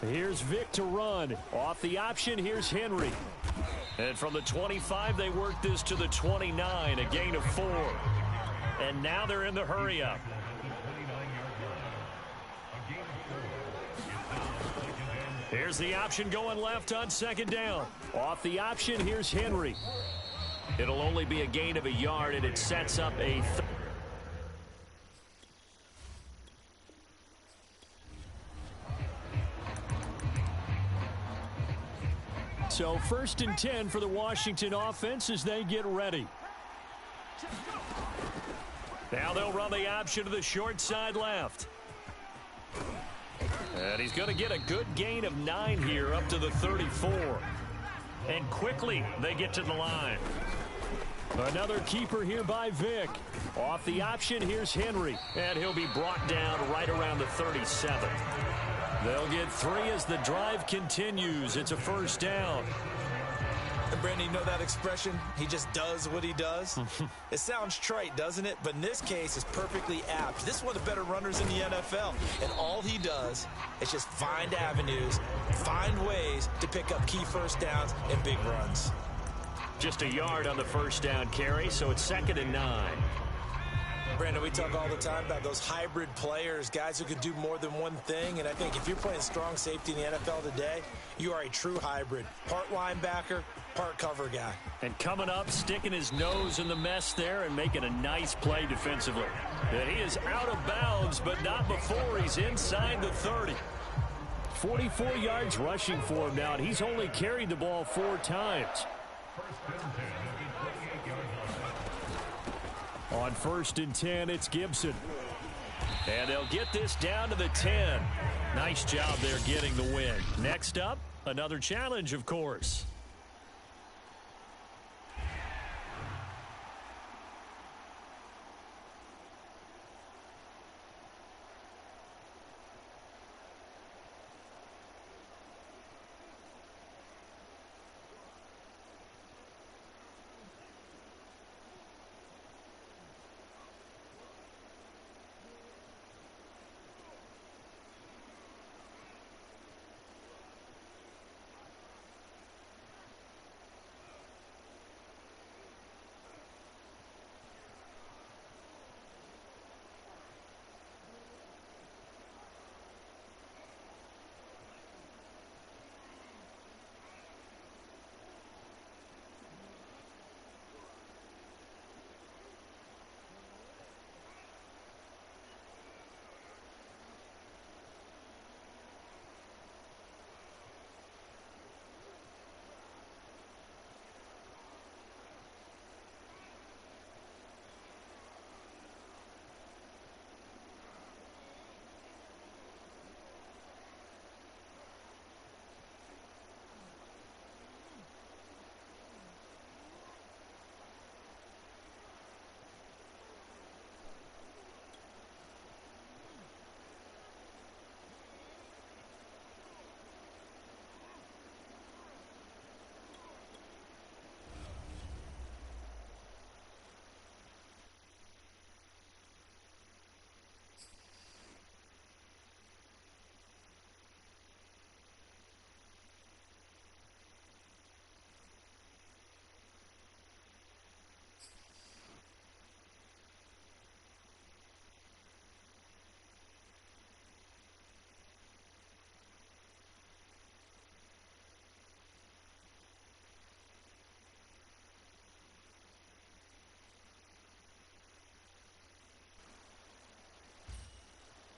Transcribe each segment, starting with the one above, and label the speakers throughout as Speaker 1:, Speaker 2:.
Speaker 1: Here's Vic to run. Off the option, here's Henry. And from the 25, they work this to the 29, a gain of 4. And now they're in the hurry-up. Here's the option going left on second down. Off the option, here's Henry. It'll only be a gain of a yard, and it sets up a So 1st and 10 for the Washington offense as they get ready. Now they'll run the option to the short side left. And he's going to get a good gain of 9 here up to the 34. And quickly they get to the line. Another keeper here by Vic. Off the option, here's Henry. And he'll be brought down right around the 37. They'll get 3 as the drive continues. It's a 1st down.
Speaker 2: And Brandon, you know that expression? He just does what he does. It sounds trite, doesn't it? But in this case, it's perfectly apt. This is one of the better runners in the NFL. And all he does is just find avenues, find ways to pick up key 1st downs and big runs.
Speaker 1: Just a yard on the 1st down carry, so it's 2nd and 9.
Speaker 2: Brandon, we talk all the time about those hybrid players, guys who could do more than one thing. And I think if you're playing strong safety in the NFL today, you are a true hybrid. Part linebacker, part cover guy.
Speaker 1: And coming up, sticking his nose in the mess there and making a nice play defensively. And he is out of bounds, but not before he's inside the 30. 44 yards rushing for him now, and he's only carried the ball 4 times. On 1st and 10, it's Gibson. And they'll get this down to the 10. Nice job there getting the win. Next up, another challenge, of course.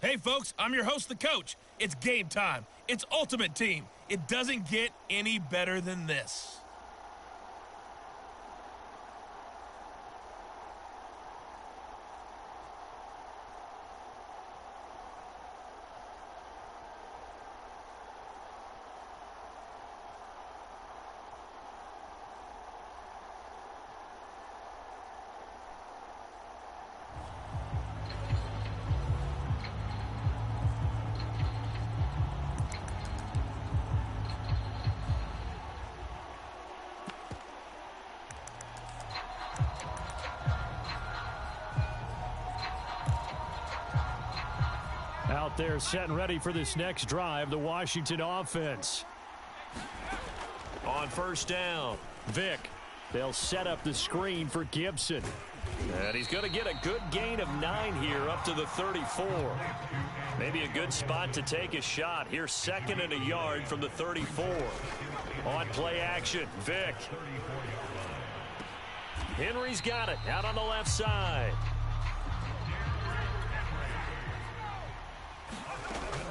Speaker 3: Hey, folks, I'm your host, the coach. It's game time. It's Ultimate Team. It doesn't get any better than this.
Speaker 1: Out there set and ready for this next drive, the Washington offense. On first down, Vick. They'll set up the screen for Gibson. And he's going to get a good gain of 9 here up to the 34. Maybe a good spot to take a shot. Here's 2nd and a yard from the 34. On play action, Vick. Henry's got it out on the left side.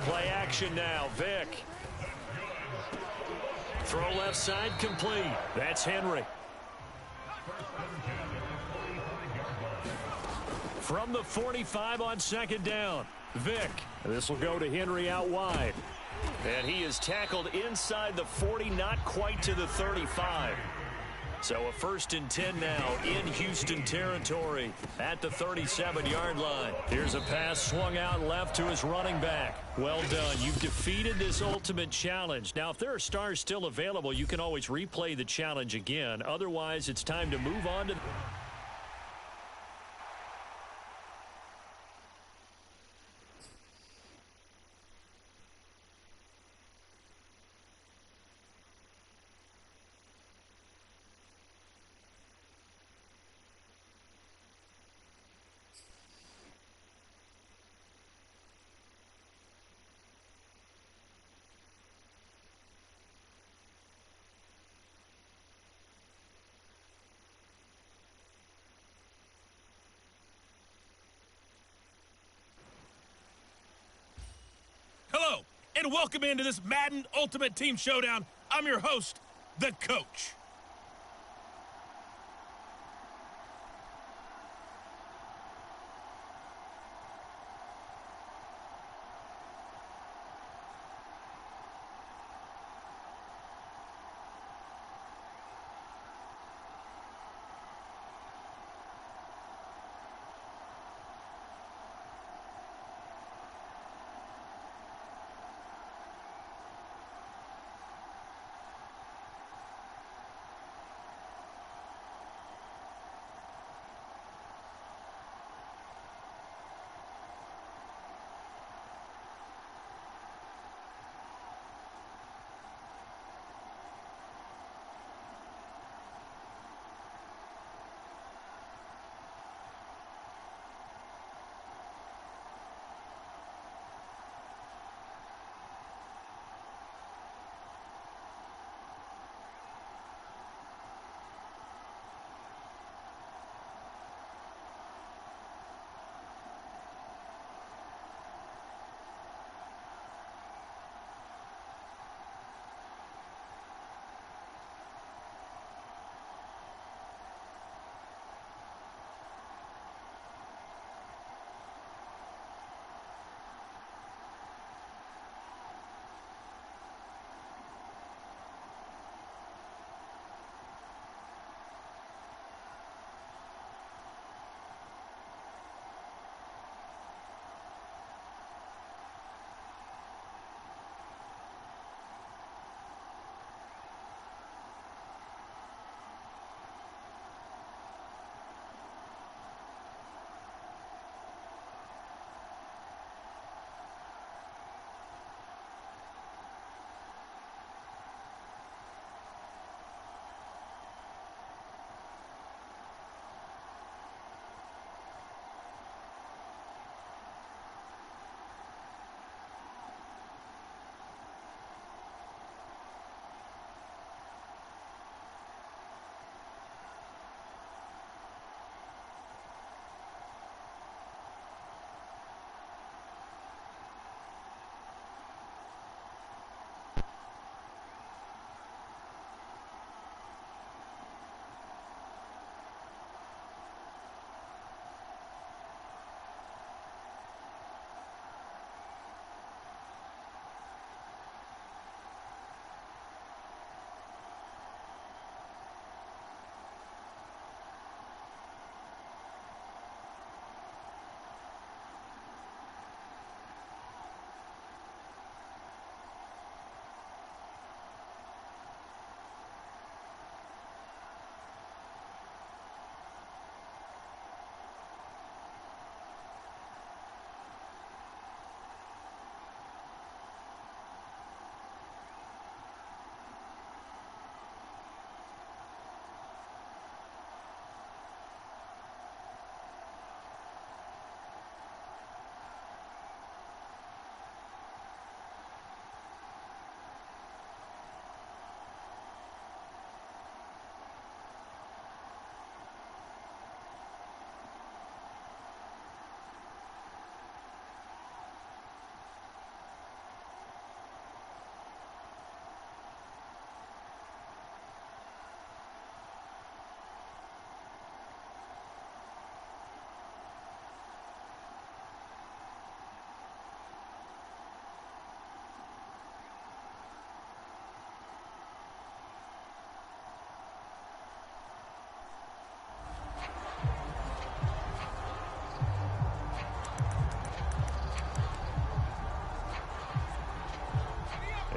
Speaker 1: Play action now, Vick. Throw left side complete. That's Henry. From the 45 on 2nd down, Vick. This will go to Henry out wide. And he is tackled inside the 40, not quite to the 35. So a 1st and 10 now in Houston territory at the 37-yard line. Here's a pass swung out left to his running back. Well done. You've defeated this ultimate challenge. Now, if there are stars still available, you can always replay the challenge again. Otherwise, it's time to move on to...
Speaker 3: Hello, and welcome into this Madden Ultimate Team Showdown. I'm your host, the Coach.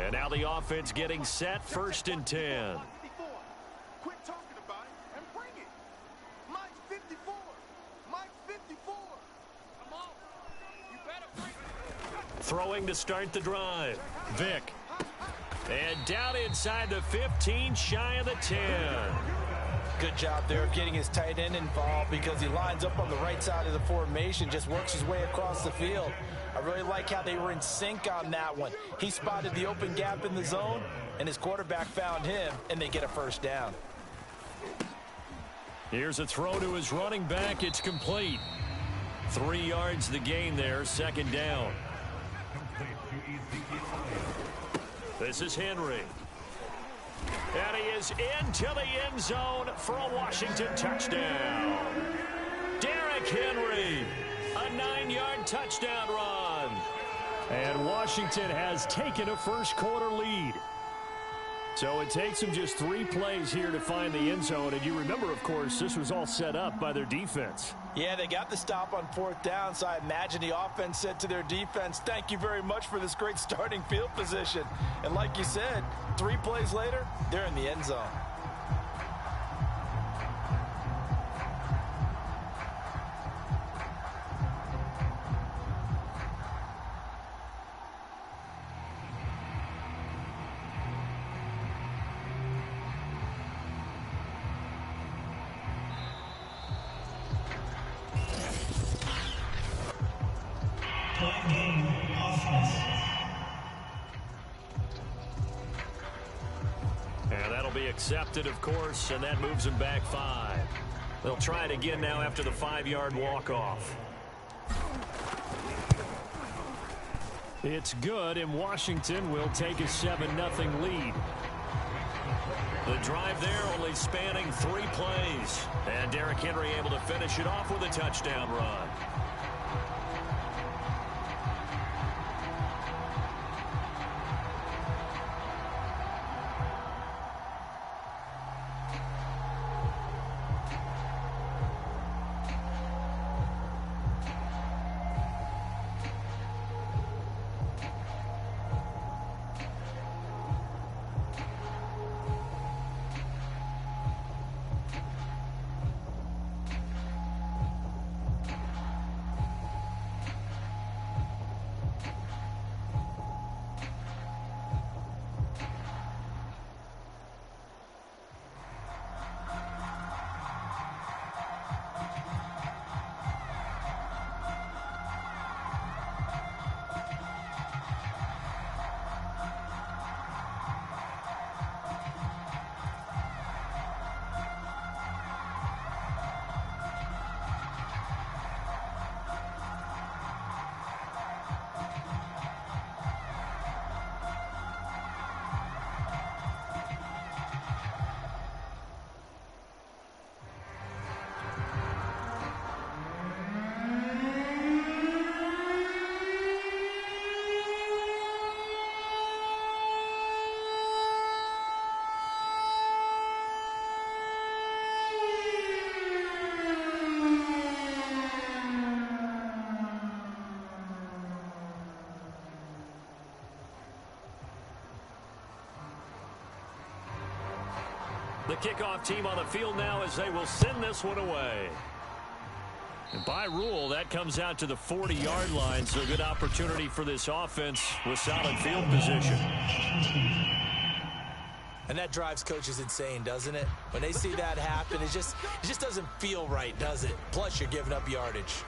Speaker 1: And now the offense getting set, 1st and 10.
Speaker 4: Quit talking about it and bring it. Mike 54. Mike 54. Come on. You better bring it.
Speaker 1: Throwing to start the drive. Vick. And down inside the 15, shy of the 10.
Speaker 2: Good job there of getting his tight end involved because he lines up on the right side of the formation, just works his way across the field. I really like how they were in sync on that one. He spotted the open gap in the zone, and his quarterback found him, and they get a 1st down.
Speaker 1: Here's a throw to his running back. It's complete. 3 yards the gain there, 2nd down. This is Henry. And he is into the end zone for a Washington touchdown. Derrick Henry, a 9-yard touchdown run. And Washington has taken a 1st quarter lead. So it takes them just 3 plays here to find the end zone. And you remember, of course, this was all set up by their defense.
Speaker 2: Yeah, they got the stop on 4th down, so I imagine the offense said to their defense, thank you very much for this great starting field position. And like you said, 3 plays later, they're in the end zone.
Speaker 1: And that'll be accepted, of course, and that moves them back 5. They'll try it again now after the 5-yard walk-off. It's good, and Washington will take a 7-0 lead. The drive there only spanning 3 plays. And Derrick Henry able to finish it off with a touchdown run. The kickoff team on the field now as they will send this one away. And by rule, that comes out to the 40-yard line, so a good opportunity for this offense with solid field position.
Speaker 2: And that drives coaches insane, doesn't it? When they see that happen, it just doesn't feel right, does it? Plus, you're giving up yardage.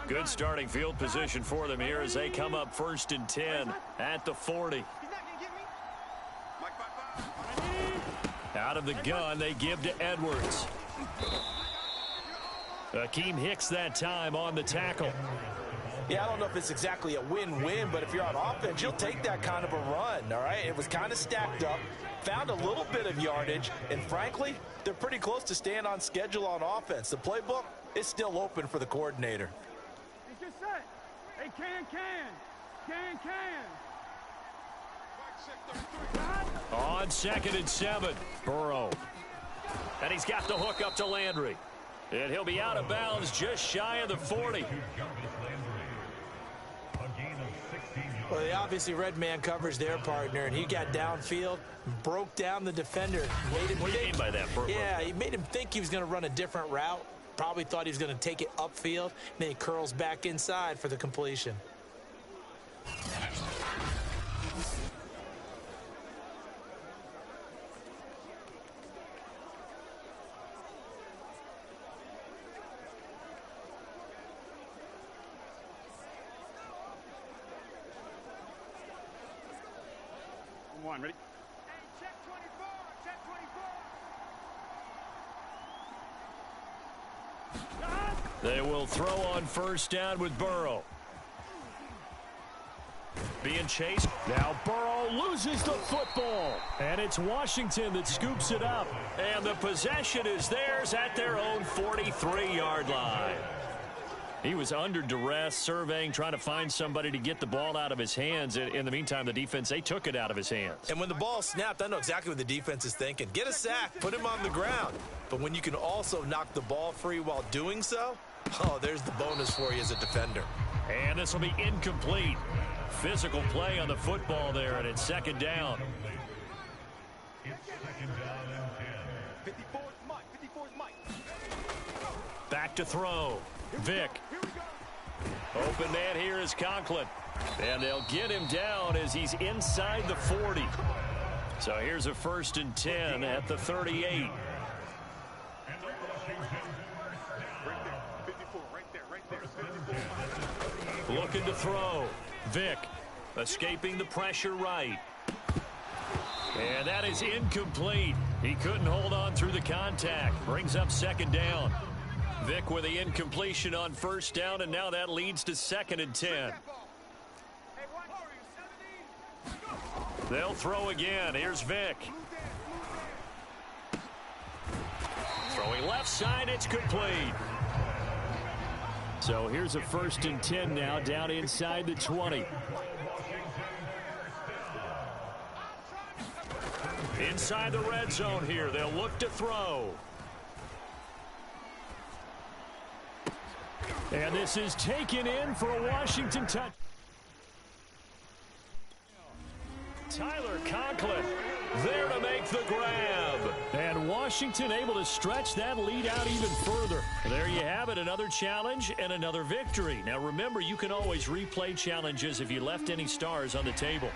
Speaker 1: Good starting field position for them here as they come up 1st and 10 at the 40. Out of the gun, they give to Edwards. Akeem Hicks that time on the tackle.
Speaker 2: Yeah, I don't know if it's exactly a win-win, but if you're on offense, you'll take that kind of a run, all right? It was kind of stacked up, found a little bit of yardage, and frankly, they're pretty close to staying on schedule on offense. The playbook is still open for the coordinator.
Speaker 4: It's just set. Hey, can.
Speaker 1: On 2nd and 7, Burrow. And he's got the hook up to Landry. And he'll be out of bounds just shy of the 40.
Speaker 2: Well, they obviously read man coverage their partner, and he got downfield, broke down the defender. Made him
Speaker 1: what do you mean by that, Burt?
Speaker 2: Yeah, he made him think he was going to run a different route. Probably thought he was going to take it upfield. Then he curls back inside for the completion.
Speaker 4: One, ready? Hey, check 24, check 24.
Speaker 1: They will throw on first down with Burrow. Being chased. Now Burrow loses the football. And it's Washington that scoops it up. And the possession is theirs at their own 43-yard line. He was under duress, surveying, trying to find somebody to get the ball out of his hands. In the meantime, the defense, they took it out of his hands.
Speaker 2: And when the ball snapped, I know exactly what the defense is thinking. Get a sack, put him on the ground. But when you can also knock the ball free while doing so, oh, there's the bonus for you as a defender.
Speaker 1: And this will be incomplete. Physical play on the football there, and it's second down.
Speaker 4: 54's Mike, 54's Mike.
Speaker 1: Back to throw. Vic. Open man here is Conklin. And they'll get him down as he's inside the 40. So here's a 1st and 10 at the 38.
Speaker 4: Right there, 54, right there, 54.
Speaker 1: Looking to throw. Vic escaping the pressure right. And that is incomplete. He couldn't hold on through the contact. Brings up second down. Vic with the incompletion on first down, and now that leads to 2nd and 10. They'll throw again. Here's Vic. Throwing left side, it's complete. So here's a 1st and 10 now, down inside the 20. Inside the red zone here, they'll look to throw. And this is taken in for a Washington touch. Tyler Conklin there to make the grab. And Washington able to stretch that lead out even further. There you have it, another challenge and another victory. Now remember, you can always replay challenges if you left any stars on the table.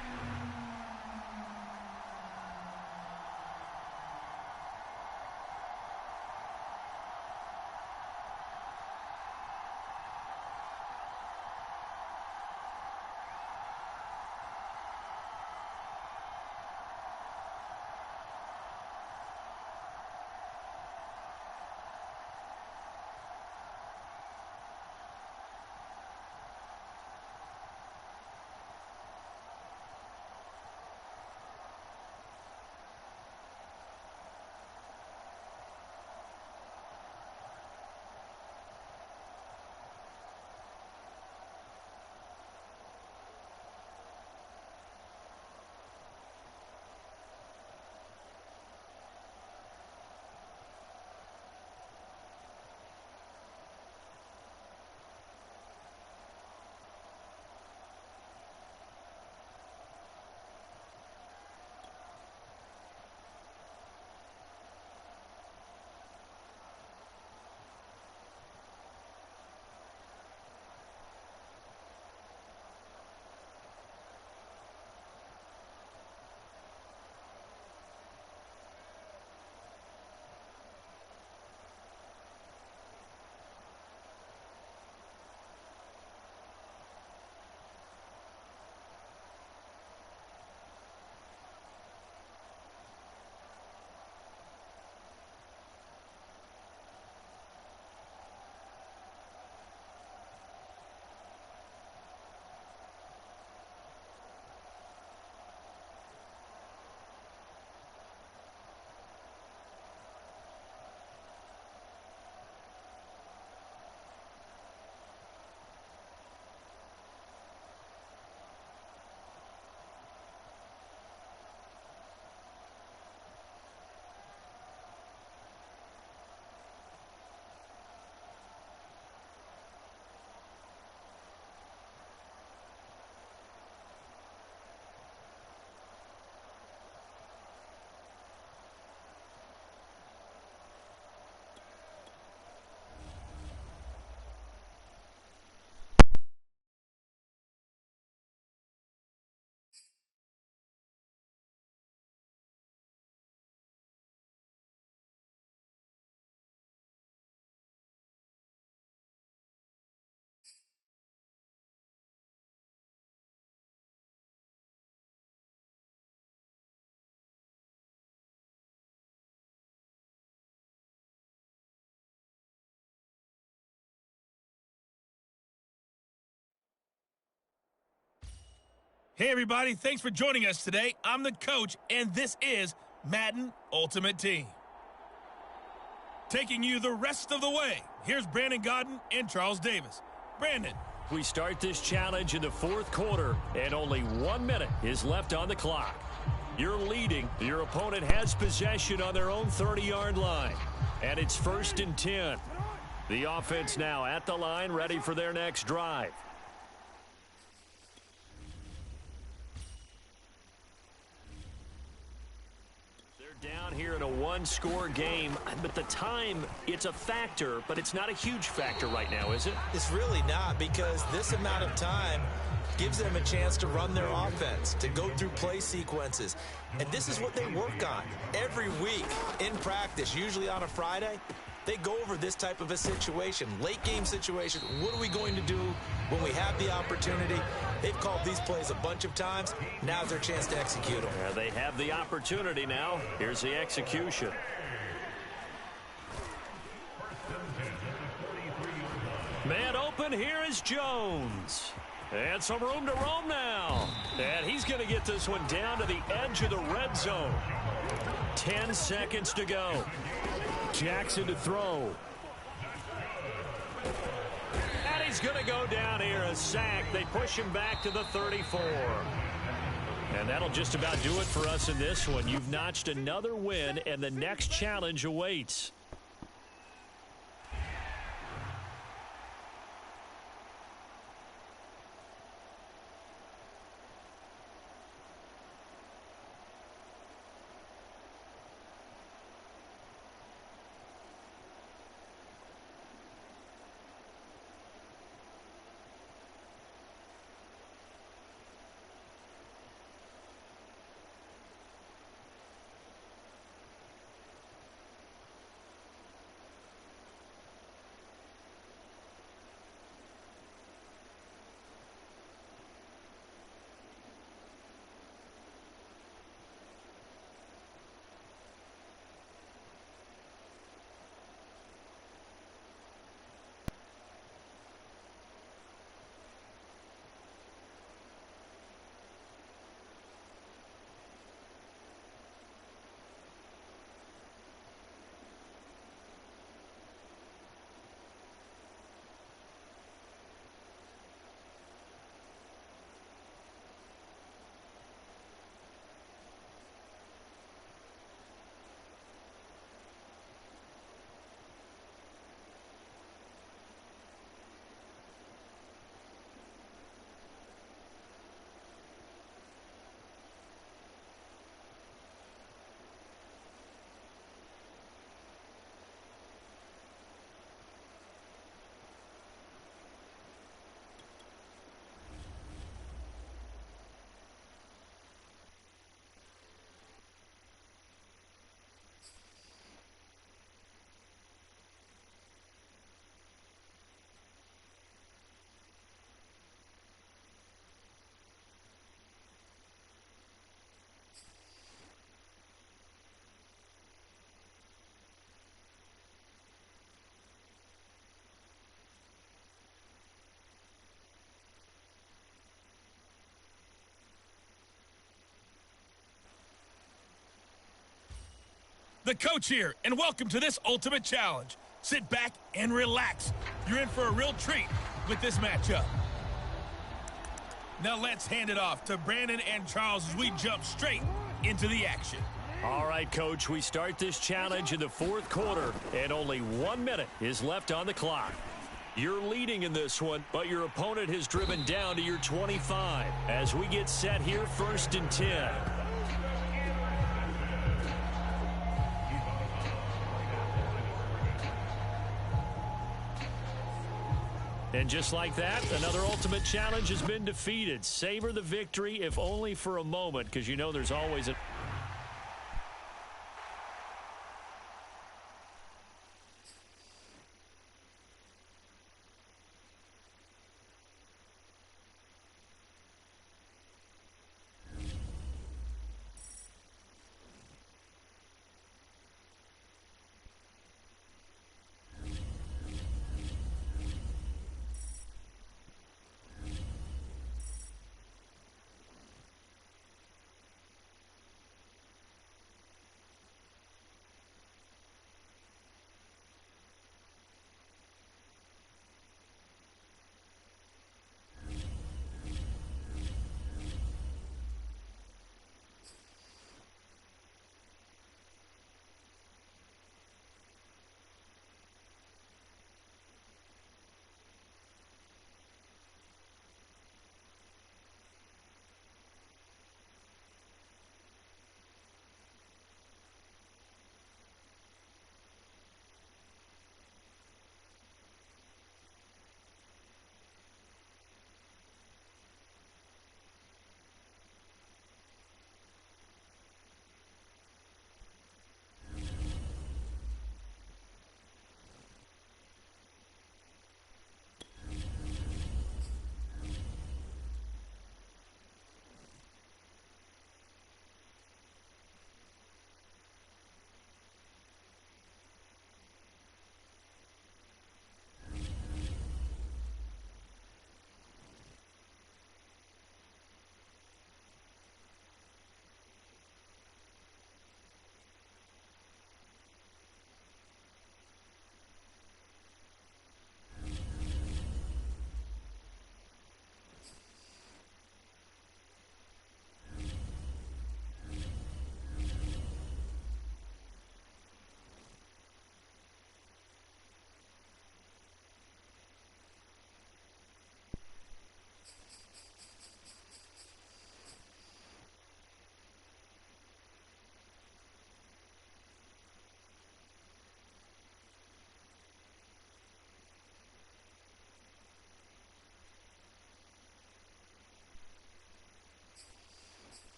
Speaker 3: Hey, everybody. Thanks for joining us today. I'm the coach, and this is Madden Ultimate Team. Taking you the rest of the way, here's Brandon Godden and Charles Davis. Brandon.
Speaker 1: We start this challenge in the fourth quarter, and only 1 minute is left on the clock. You're leading. Your opponent has possession on their own 30-yard line, and it's 1st and 10. The offense now at the line, ready for their next drive. Down here in a one-score game, but the time, it's a factor, but it's not a huge factor right now, is it?
Speaker 2: It's really not, because this amount of time gives them a chance to run their offense, to go through play sequences. And this is what they work on every week in practice, usually on a Friday. They go over this type of a situation, late game situation. What are we going to do when we have the opportunity? They've called these plays a bunch of times. Now's their chance to execute them.
Speaker 1: Yeah, they have the opportunity now. Here's the execution. Man open, here is Jones. And some room to roam now. And he's going to get this one down to the edge of the red zone. 10 seconds to go. Jackson to throw. And he's going to go down here, a sack. They push him back to the 34. And that'll just about do it for us in this one. You've notched another win, and the next challenge awaits.
Speaker 3: The coach here, and welcome to this ultimate challenge. Sit back and relax. You're in for a real treat with this matchup. Now let's hand it off to Brandon and Charles as we jump straight into the action.
Speaker 1: All right, Coach, we start this challenge in the fourth quarter, and only 1 minute is left on the clock. You're leading in this one, but your opponent has driven down to your 25. As we get set here, 1st and 10. And just like that, another ultimate challenge has been defeated. Savor the victory, if only for a moment, because you know there's always a...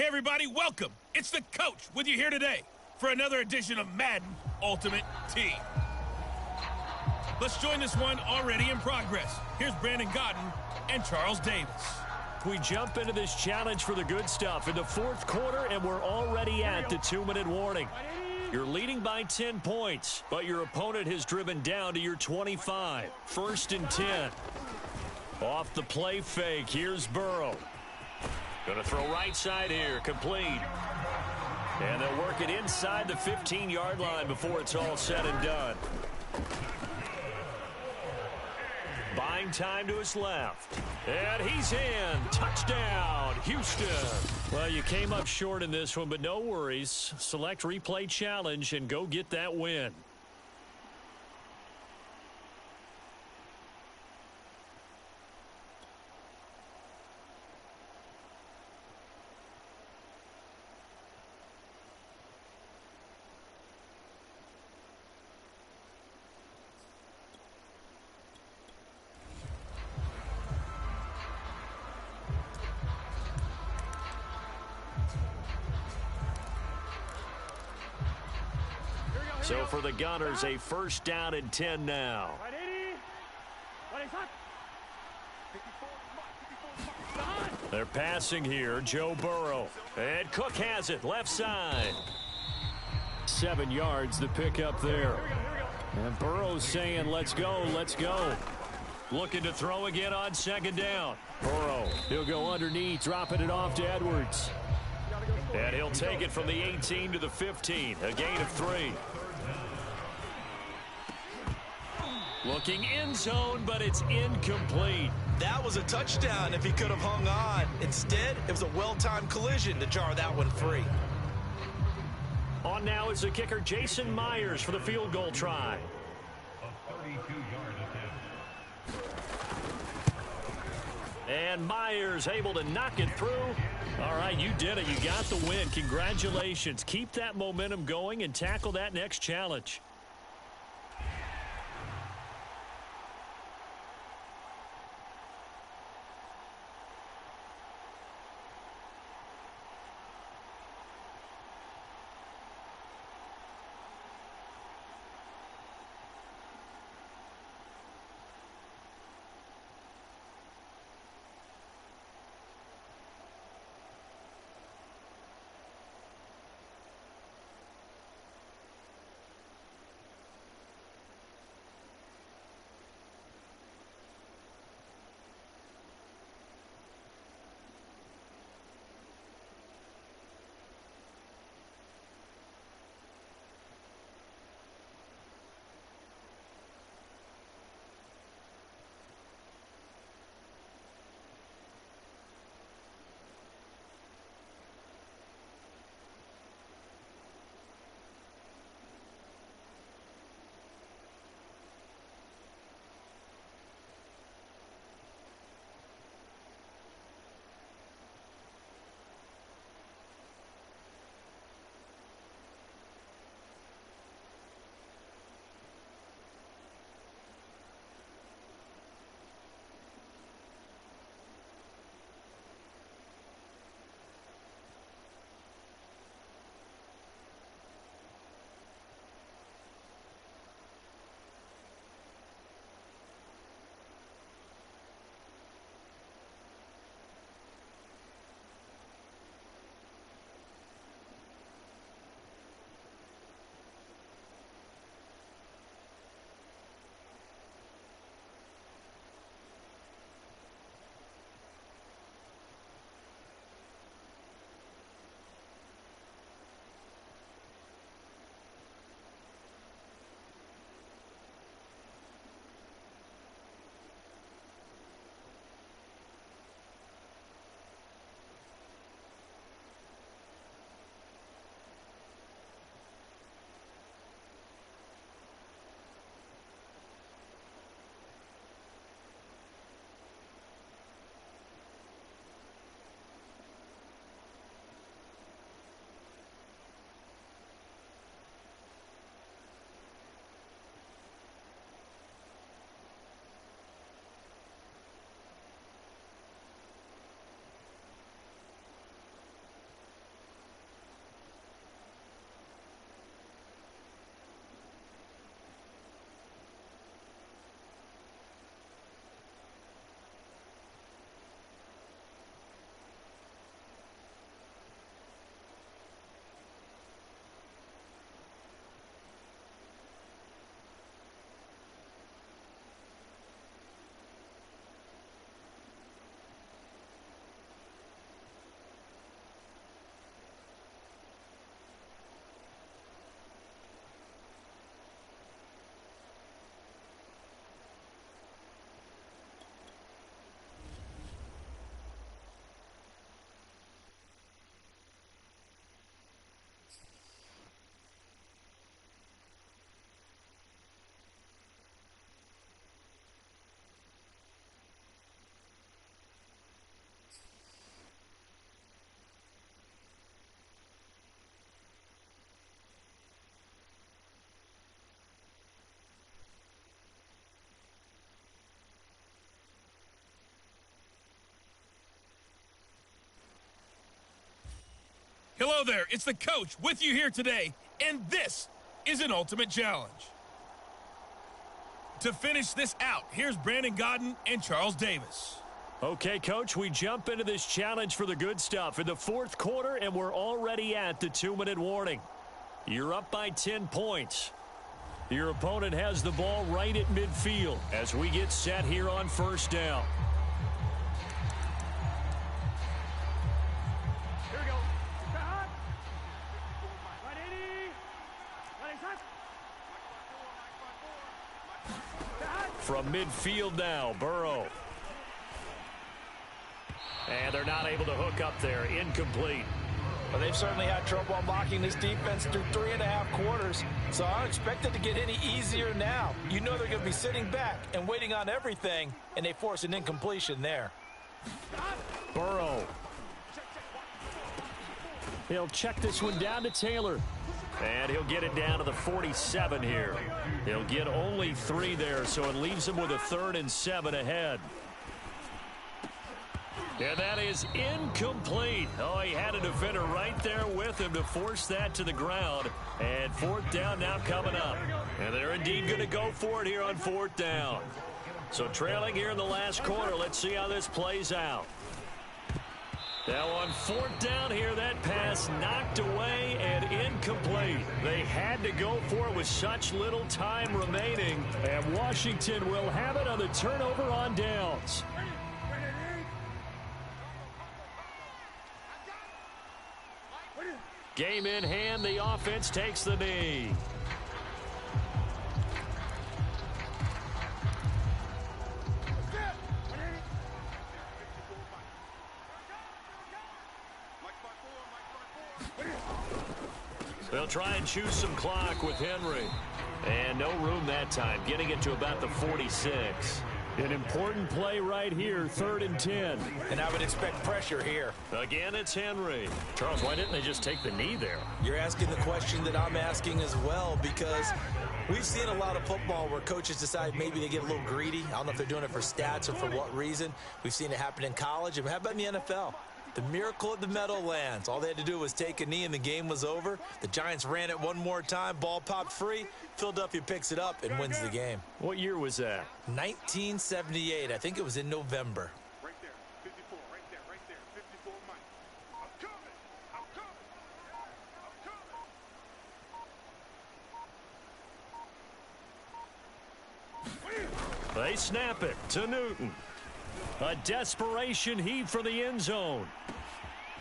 Speaker 3: Hey, everybody, welcome. It's the coach with you here today for another edition of Madden Ultimate Team. Let's join this one already in progress. Here's Brandon Godden and Charles Davis.
Speaker 1: We jump into this challenge for the good stuff in the fourth quarter, and we're already at the 2-minute warning. You're leading by 10 points, but your opponent has driven down to your 25. 1st and 10. Off the play fake, here's Burrow. Going to throw right side here, complete. And they'll work it inside the 15-yard line before it's all said and done. Buying time to his left. And he's in. Touchdown, Houston. Well, you came up short in this one, but no worries. Select replay challenge and go get that win. So for the Gunners, a 1st down and 10 now. They're passing here, Joe Burrow. And Cook has it, left side. 7 yards, the pickup there. And Burrow's saying, let's go, let's go. Looking to throw again on 2nd down. Burrow, he'll go underneath, dropping it off to Edwards. And he'll take it from the 18 to the 15, a gain of 3. Looking end zone, but it's incomplete.
Speaker 2: That was a touchdown if he could have hung on. Instead, it was a well-timed collision to jar that one free.
Speaker 1: On now is the kicker, Jason Myers, for the field goal try. And Myers able to knock it through. All right, you did it. You got the win. Congratulations. Keep that momentum going and tackle that next challenge.
Speaker 3: Hello there, it's the coach with you here today, and this is an ultimate challenge. To finish this out, here's Brandon Gaudin and Charles Davis.
Speaker 1: Okay, Coach, we jump into this challenge for the good stuff in the fourth quarter, and we're already at the 2-minute warning. You're up by 10 points. Your opponent has the ball right at midfield as we get set here on first down.
Speaker 4: Here we go.
Speaker 1: From midfield now, Burrow. And they're not able to hook up there. Incomplete.
Speaker 2: Well, they've certainly had trouble unlocking this defense through 3.5 quarters, so I don't expect it to get any easier now. You know they're going to be sitting back and waiting on everything, and they force an incompletion there.
Speaker 1: Burrow. He'll check this one down to Taylor. And he'll get it down to the 47 here. He'll get only 3 there, so it leaves him with a 3rd and 7 ahead. And that is incomplete. Oh, he had a defender right there with him to force that to the ground. And 4th down now coming up. And they're indeed going to go for it here on 4th down. So trailing here in the last quarter. Let's see how this plays out. Now on 4th down here, that pass knocked away and incomplete. They had to go for it with such little time remaining. And Washington will have it on the turnover on downs. Game in hand, the offense takes the knee. They'll try and choose some clock with Henry. And no room that time, getting it to about the 46. An important play right here, 3rd and 10.
Speaker 2: And I would expect pressure here.
Speaker 1: Again, it's Henry. Charles, why didn't they just take the knee there?
Speaker 2: You're asking the question that I'm asking as well, because we've seen a lot of football where coaches decide maybe they get a little greedy. I don't know if they're doing it for stats or for what reason. We've seen it happen in college. And how about in the NFL? The miracle at the Meadowlands. All they had to do was take a knee and the game was over. The Giants ran it one more time. Ball popped free. Philadelphia picks it up and wins the game.
Speaker 1: What year was that?
Speaker 2: 1978. I think it was in November.
Speaker 4: Right there. 54. Right there. Right there. 54, Mike. I'm coming. I'm coming. I'm coming.
Speaker 1: They snap it to Newton. A desperation heave for the end zone.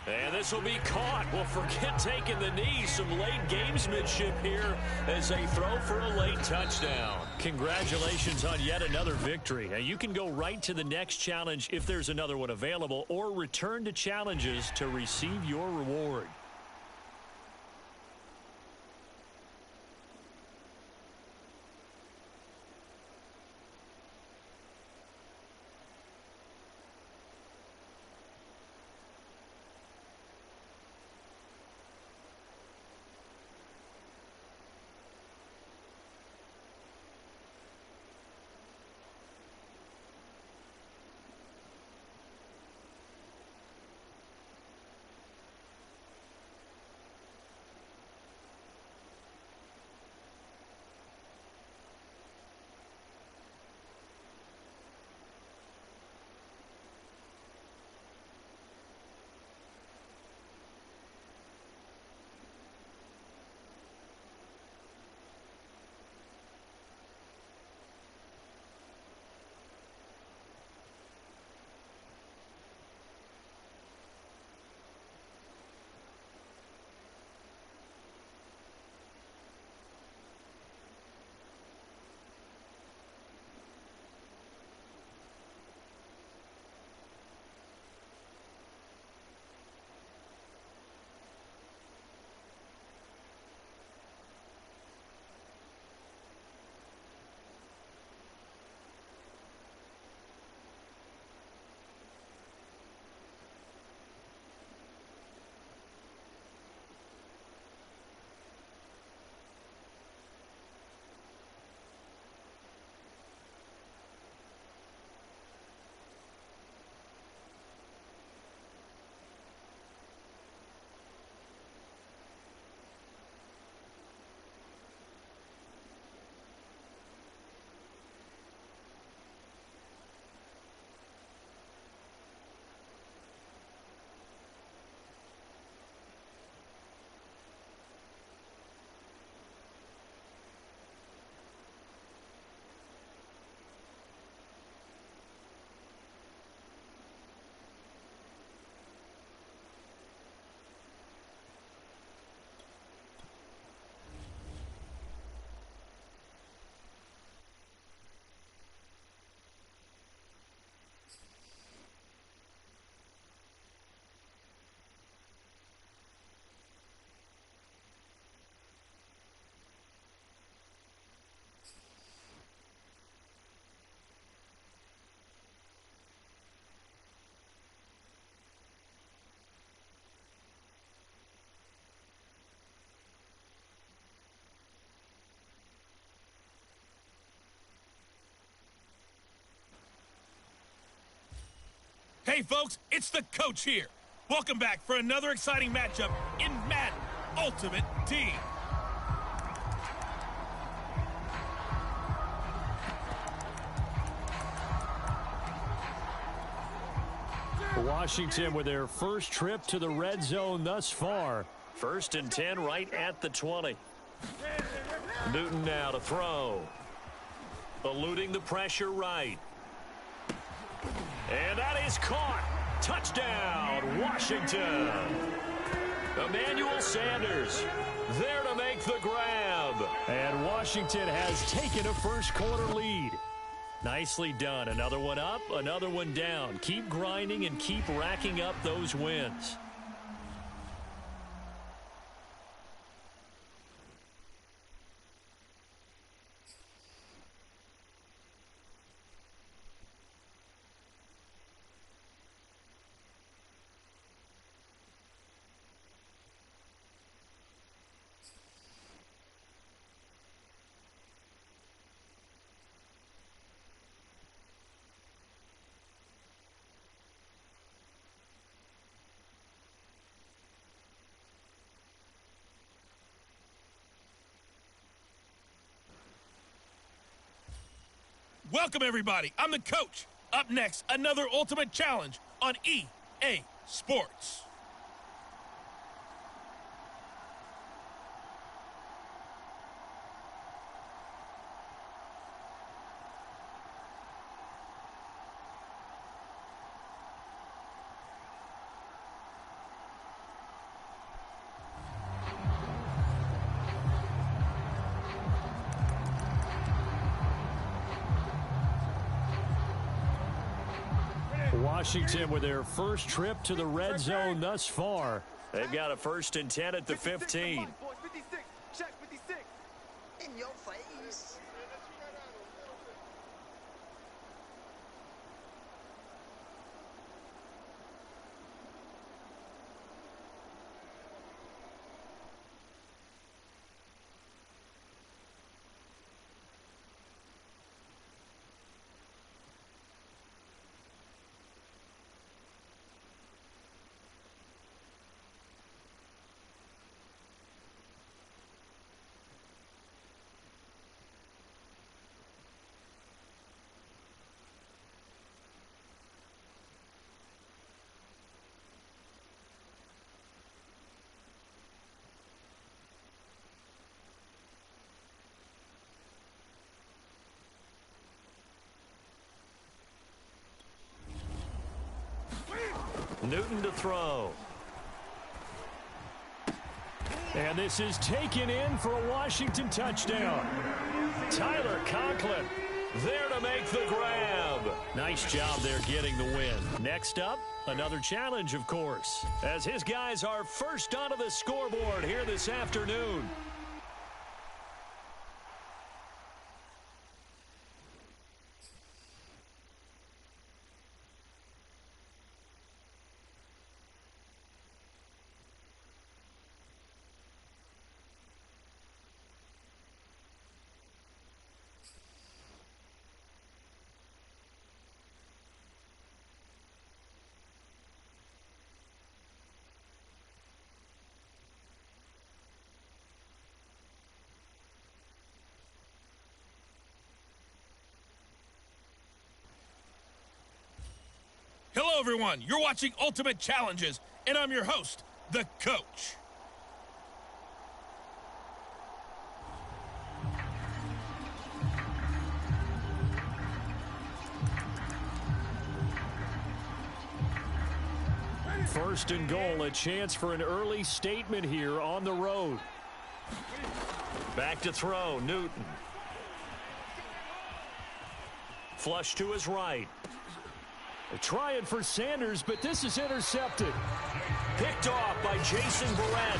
Speaker 1: And this will be caught. Well, forget taking the knee. Some late gamesmanship here as they throw for a late touchdown. Congratulations on yet another victory. Now, you can go right to the next challenge if there's another one available, or return to challenges to receive your reward.
Speaker 3: Hey, folks, it's the coach here. Welcome back for another exciting matchup in Madden Ultimate Team.
Speaker 1: Washington with their first trip to the red zone thus far. 1st and 10 right at the 20. Newton now to throw. Eluding the pressure right. And that is caught. Touchdown, Washington. Emmanuel Sanders there to make the grab. And Washington has taken a first quarter lead. Nicely done. Another one up, another one down. Keep grinding and keep racking up those wins.
Speaker 3: Welcome, everybody. I'm the coach. Up next, another Ultimate Challenge on EA Sports.
Speaker 1: Washington with their first trip to the red zone thus far. They've got a 1st and 10 at the 15.
Speaker 4: 56, check 56.
Speaker 5: In your face.
Speaker 1: Newton to throw. And this is taken in for a Washington touchdown. Tyler Conklin there to make the grab. Nice job there getting the win. Next up, another challenge, of course, as his guys are first onto the scoreboard here this afternoon.
Speaker 3: Hello, everyone. You're watching Ultimate Challenges, and I'm your host, the coach.
Speaker 1: First and goal, a chance for an early statement here on the road. Back to throw, Newton. Flush to his right. Trying for Sanders, but this is intercepted. Picked off by Jason Barrett.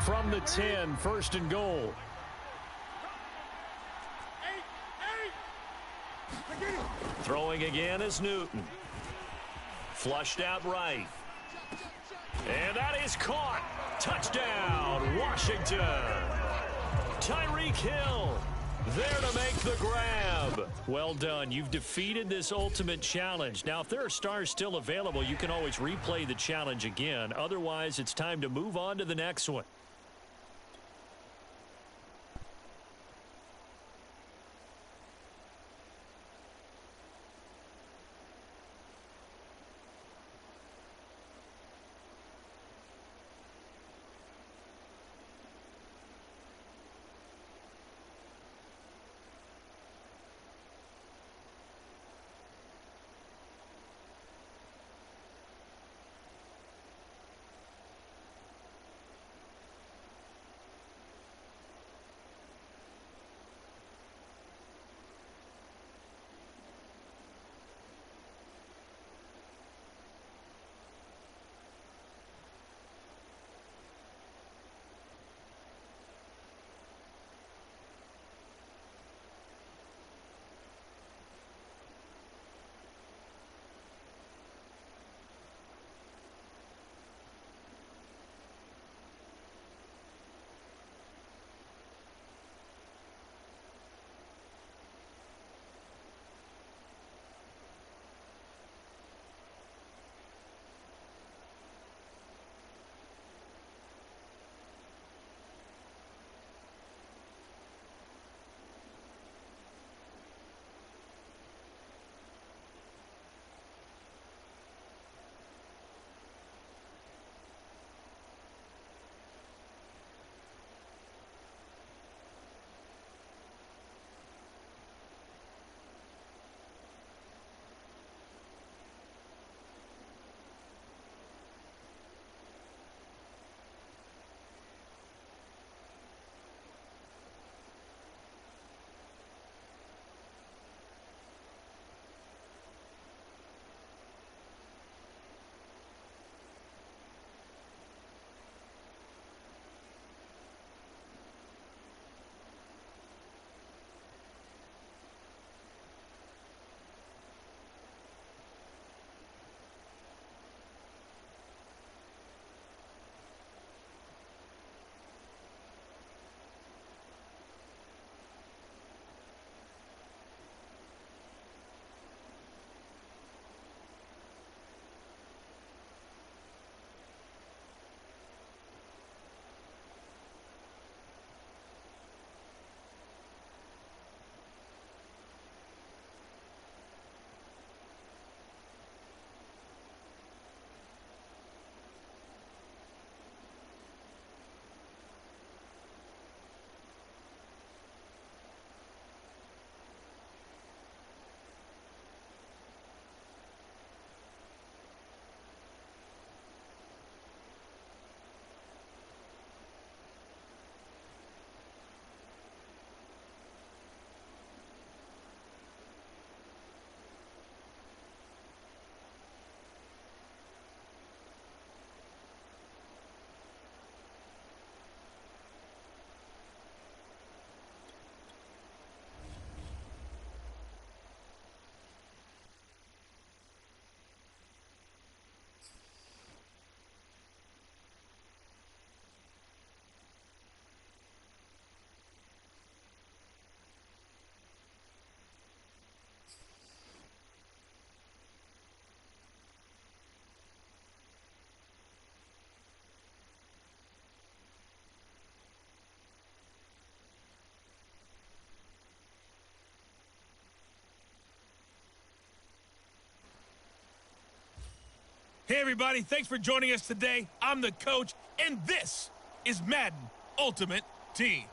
Speaker 1: From the 10, first and goal. Throwing again is Newton. Flushed out right. And that is caught. Touchdown, Washington. Tyreek Hill there to make the grab. Well done. You've defeated this ultimate challenge. Now, if there are stars still available, you can always replay the challenge again. Otherwise, it's time to move on to the next one.
Speaker 3: Hey, everybody, thanks for joining us today. I'm the coach, and this is Madden Ultimate Team.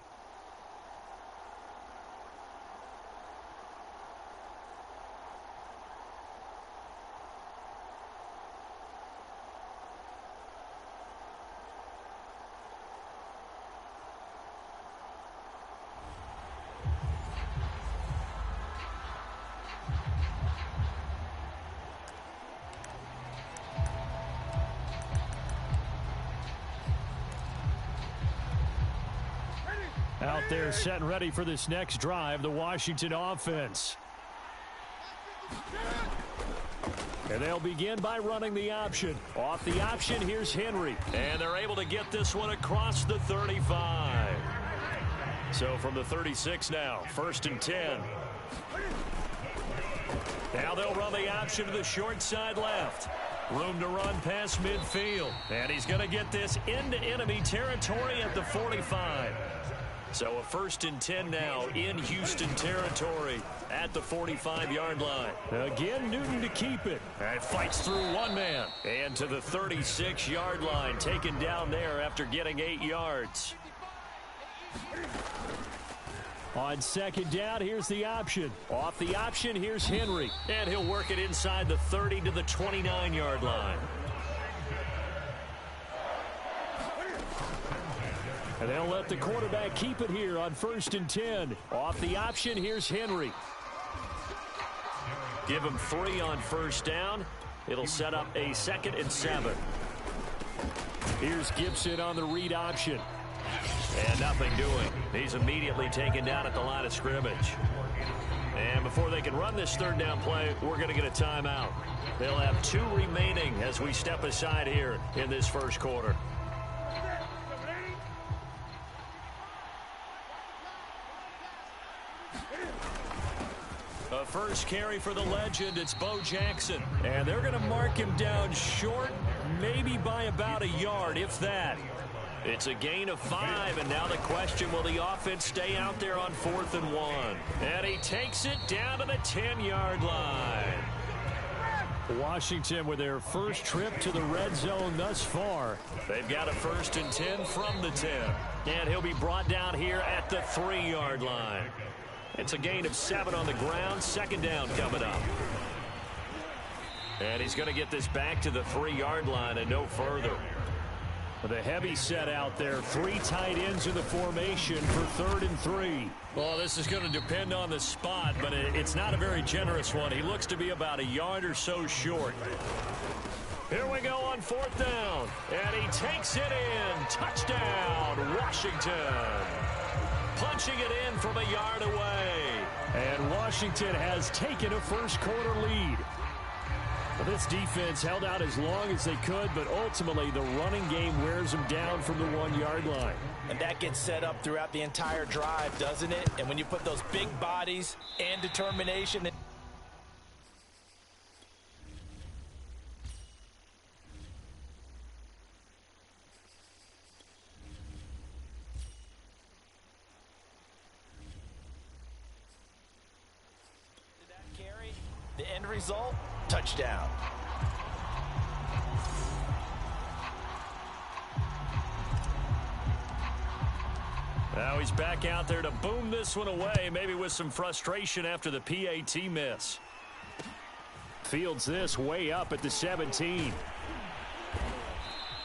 Speaker 1: Out there set and ready for this next drive, the Washington offense. And they'll begin by running the option. Off the option, here's Henry. And they're able to get this one across the 35. So from the 36 now, 1st and 10. Now they'll run the option to the short side left. Room to run past midfield. And he's going to get this into enemy territory at the 45. So a 1st and 10 now in Houston territory at the 45-yard line. Again, Newton to keep it. And fights through one man. And to the 36-yard line, taken down there after getting 8 yards. On 2nd down, here's the option. Off the option, here's Henry. And he'll work it inside the 30 to the 29-yard line. And they'll let the quarterback keep it here on 1st and 10. Off the option, here's Henry. Give him 3 on 1st down. It'll set up a 2nd and 7. Here's Gibson on the read option. And nothing doing. He's immediately taken down at the line of scrimmage. And before they can run this 3rd down play, we're going to get a timeout. They'll have 2 remaining as we step aside here in this 1st quarter. A first carry for the legend. It's Bo Jackson. And they're going to mark him down short, maybe by about a yard, if that. It's a gain of 5, and now the question, will the offense stay out there on 4th and 1? And he takes it down to the 10-yard line. Washington with their first trip to the red zone thus far. They've got a 1st and 10 from the 10. And he'll be brought down here at the 3-yard line. It's a gain of 7 on the ground. 2nd down coming up. And he's going to get this back to the 3-yard line and no further. With a heavy set out there, 3 tight ends in the formation for 3rd and 3. Well, this is going to depend on the spot, but it's not a very generous one. He looks to be about a yard or so short. Here we go on 4th down. And he takes it in. Touchdown, Washington. Punching it in from a yard away. And Washington has taken a 1st quarter lead. Well, this defense held out as long as they could, but ultimately the running game wears them down from the 1-yard line.
Speaker 2: And that gets set up throughout the entire drive, doesn't it? And when you put those big bodies and determination... The end result, touchdown.
Speaker 1: Now he's back out there to boom this one away, maybe with some frustration after the PAT miss. Fields this way up at the 17.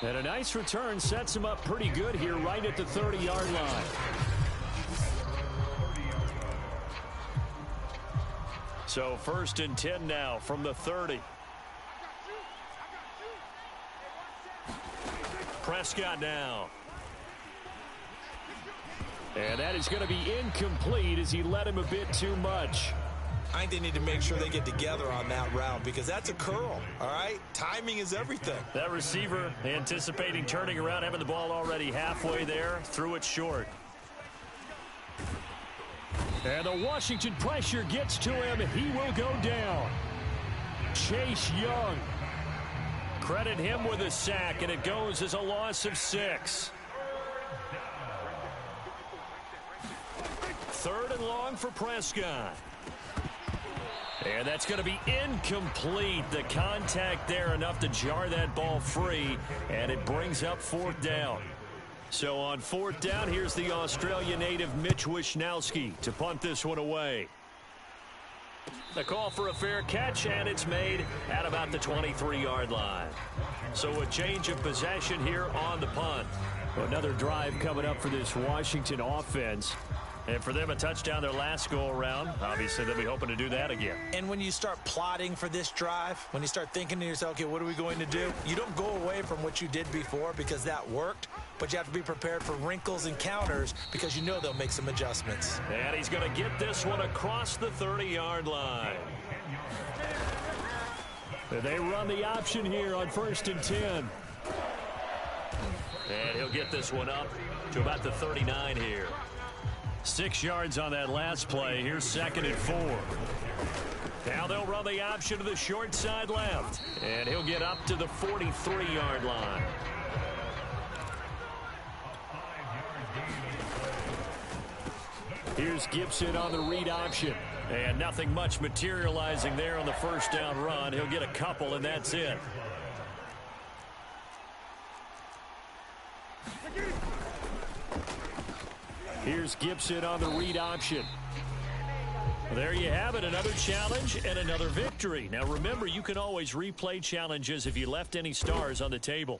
Speaker 1: And a nice return sets him up pretty good here right at the 30-yard line. So 1st and 10 now from the 30. Prescott now. And that is going to be incomplete as he led him a bit too much.
Speaker 2: I think they need to make sure they get together on that route because that's a curl, all right? Timing is everything.
Speaker 1: That receiver anticipating turning around, having the ball already halfway there, threw it short. And the Washington pressure gets to him. He will go down. Chase Young. Credit him with a sack, and it goes as a loss of 6. 3rd and long for Prescott. And that's going to be incomplete. The contact there enough to jar that ball free, and it brings up 4th down. So on 4th down, here's the Australian native Mitch Wishnowsky to punt this one away. The call for a fair catch, and it's made at about the 23-yard line. So a change of possession here on the punt. Another drive coming up for this Washington offense. And for them, a touchdown their last go-around. Obviously, they'll be hoping to do that again.
Speaker 2: And when you start plotting for this drive, when you start thinking to yourself, okay, what are we going to do? You don't go away from what you did before because that worked, but you have to be prepared for wrinkles and counters because you know they'll make some adjustments.
Speaker 1: And he's going to get this one across the 30-yard line. They run the option here on 1st and 10. And he'll get this one up to about the 39 here. 6 yards on that last play. Here's 2nd and 4. Now they'll run the option to the short side left. And he'll get up to the 43-yard line. Here's Gibson on the read option. And nothing much materializing there on the first down run. He'll get a couple, and that's it. Here's Gibson on the read option. There you have it, another challenge and another victory. Now remember, you can always replay challenges if you left any stars on the table.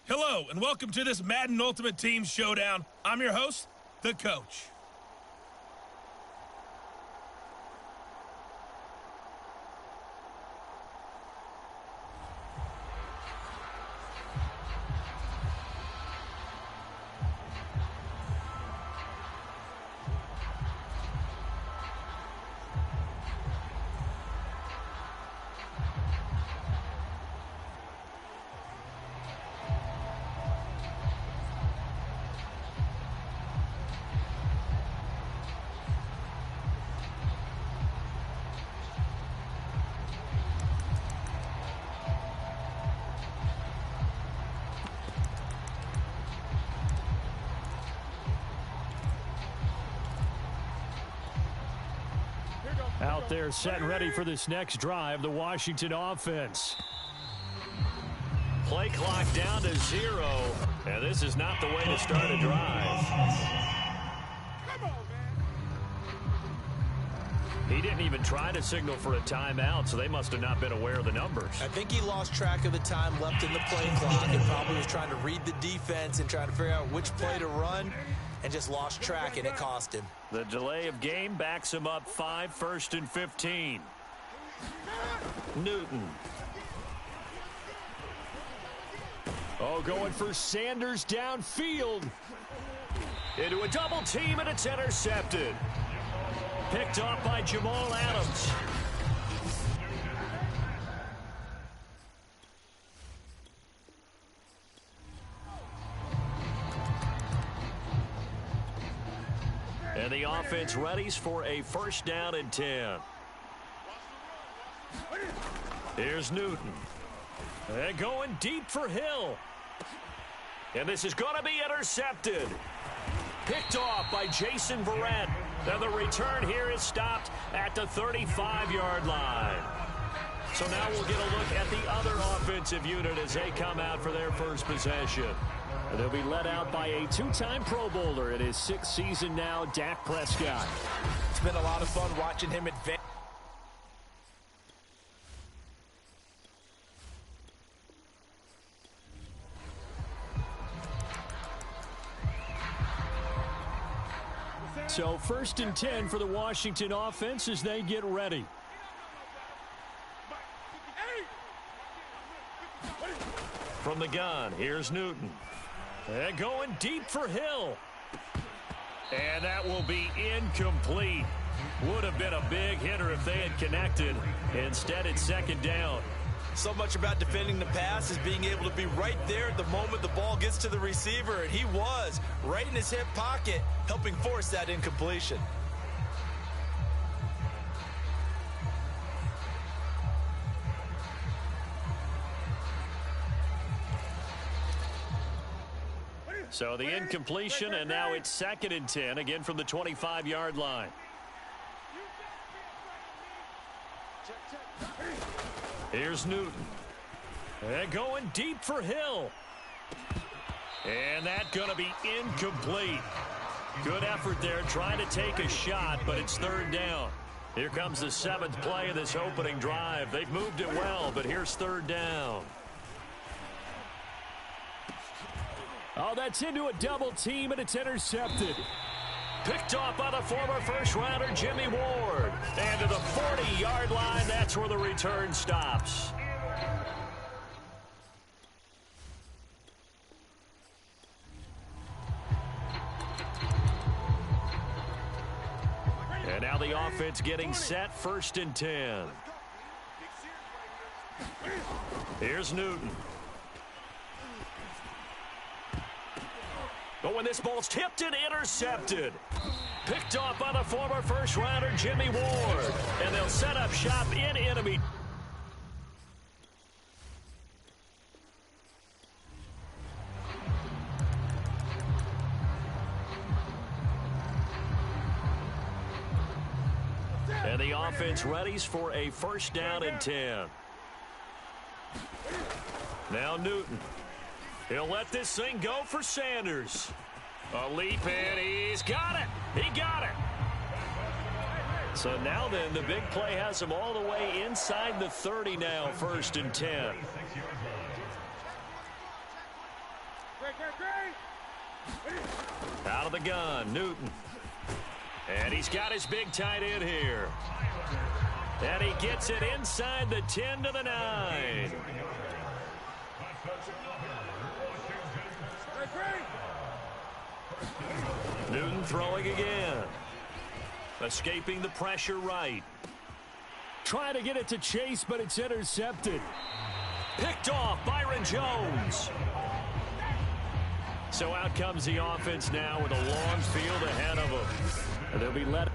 Speaker 3: Hello, and welcome to this Madden Ultimate Team Showdown. I'm your host, the Coach.
Speaker 1: Out there set and ready for this next drive, the Washington offense. Play clock down to 0, and this is not the way to start a drive. He didn't even try to signal for a timeout, so they must have not been aware of the numbers.
Speaker 2: I think he lost track of the time left in the play clock and probably was trying to read the defense and trying to figure out which play to run, and just lost track, and it cost him.
Speaker 1: The delay of game backs him up 5, 1st and 15. Newton. Oh, going for Sanders downfield. Into a double team, and it's intercepted. Picked off by Jamal Adams. And the offense readies for a 1st down and 10. Here's Newton. And going deep for Hill. And this is going to be intercepted. Picked off by Jason Verrett. And the return here is stopped at the 35-yard line. So now we'll get a look at the other offensive unit as they come out for their first possession. They'll be led out by a two-time Pro Bowler in his sixth season now, Dak Prescott.
Speaker 2: It's been a lot of fun watching him advance.
Speaker 1: So 1st and 10 for the Washington offense as they get ready. From the gun, here's Newton. And going deep for Hill. And that will be incomplete. Would have been a big hitter if they had connected. Instead, it's 2nd down.
Speaker 2: So much about defending the pass is being able to be right there at the moment the ball gets to the receiver, and he was right in his hip pocket, helping force that incompletion.
Speaker 1: So the incompletion, and now it's 2nd and 10, again from the 25-yard line. Here's Newton. And going deep for Hill. And that's going to be incomplete. Good effort there trying to take a shot, but it's 3rd down. Here comes the 7th play of this opening drive. They've moved it well, but here's 3rd down. Oh, that's into a double team, and it's intercepted. Picked off by the former first-rounder Jimmy Ward. And to the 40-yard line, that's where the return stops. And now the offense getting set, 1st and 10. Here's Newton. But when this ball's tipped and intercepted. Picked off by the former first-rounder Jimmy Ward. And they'll set up shop in enemy. And the offense readies for a 1st down and 10. Now Newton. He'll let this thing go for Sanders. A leap in. He's got it. He got it. So now then, the big play has him all the way inside the 30 now, 1st and 10. Out of the gun, Newton. And he's got his big tight end here. And he gets it inside the 10 to the 9. Newton throwing again. Escaping the pressure right. Trying to get it to Chase, but it's intercepted. Picked off Byron Jones. So out comes the offense now with a long field ahead of them. And they'll be led.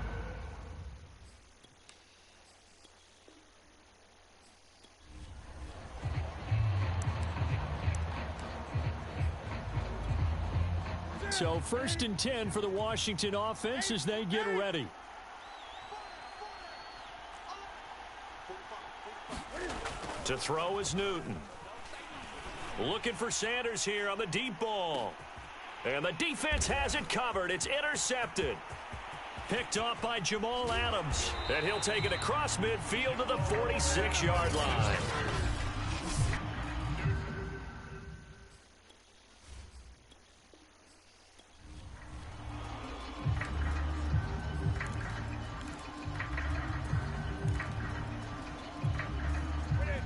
Speaker 1: So 1st and 10 for the Washington offense as they get ready. To throw is Newton. Looking for Sanders here on the deep ball. And the defense has it covered. It's intercepted. Picked off by Jamal Adams. And he'll take it across midfield to the 46-yard line.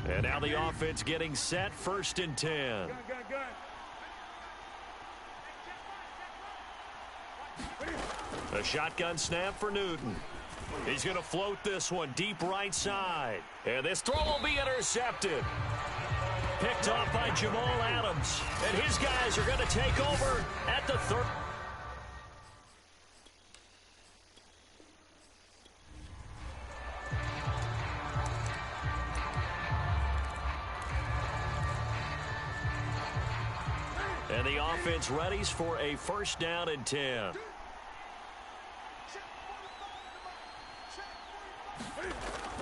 Speaker 1: And now the offense getting set, 1st and 10. A shotgun snap for Newton. He's going to float this one deep right side. And this throw will be intercepted. Picked off by Jamal Adams. And his guys are going to take over at the 3rd. And the offense readies for a 1st down and 10.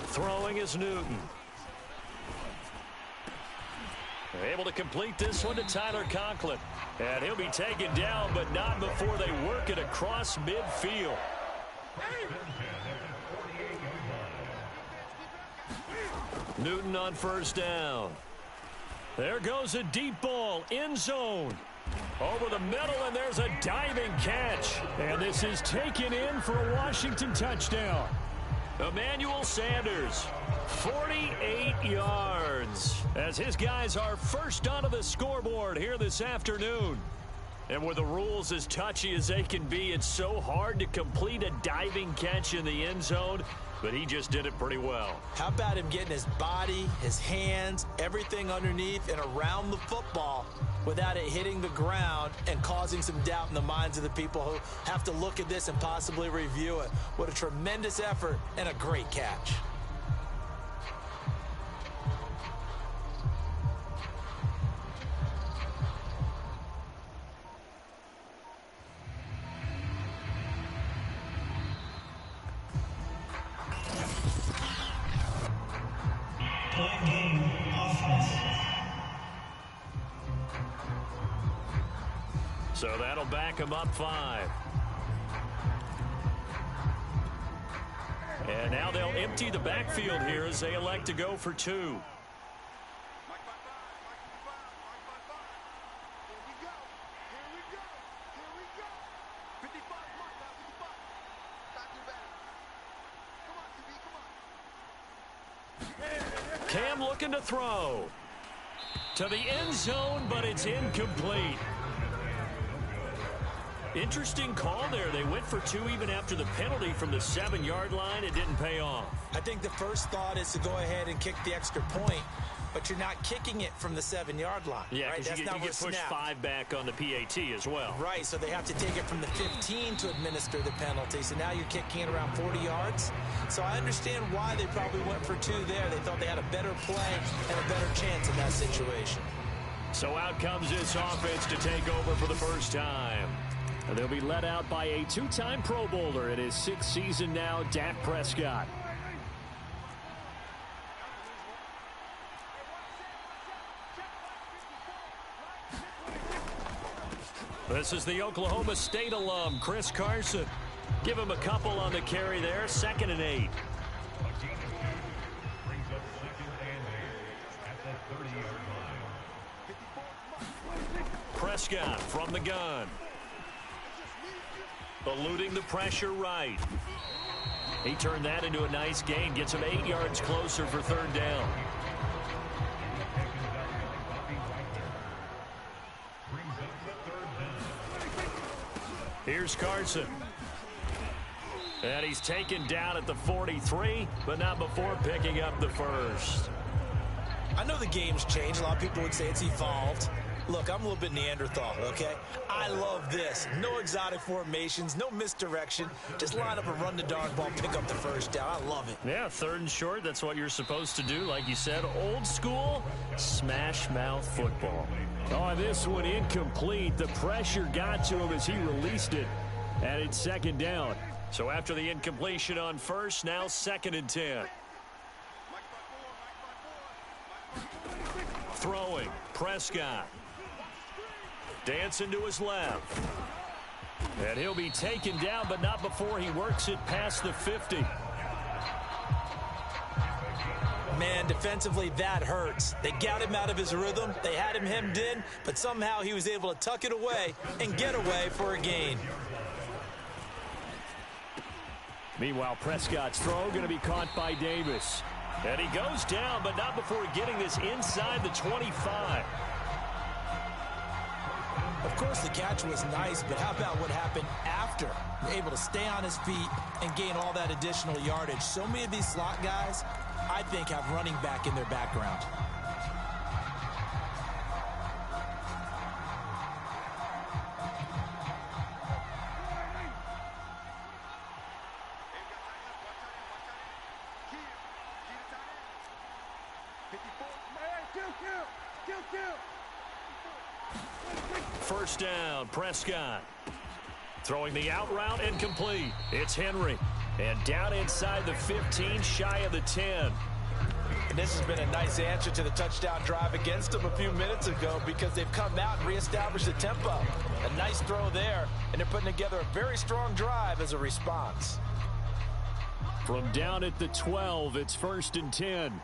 Speaker 1: Throwing is Newton. Able to complete this one to Tyler Conklin. And he'll be taken down, but not before they work it across midfield. Newton on first down. There goes a deep ball, end zone. Over the middle, and there's a diving catch. And this is taken in for a Washington touchdown. Emmanuel Sanders, 48 yards, as his guys are first onto the scoreboard here this afternoon. And with the rules as touchy as they can be, it's so hard to complete a diving catch in the end zone, but he just did it pretty well.
Speaker 2: How about him getting his body, his hands, everything underneath and around the football without it hitting the ground and causing some doubt in the minds of the people who have to look at this and possibly review it. What a tremendous effort and a great catch.
Speaker 1: So that'll back him up 5. And now they'll empty the backfield here as they elect to go for 2. Cam looking to throw to the end zone, but it's incomplete. Interesting call there. They went for 2 even after the penalty from the 7-yard line. It didn't pay off.
Speaker 2: I think the first thought is to go ahead and kick the extra point, but you're not kicking it from the 7-yard line.
Speaker 1: Yeah,
Speaker 2: right?
Speaker 1: because you get pushed 5 back on the PAT as well.
Speaker 2: Right, so they have to take it from the 15 to administer the penalty. So now you're kicking it around 40 yards. So I understand why they probably went for 2 there. They thought they had a better play and a better chance in that situation.
Speaker 1: So out comes this offense to take over for the first time. And they'll be led out by a 2-time Pro Bowler in his 6th season now, Dak Prescott. This is the Oklahoma State alum, Chris Carson. Give him a couple on the carry there, 2nd and 8. Prescott from the gun. Eluding the pressure right. He turned that into a nice gain. Gets him 8 yards closer for 3rd down. Here's Carson. And he's taken down at the 43, but not before picking up the first.
Speaker 2: I know the game's changed. A lot of people would say it's evolved. Look, I'm a little bit Neanderthal, okay? I love this. No exotic formations, no misdirection. Just line up and run the darn ball, pick up the first down. I love it.
Speaker 1: Yeah, 3rd and short, that's what you're supposed to do. Like you said, old school, smash mouth football. Oh, this one incomplete. The pressure got to him as he released it. And it's 2nd down. So after the incompletion on first, now 2nd and 10. Throwing, Prescott. Dancing to his left. And he'll be taken down, but not before he works it past the 50.
Speaker 2: Man, defensively, that hurts. They got him out of his rhythm. They had him hemmed in, but somehow he was able to tuck it away and get away for a gain.
Speaker 1: Meanwhile, Prescott's throw going to be caught by Davis. And he goes down, but not before getting this inside the 25.
Speaker 2: Of course, the catch was nice, but how about what happened after? Able to stay on his feet and gain all that additional yardage. So many of these slot guys, I think, have running back in their background.
Speaker 1: First down, Prescott. Throwing the out route incomplete. It's Henry. And down inside the 15, shy of the 10.
Speaker 2: And this has been a nice answer to the touchdown drive against them a few minutes ago because they've come out and reestablished the tempo. A nice throw there, and they're putting together a very strong drive as a response.
Speaker 1: From down at the 12, it's 1st and 10.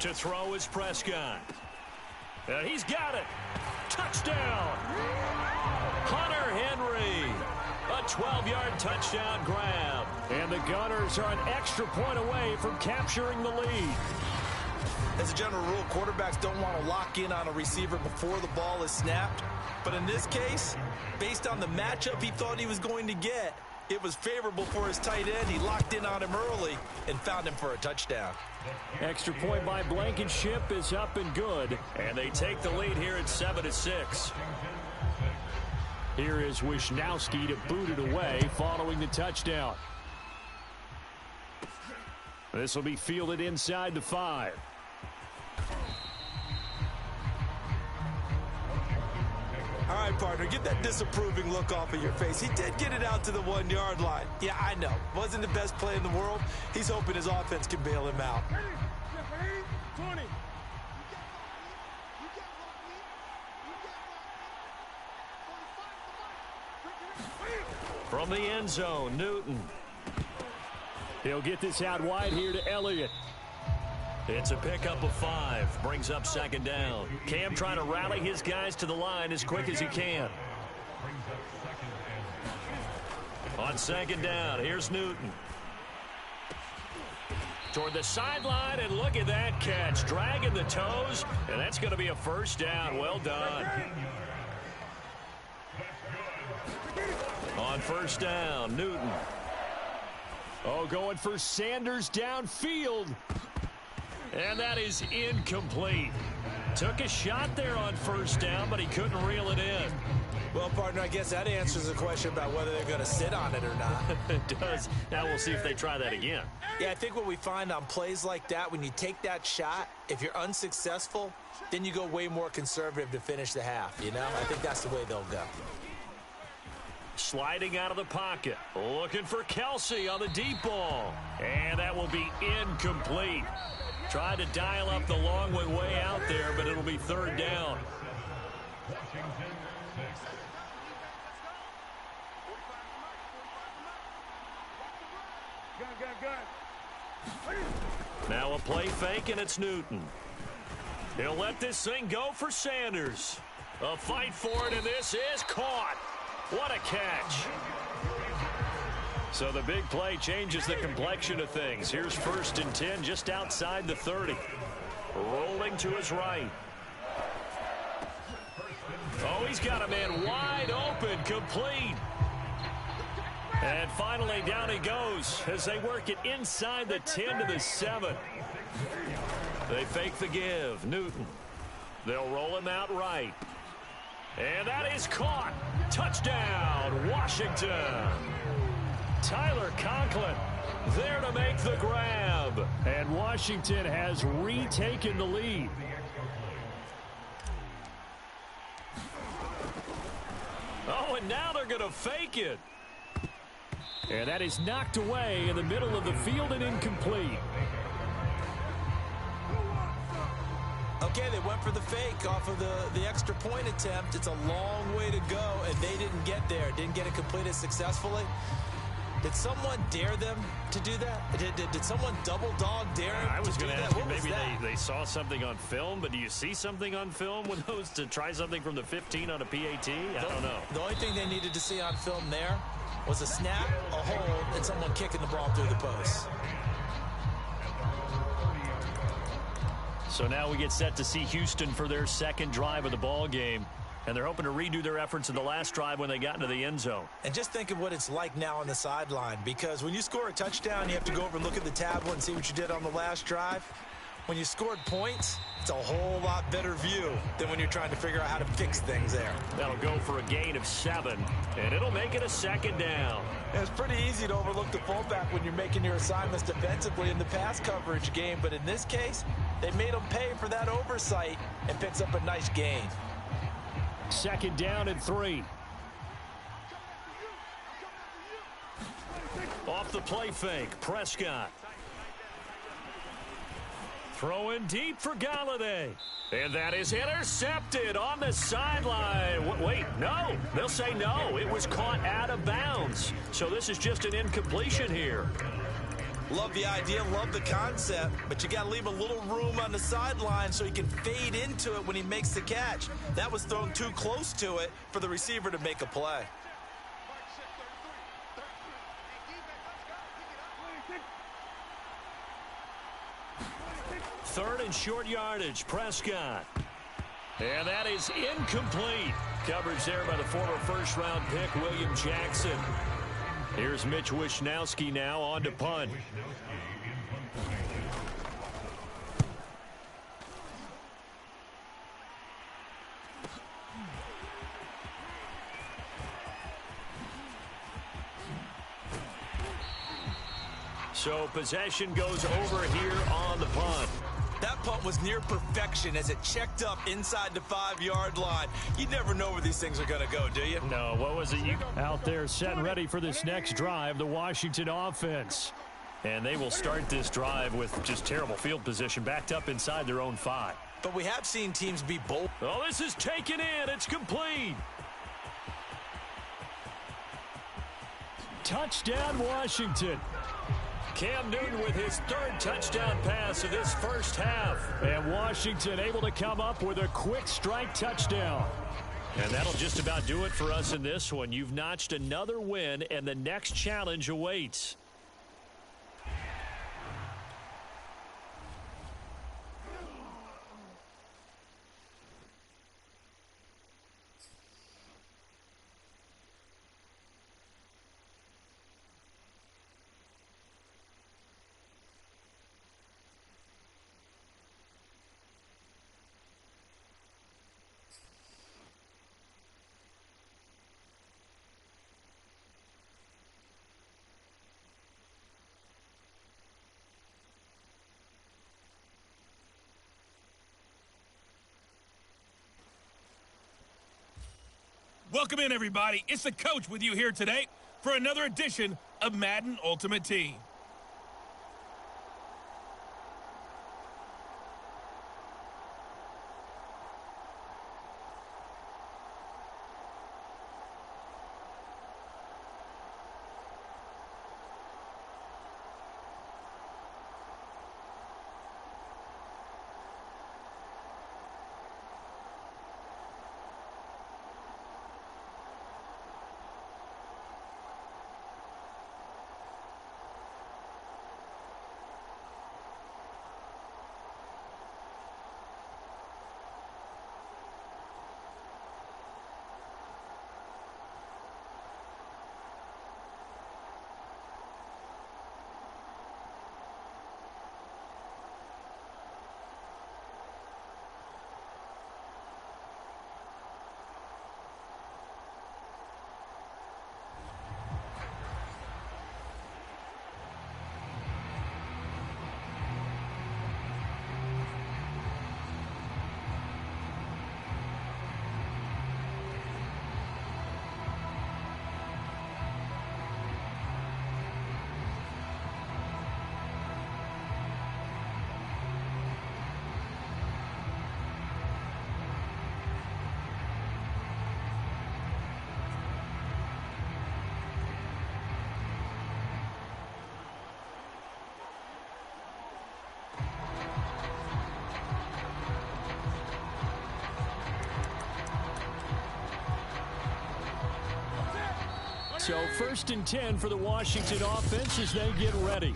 Speaker 1: To throw is Prescott. And he's got it. Touchdown. Hunter Henry. A 12-yard touchdown grab. And the Gunners are an extra point away from capturing the lead.
Speaker 2: As a general rule, quarterbacks don't want to lock in on a receiver before the ball is snapped. But in this case, based on the matchup he thought he was going to get, it was favorable for his tight end. He locked in on him early and found him for a touchdown.
Speaker 1: Extra point by Blankenship is up and good. And they take the lead here at 7-6. Here is Wisnowski to boot it away following the touchdown. This will be fielded inside the 5.
Speaker 2: All right, partner, get that disapproving look off of your face. He did get it out to the 1-yard line. Yeah, I know. Wasn't the best play in the world. He's hoping his offense can bail him out.
Speaker 4: 20.
Speaker 1: From the end zone, Newton. He'll get this out wide here to Elliott. It's a pickup of 5. Brings up 2nd down. Cam trying to rally his guys to the line as quick as he can. On 2nd down, here's Newton. Toward the sideline, and look at that catch. Dragging the toes, and that's going to be a 1st down. Well done. On 1st down, Newton. Oh, going for Sanders downfield. And that is incomplete. Took a shot there on 1st down, but he couldn't reel it in.
Speaker 2: Well, partner, I guess that answers the question about whether they're going to sit on it or not.
Speaker 1: It does. Now we'll see if they try that again.
Speaker 2: Yeah, I think what we find on plays like that, when you take that shot, if you're unsuccessful, then you go way more conservative to finish the half, you know? I think that's the way they'll go.
Speaker 1: Sliding out of the pocket. Looking for Kelsey on the deep ball. And that will be incomplete. Tried to dial up the long one way out there, but it'll be 3rd down. Now a play fake, and it's Newton. He'll let this thing go for Sanders. A fight for it, and this is caught. What a catch. So the big play changes the complexion of things. Here's 1st and 10 just outside the 30. Rolling to his right. Oh, he's got a man wide open, complete. And finally down he goes as they work it inside the 10 to the 7. They fake the give. Newton. They'll roll him out right. And that is caught. Touchdown, Washington. Tyler Conklin there to make the grab. And Washington has retaken the lead. Oh, and now they're going to fake it. And that is knocked away in the middle of the field and incomplete.
Speaker 2: Okay, they went for the fake off of the extra point attempt. It's a long way to go, and they didn't get there. Didn't get it completed successfully. Did someone dare them to do that? Did someone double dog dare them?
Speaker 1: I was
Speaker 2: going to
Speaker 1: ask you, maybe they saw something on film, but do you see something on film with those to try something from the 15 on a PAT? I don't know.
Speaker 2: The only thing they needed to see on film there was a snap, a hold, and someone kicking the ball through the post.
Speaker 1: So now we get set to see Houston for their 2nd drive of the ball game. And they're hoping to redo their efforts in the last drive when they got into the end zone.
Speaker 2: And just think of what it's like now on the sideline, because when you score a touchdown, you have to go over and look at the tablet and see what you did on the last drive. When you scored points, it's a whole lot better view than when you're trying to figure out how to fix things there.
Speaker 1: That'll go for a gain of 7, and it'll make it a 2nd down.
Speaker 2: It's pretty easy to overlook the fullback when you're making your assignments defensively in the pass coverage game, but in this case, they made him pay for that oversight and picks up a nice gain.
Speaker 1: 2nd down and 3. Off the play fake, Prescott. Throwing deep for Galladay. And that is intercepted on the sideline. Wait, no. They'll say no. It was caught out of bounds. So this is just an incompletion here.
Speaker 2: Love the idea, love the concept, but you got to leave a little room on the sideline so he can fade into it when he makes the catch. That was thrown too close to it for the receiver to make a play.
Speaker 1: Third and short yardage, Prescott. And that is incomplete. Coverage there by the former first-round pick, William Jackson. Here's Mitch Wishnowsky now on to punt. So possession goes over here on the punt.
Speaker 2: That punt was near perfection as it checked up inside the 5-yard line. You never know where these things are going to go, do you?
Speaker 1: No, what was it? Out there set and ready for this next drive, the Washington offense. And they will start this drive with just terrible field position, backed up inside their own 5.
Speaker 2: But we have seen teams be bold.
Speaker 1: Oh, this is taken in. It's complete. Touchdown, Washington. Cam Newton with his third touchdown pass of this first half. And Washington able to come up with a quick strike touchdown. And that'll just about do it for us in this one. You've notched another win, and the next challenge awaits.
Speaker 3: Welcome in, everybody. It's the coach with you here today for another edition of Madden Ultimate Team.
Speaker 1: So 1st and 10 for the Washington offense as they get ready.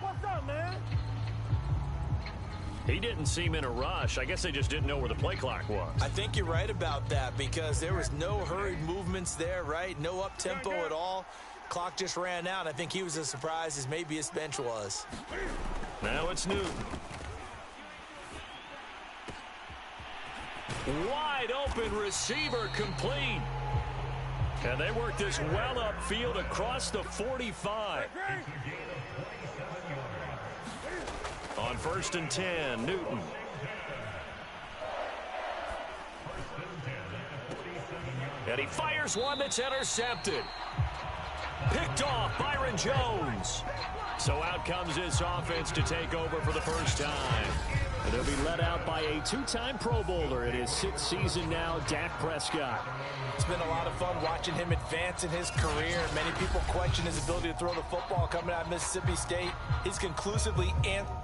Speaker 4: What's up, man?
Speaker 1: He didn't seem in a rush. I guess they just didn't know where the play clock was.
Speaker 2: I think you're right about that because there was no hurried movements there, right? No up-tempo at all. Clock just ran out. I think he was as surprised as maybe his bench was.
Speaker 1: Now it's Newton. Wide open receiver complete. And they work this well upfield across the 45. On 1st and 10, Newton. And he fires one that's intercepted. Picked off Byron Jones. So out comes this offense to take over for the first time. And they'll be led out by a two-time Pro Bowler in his sixth season now, Dak Prescott.
Speaker 2: It's been a lot of fun watching him advance in his career. Many people question his ability to throw the football coming out of Mississippi State. He's conclusively answered.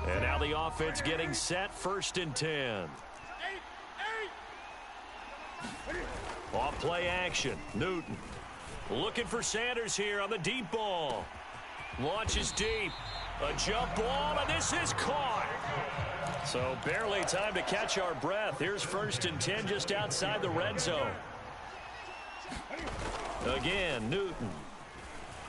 Speaker 1: And now the offense getting set, 1st and 10. Off play action, Newton. Looking for Sanders here on the deep ball. Launches deep. A jump ball, and this is caught. So barely time to catch our breath. Here's 1st and 10 just outside the red zone. Again, Newton.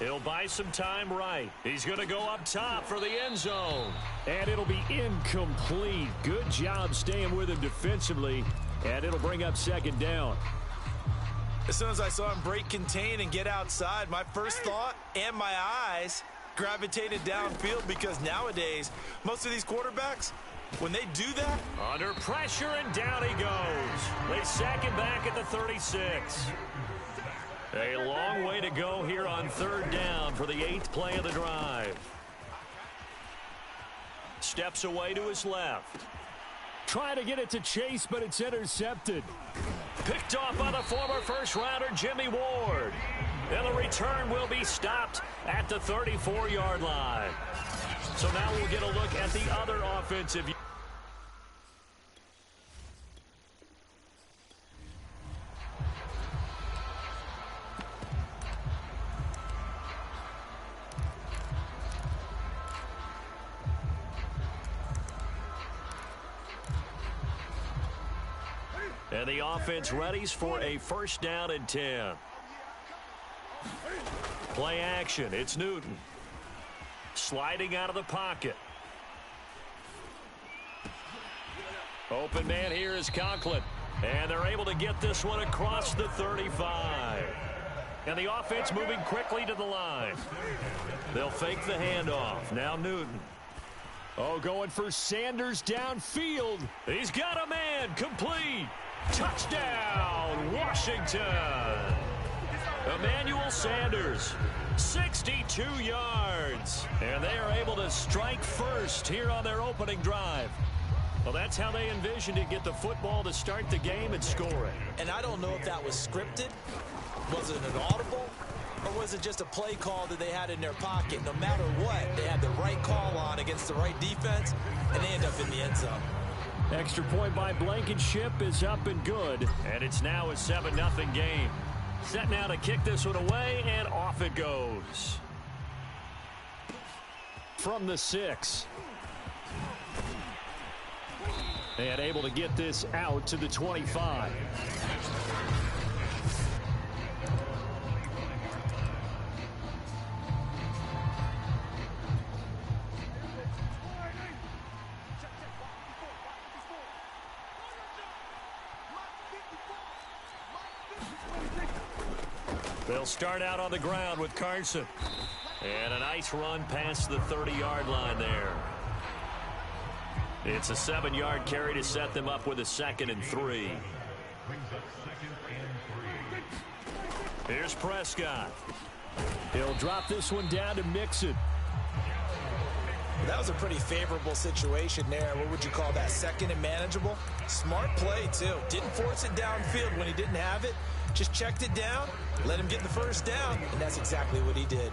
Speaker 1: He'll buy some time right. He's going to go up top for the end zone. And it'll be incomplete. Good job staying with him defensively. And it'll bring up 2nd down.
Speaker 2: As soon as I saw him break contain and get outside, my first thought and my eyes gravitated downfield, because nowadays, most of these quarterbacks, when they do that,
Speaker 1: under pressure, and down he goes. They sack him back at the 36. A long way to go here on 3rd down for the 8th play of the drive. Steps away to his left. Trying to get it to Chase, but it's intercepted. Picked off by the former first-rounder Jimmy Ward. And the return will be stopped at the 34-yard line. So now we'll get a look at the other offensive. And the offense readies for a 1st down and 10. Play action. It's Newton. Sliding out of the pocket. Open man here is Conklin. And they're able to get this one across the 35. And the offense moving quickly to the line. They'll fake the handoff. Now Newton. Oh, going for Sanders downfield. He's got a man. Complete. Touchdown, Washington. Emmanuel Sanders, 62 yards. And they are able to strike first here on their opening drive. Well, that's how they envisioned it, get the football to start the game and score it.
Speaker 2: And I don't know if that was scripted. Was it an audible? Or was it just a play call that they had in their pocket? No matter what, they had the right call on against the right defense, and they end up in the end zone.
Speaker 1: Extra point by Blankenship is up and good. And it's now a 7-0 game. Set now to kick this one away, and off it goes. From the 6. And able to get this out to the 25. They'll start out on the ground with Carson. And a nice run past the 30-yard line there. It's a 7-yard carry to set them up with a 2nd and 3. Here's Prescott. He'll drop this one down to Mixon.
Speaker 2: That was a pretty favorable situation there. What would you call that? 2nd and manageable? Smart play, too. Didn't force it downfield when he didn't have it. Just checked it down, let him get the 1st down, and that's exactly what he did.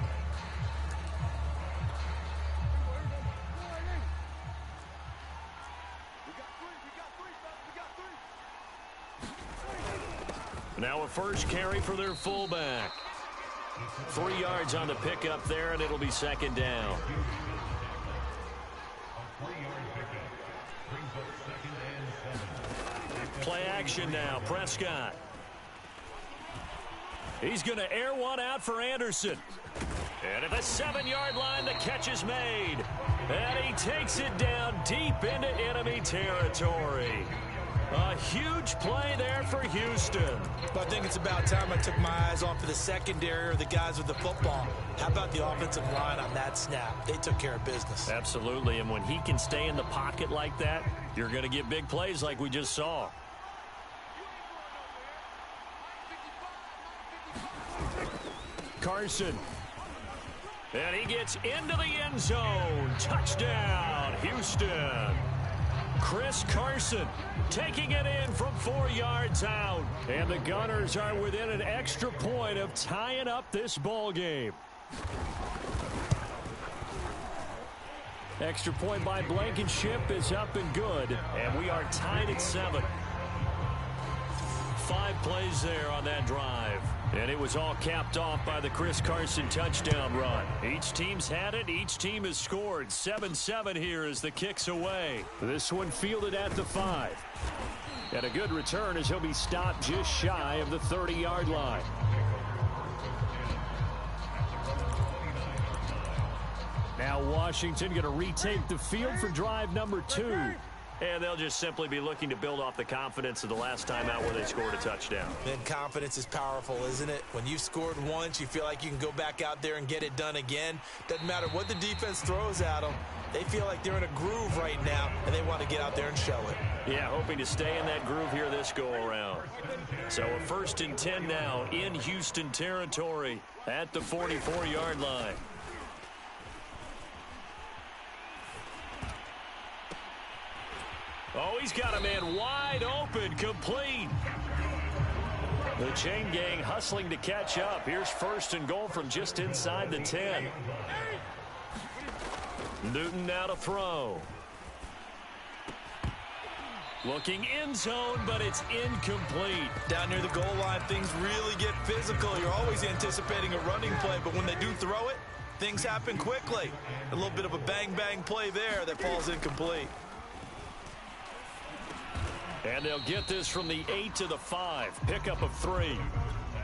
Speaker 1: Now a first carry for their fullback. 3 yards on the pickup there, and it'll be 2nd down. Play action now, Prescott. He's going to air one out for Anderson. And at the 7-yard line, the catch is made. And he takes it down deep into enemy territory. A huge play there for Houston.
Speaker 2: But I think it's about time I took my eyes off of the secondary or the guys with the football. How about the offensive line on that snap? They took care of business.
Speaker 1: Absolutely, and when he can stay in the pocket like that, you're going to get big plays like we just saw. Carson. And he gets into the end zone. Touchdown, Houston. Chris Carson taking it in from 4 yards out. And the Gunners are within an extra point of tying up this ball game. Extra point by Blankenship is up and good. And we are tied at 7. 5 plays there on that drive. And it was all capped off by the Chris Carson touchdown run. Each team's had it. Each team has scored. 7-7 here as the kick's away. This one fielded at the 5. And a good return as he'll be stopped just shy of the 30-yard line. Now Washington going to retake the field for drive number 2. And they'll just simply be looking to build off the confidence of the last time out where they scored a touchdown.
Speaker 2: And confidence is powerful, isn't it? When you've scored once, you feel like you can go back out there and get it done again. Doesn't matter what the defense throws at them. They feel like they're in a groove right now, and they want to get out there and show it.
Speaker 1: Yeah, hoping to stay in that groove here this go-around. So a 1st and 10 now in Houston territory at the 44-yard line. Oh, he's got a man wide open, complete. The chain gang hustling to catch up. Here's 1st and goal from just inside the 10. Newton now to throw. Looking end zone, but it's incomplete.
Speaker 2: Down near the goal line, things really get physical. You're always anticipating a running play, but when they do throw it, things happen quickly. A little bit of a bang-bang play there that falls incomplete.
Speaker 1: And they'll get this from the 8 to the 5. Pickup of 3.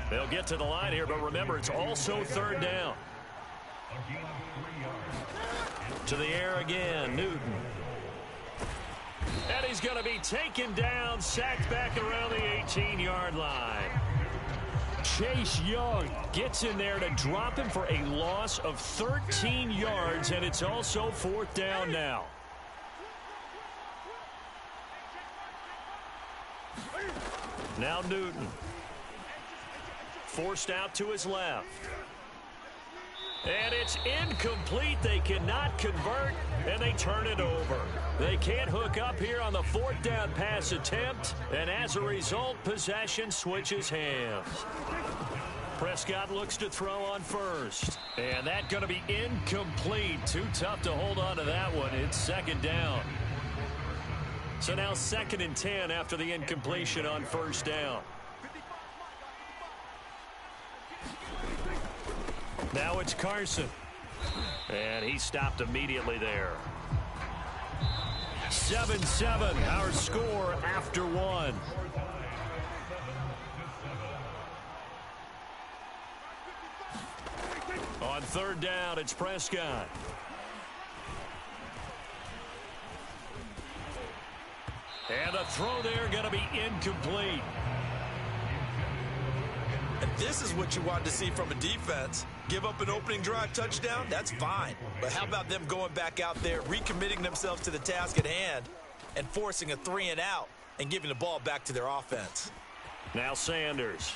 Speaker 1: They'll get to the line here, but remember, it's also 3rd down. To the air again, Newton. And he's going to be taken down, sacked back around the 18-yard line. Chase Young gets in there to drop him for a loss of 13 yards, and it's also 4th down now. Now Newton. Forced out to his left. And it's incomplete. They cannot convert, and they turn it over. They can't hook up here on the 4th down pass attempt, and as a result, possession switches hands. Prescott looks to throw on 1st. And that's going to be incomplete. Too tough to hold on to that one. It's 2nd down. So now 2nd and 10 after the incompletion on 1st down. Now it's Carson. And he stopped immediately there. 7-7, our score after 1. On 3rd down, it's Prescott. And a throw there going to be incomplete.
Speaker 2: And this is what you want to see from a defense. Give up an opening drive touchdown, that's fine. But how about them going back out there, recommitting themselves to the task at hand, and forcing a 3-and-out and giving the ball back to their offense.
Speaker 1: Now Sanders.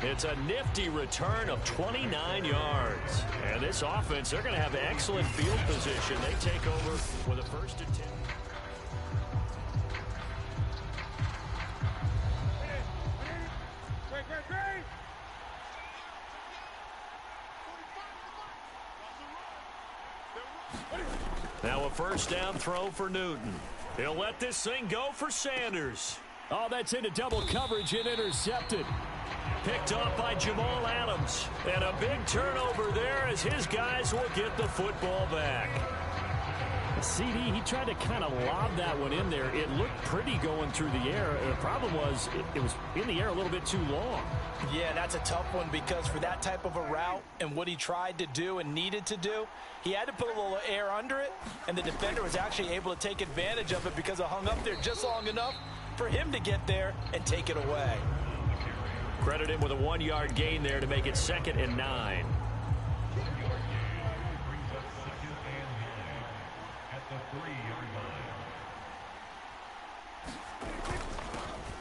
Speaker 1: It's a nifty return of 29 yards. And this offense, they're going to have excellent field position. They take over with a 1st and 10. Now a 1st down throw for Newton. He'll let this thing go for Sanders. Oh, that's into double coverage and intercepted. Picked off by Jamal Adams. And a big turnover there as his guys will get the football back. CD, he tried to kind of lob that one in there. It looked pretty going through the air. The problem was it was in the air a little bit too long.
Speaker 2: Yeah, that's a tough one because for that type of a route and what he tried to do and needed to do, he had to put a little air under it, and the defender was actually able to take advantage of it because it hung up there just long enough for him to get there and take it away.
Speaker 1: Credit him with a 1-yard gain there to make it 2nd and 9.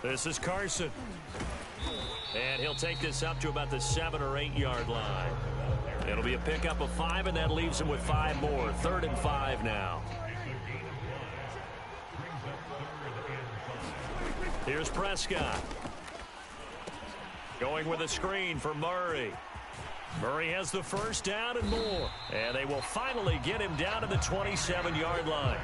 Speaker 1: This is Carson. And he'll take this up to about the 7 or 8 yard line. It'll be a pickup of 5, and that leaves him with 5 more. 3rd and 5 now. Here's Prescott. Going with a screen for Murray. Murray has the first down and more. And they will finally get him down to the 27-yard line.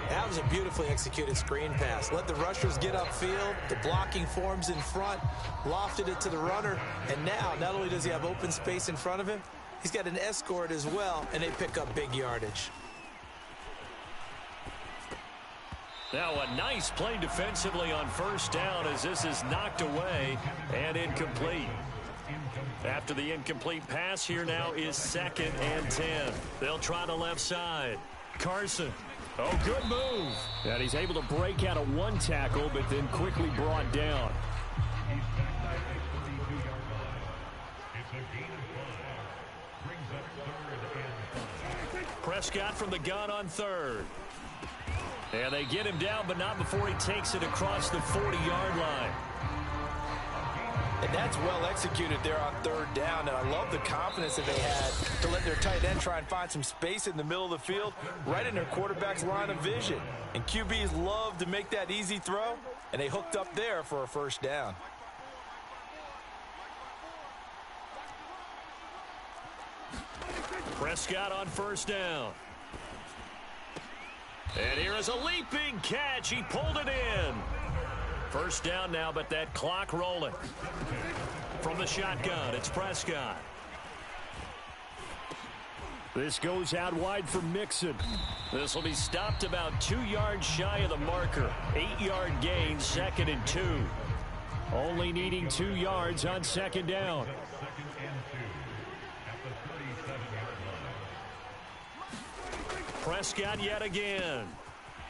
Speaker 2: That was a beautifully executed screen pass. Let the rushers get upfield. The blocking forms in front. Lofted it to the runner. And now, not only does he have open space in front of him, he's got an escort as well, and they pick up big yardage.
Speaker 1: Now a nice play defensively on first down as this is knocked away and incomplete. After the incomplete pass, here now is 2nd and 10. They'll try the left side. Carson. Oh, good move. And he's able to break out of one tackle, but then quickly brought down. Prescott from the gun on 3rd. And they get him down, but not before he takes it across the 40-yard line.
Speaker 2: And that's well executed there on 3rd down. And I love the confidence that they had to let their tight end try and find some space in the middle of the field, right in their quarterback's line of vision. And QBs love to make that easy throw, and they hooked up there for a first down.
Speaker 1: Prescott on first down. And here is a leaping catch. He pulled it in. First down now, but that clock rolling. From the shotgun, it's Prescott. This goes out wide for Mixon. This will be stopped about 2 yards shy of the marker. 8-yard gain, 2nd and 2. Only needing 2 yards on 2nd down. Prescott yet again.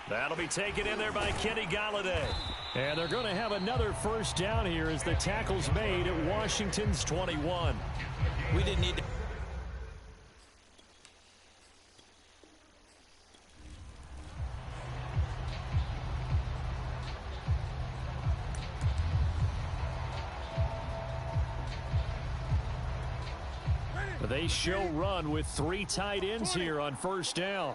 Speaker 1: That'll be taken in there by Kenny Golladay. And they're going to have another first down here as the tackle's made at Washington's 21.
Speaker 2: We didn't need to.
Speaker 1: They show run with 3 tight ends here on first down.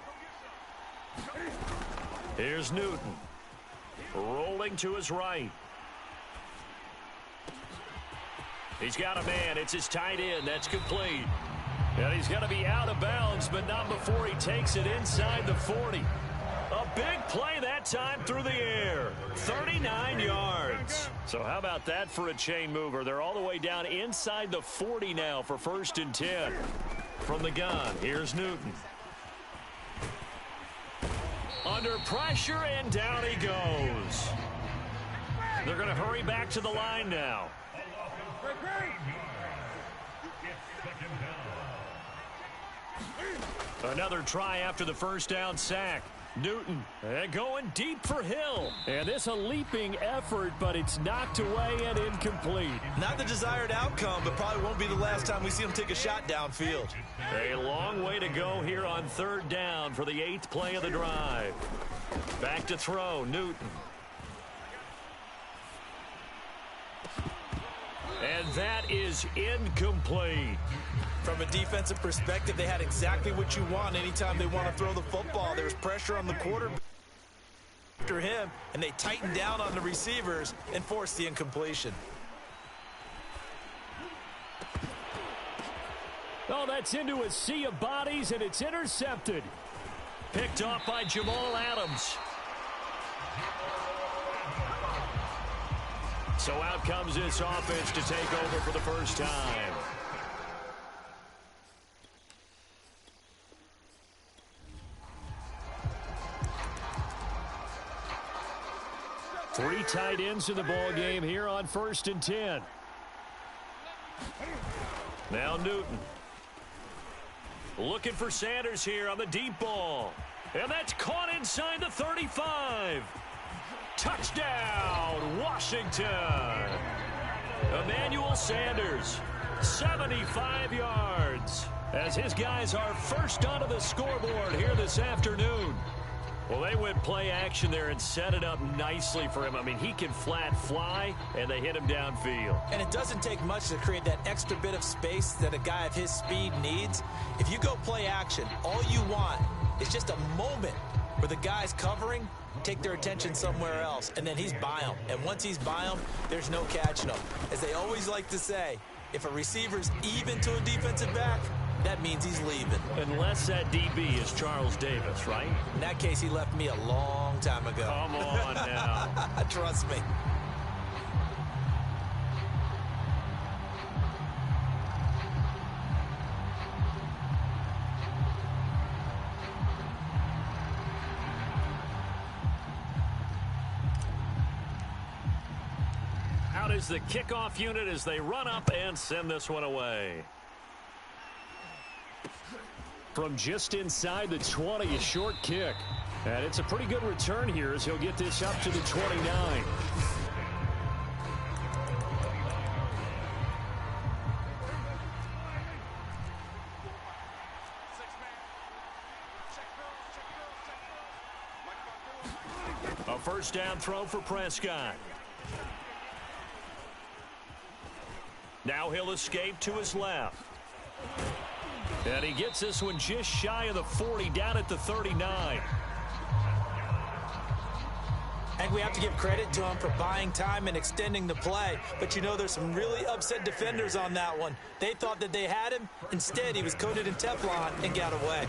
Speaker 1: Here's Newton. Rolling to his right. He's got a man. It's his tight end. That's complete. And he's going to be out of bounds, but not before he takes it inside the 40. A big play that time through the air. 39 yards. So how about that for a chain mover? They're all the way down inside the 40 now for 1st and 10. From the gun, here's Newton. Under pressure, and down he goes. They're going to hurry back to the line now. Another try after the first down sack. Newton going deep for Hill. And this a leaping effort, but it's knocked away and incomplete.
Speaker 2: Not the desired outcome, but probably won't be the last time we see him take a shot downfield.
Speaker 1: A long way to go here on 3rd down for the 8th play of the drive. Back to throw, Newton. And that is incomplete.
Speaker 2: From a defensive perspective, they had exactly what you want anytime they want to throw the football. There's pressure on the quarterback after him, and they tightened down on the receivers and forced the incompletion.
Speaker 1: Oh, that's into a sea of bodies, and it's intercepted. Picked off by Jamal Adams. So out comes this offense to take over for the first time. Three tight ends in the ball game here on 1st and 10. Now Newton. Looking for Sanders here on the deep ball. And that's caught inside the 35. Touchdown, Washington. Emmanuel Sanders, 75 yards, as his guys are first onto the scoreboard here this afternoon. Well, they went play action there and set it up nicely for him. I mean, he can flat fly, and they hit him downfield. And it doesn't take much to create that extra bit of space that a guy of his speed needs. If you go play action, all you want is just a moment where the guys covering take their attention somewhere else, and then he's by him. And once he's by him, there's no catching him. As they always like to say, if a receiver's even to a defensive back, that means he's leaving. Unless that DB is Charles Davis, right? In that case, he left me a long time ago. Come on now. Trust me. Out is the kickoff unit as they run up and send this one away. From just inside the 20, a short kick. And it's a pretty good return here as he'll get this up to the 29. A first down throw for Prescott. Now he'll escape to his left. And he gets this one just shy of the 40, down at the 39. I think we have to give credit to him for buying time and extending the play. But, you know, there's some really upset defenders on that one. They thought that they had him. Instead, he was coated in Teflon and got away.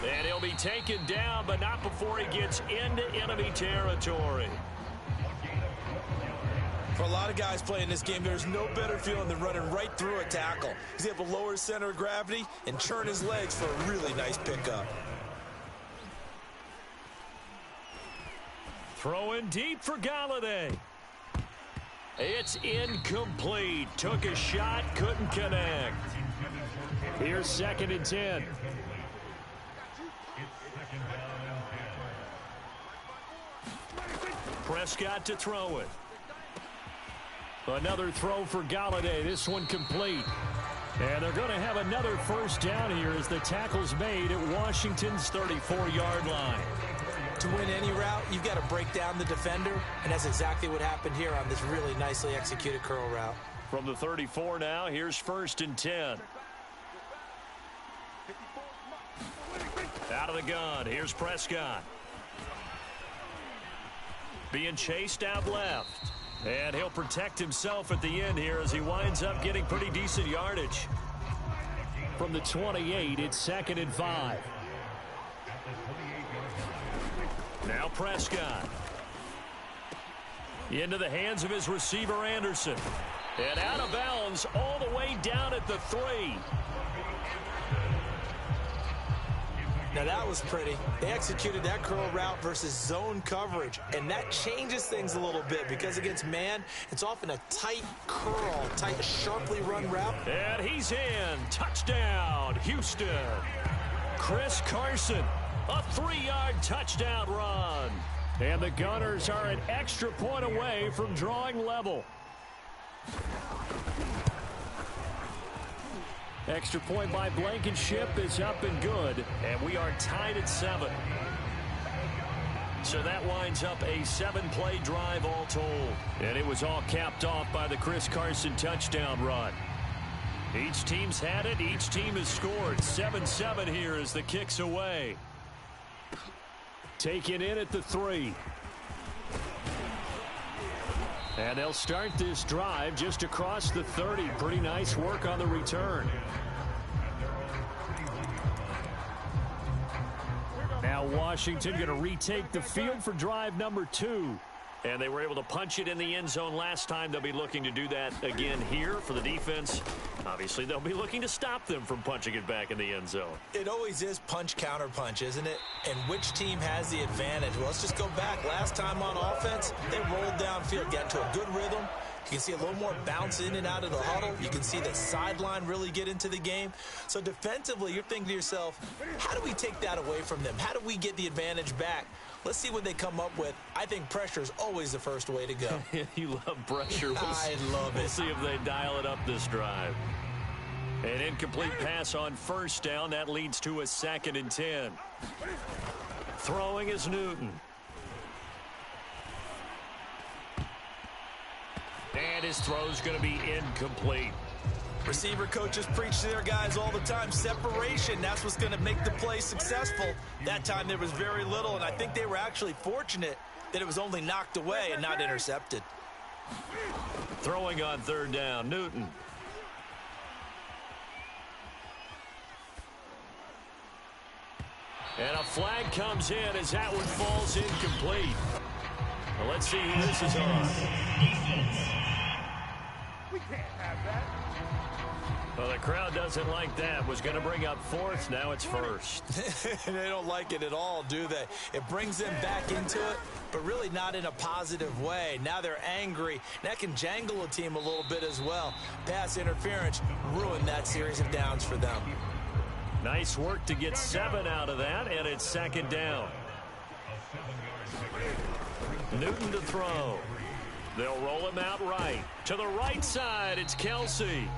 Speaker 1: And he'll be taken down, but not before he gets into enemy territory. For a lot of guys playing this game, there's no better feeling than running right through a tackle. He's able to lower his center of gravity and churn his legs for a really nice pickup. Throwing deep for Galladay. It's incomplete. Took a shot, couldn't connect. Here's 2nd and 10. Prescott to throw it. Another throw for Galladay. This one complete. And they're going to have another first down here as the tackle's made at Washington's 34-yard line. To win any route, you've got to break down the defender, and that's exactly what happened here on this really nicely executed curl route. From the 34 now, here's 1st and 10. Out of the gun, here's Prescott. Being chased out left. And he'll protect himself at the end here as he winds up getting pretty decent yardage. From the 28, it's 2nd and 5. Now Prescott. Into the hands of his receiver, Anderson. And out of bounds all the way down at the 3. Now that was pretty. They executed that curl route versus zone coverage, and that changes things a little bit because against man, it's often a tight curl, tight, sharply run route. And he's in. Touchdown, Houston. Chris Carson, a 3-yard touchdown run. And the Gunners are an extra point away from drawing level. Extra point by Blankenship is up and good, and we are tied at 7. So that winds up a 7-play drive all told. And it was all capped off by the Chris Carson touchdown run. Each team's had it. Each team has scored. 7-7 here as the kick's away. Taken in at the 3. And they'll start this drive just across the 30. Pretty nice work on the return. Now Washington going to retake the field for drive number 2. And they were able to punch it in the end zone last time. They'll be looking to do that again here for the defense. Obviously, they'll be looking to stop them from punching it back in the end zone. It always is punch-counter-punch, isn't it? And which team has the advantage? Well, let's just go back. Last time on offense, they rolled downfield, got into a good rhythm. You can see a little more bounce in and out of the huddle. You can see the sideline really get into the game. So defensively, you're thinking to yourself, how do we take that away from them? How do we get the advantage back? Let's see what they come up with. I think pressure is always the first way to go. You love pressure.
Speaker 2: I love it.
Speaker 1: We'll see if they dial it up this drive. An incomplete pass on first down. That leads to a 2nd and 10. Throwing is Newton. And his throw's going to be incomplete.
Speaker 2: Receiver coaches preach to their guys all the time. Separation, that's what's going to make the play successful. That time there was very little, and I think they were actually fortunate that it was only knocked away and not intercepted.
Speaker 1: Throwing on 3rd down, Newton. And a flag comes in as that one falls incomplete. Well, let's see who this is on.
Speaker 4: We can't have that.
Speaker 1: Well, the crowd doesn't like that. Was going to bring up 4th. Now it's 1st.
Speaker 2: They don't like it at all, do they? It brings them back into it, but really not in a positive way. Now they're angry. That can jangle a team a little bit as well. Pass interference ruined that series of downs for them.
Speaker 1: Nice work to get 7 out of that, and it's 2nd down. Newton to throw. They'll roll him out right. To the right side, it's Kelsey.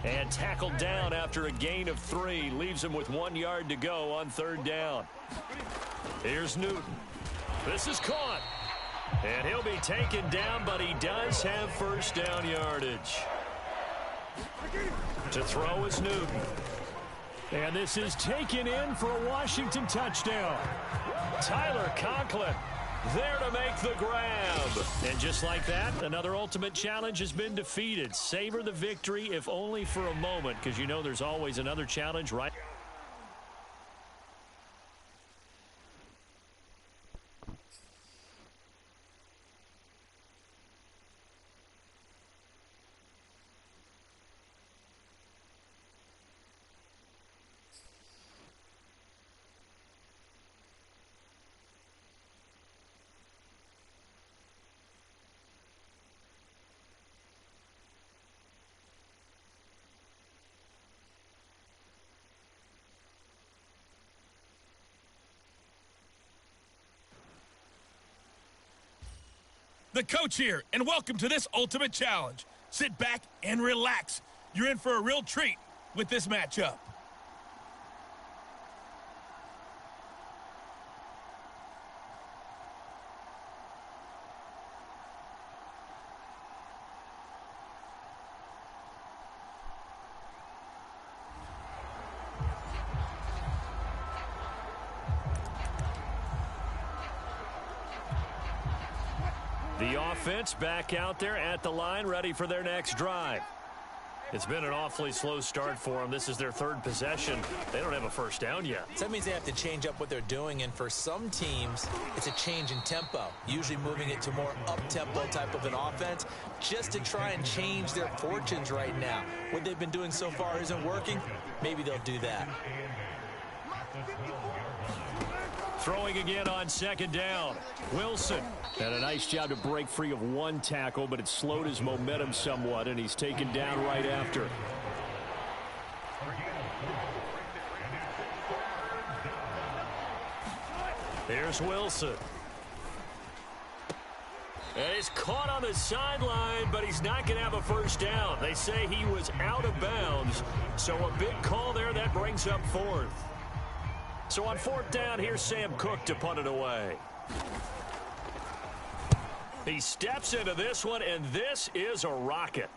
Speaker 1: And tackled down after a gain of 3. Leaves him with 1 yard to go on 3rd down. Here's Newton. This is caught. And he'll be taken down, but he does have first down yardage. To throw is Newton. And this is taken in for a Washington touchdown. Tyler Conklin there to make the grab. And just like that, another ultimate challenge has been defeated. Savor the victory, if only for a moment, because you know there's always another challenge right.
Speaker 3: The coach here, and welcome to this ultimate challenge. Sit back and relax. You're in for a real treat with this matchup.
Speaker 1: The offense back out there at the line, ready for their next drive. It's been an awfully slow start for them. This is their 3rd possession. They don't have a first down yet.
Speaker 2: So that means they have to change up what they're doing, and for some teams, it's a change in tempo, usually moving it to more up-tempo type of an offense, just to try and change their fortunes right now. What they've been doing so far isn't working. Maybe they'll do that.
Speaker 1: Throwing again on 2nd down. Wilson had a nice job to break free of 1 tackle, but it slowed his momentum somewhat, and he's taken down right after. Here's Wilson. And he's caught on the sideline, but he's not going to have a first down. They say he was out of bounds, so a big call there that brings up 4th. So on 4th down, here's Sam Cook to punt it away. He steps into this one, and this is a rocket.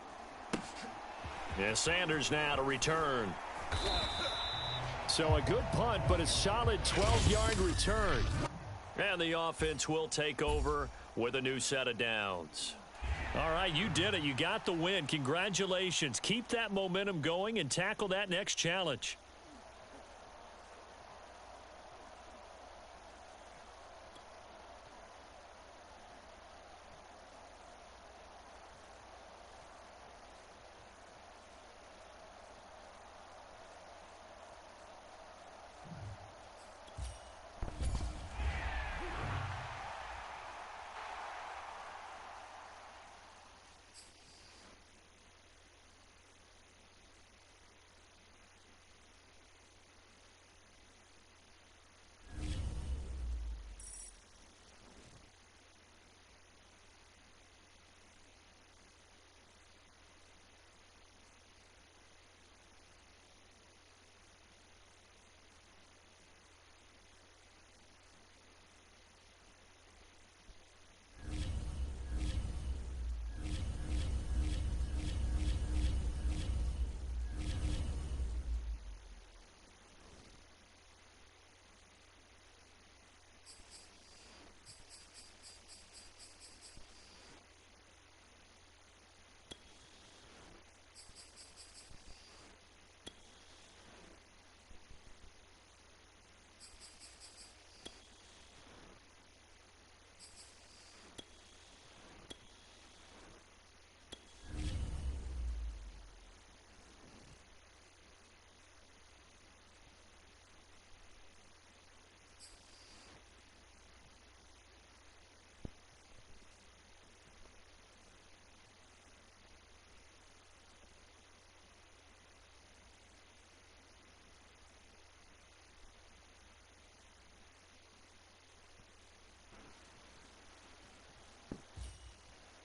Speaker 1: And Sanders now to return. So a good punt, but a solid 12-yard return. And the offense will take over with a new set of downs. All right, you did it. You got the win. Congratulations. Keep that momentum going and tackle that next challenge.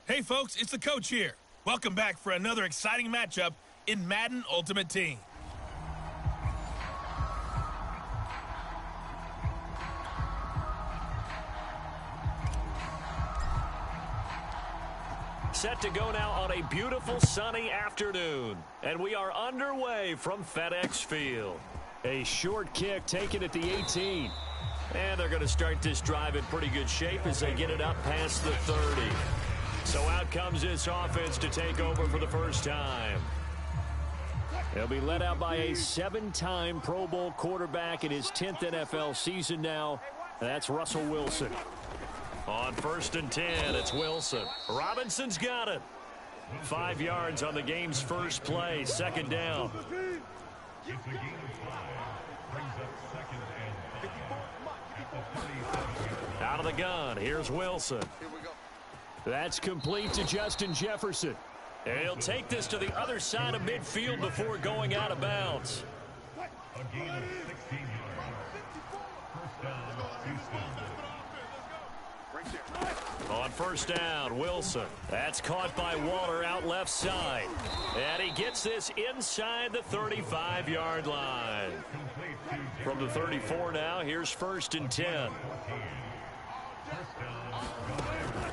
Speaker 3: Hey, folks, it's the coach here. Welcome back for another exciting matchup in Madden Ultimate Team.
Speaker 1: Set to go now on a beautiful sunny afternoon. And we are underway from FedEx Field. A short kick taken at the 18. And they're going to start this drive in pretty good shape as they get it up past the 30. So out comes this offense to take over for the first time. They'll be led out by a 7-time Pro Bowl quarterback in his 10th NFL season now. That's Russell Wilson. On 1st and 10, it's Wilson. Robinson's got it. 5 yards on the game's first play, 2nd down. Out of the gun, here's Wilson. That's complete to Justin Jefferson. And he'll take this to the other side of midfield before going out of bounds.
Speaker 4: A gain of 16 yards. First down, Houston.
Speaker 1: On 1st down, Wilson. That's caught by Waller out left side. And he gets this inside the 35-yard line. From the 34 now, here's 1st and 10.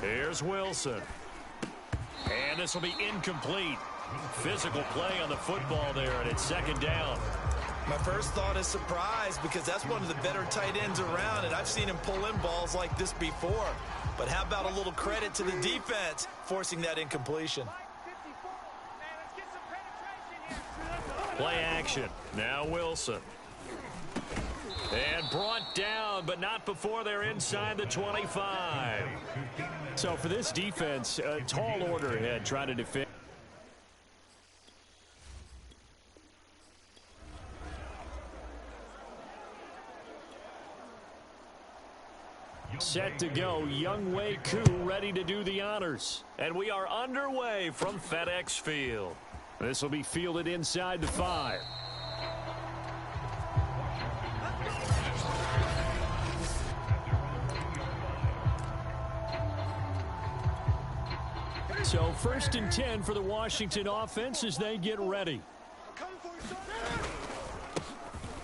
Speaker 1: Here's Wilson. And this will be incomplete. Physical play on the football there, and it's 2nd down.
Speaker 2: My first thought is surprise because that's one of the better tight ends around, and I've seen him pull in balls like this before. But how about a little credit to the defense forcing that incompletion?
Speaker 1: Play action. Now Wilson. And brought down, but not before they're inside the 25. So for this defense, a tall order ahead trying to defend. Set to go, Younghoe Koo ready to do the honors. And we are underway from FedEx Field. This will be fielded inside the 5. So 1st and 10 for the Washington offense as they get ready.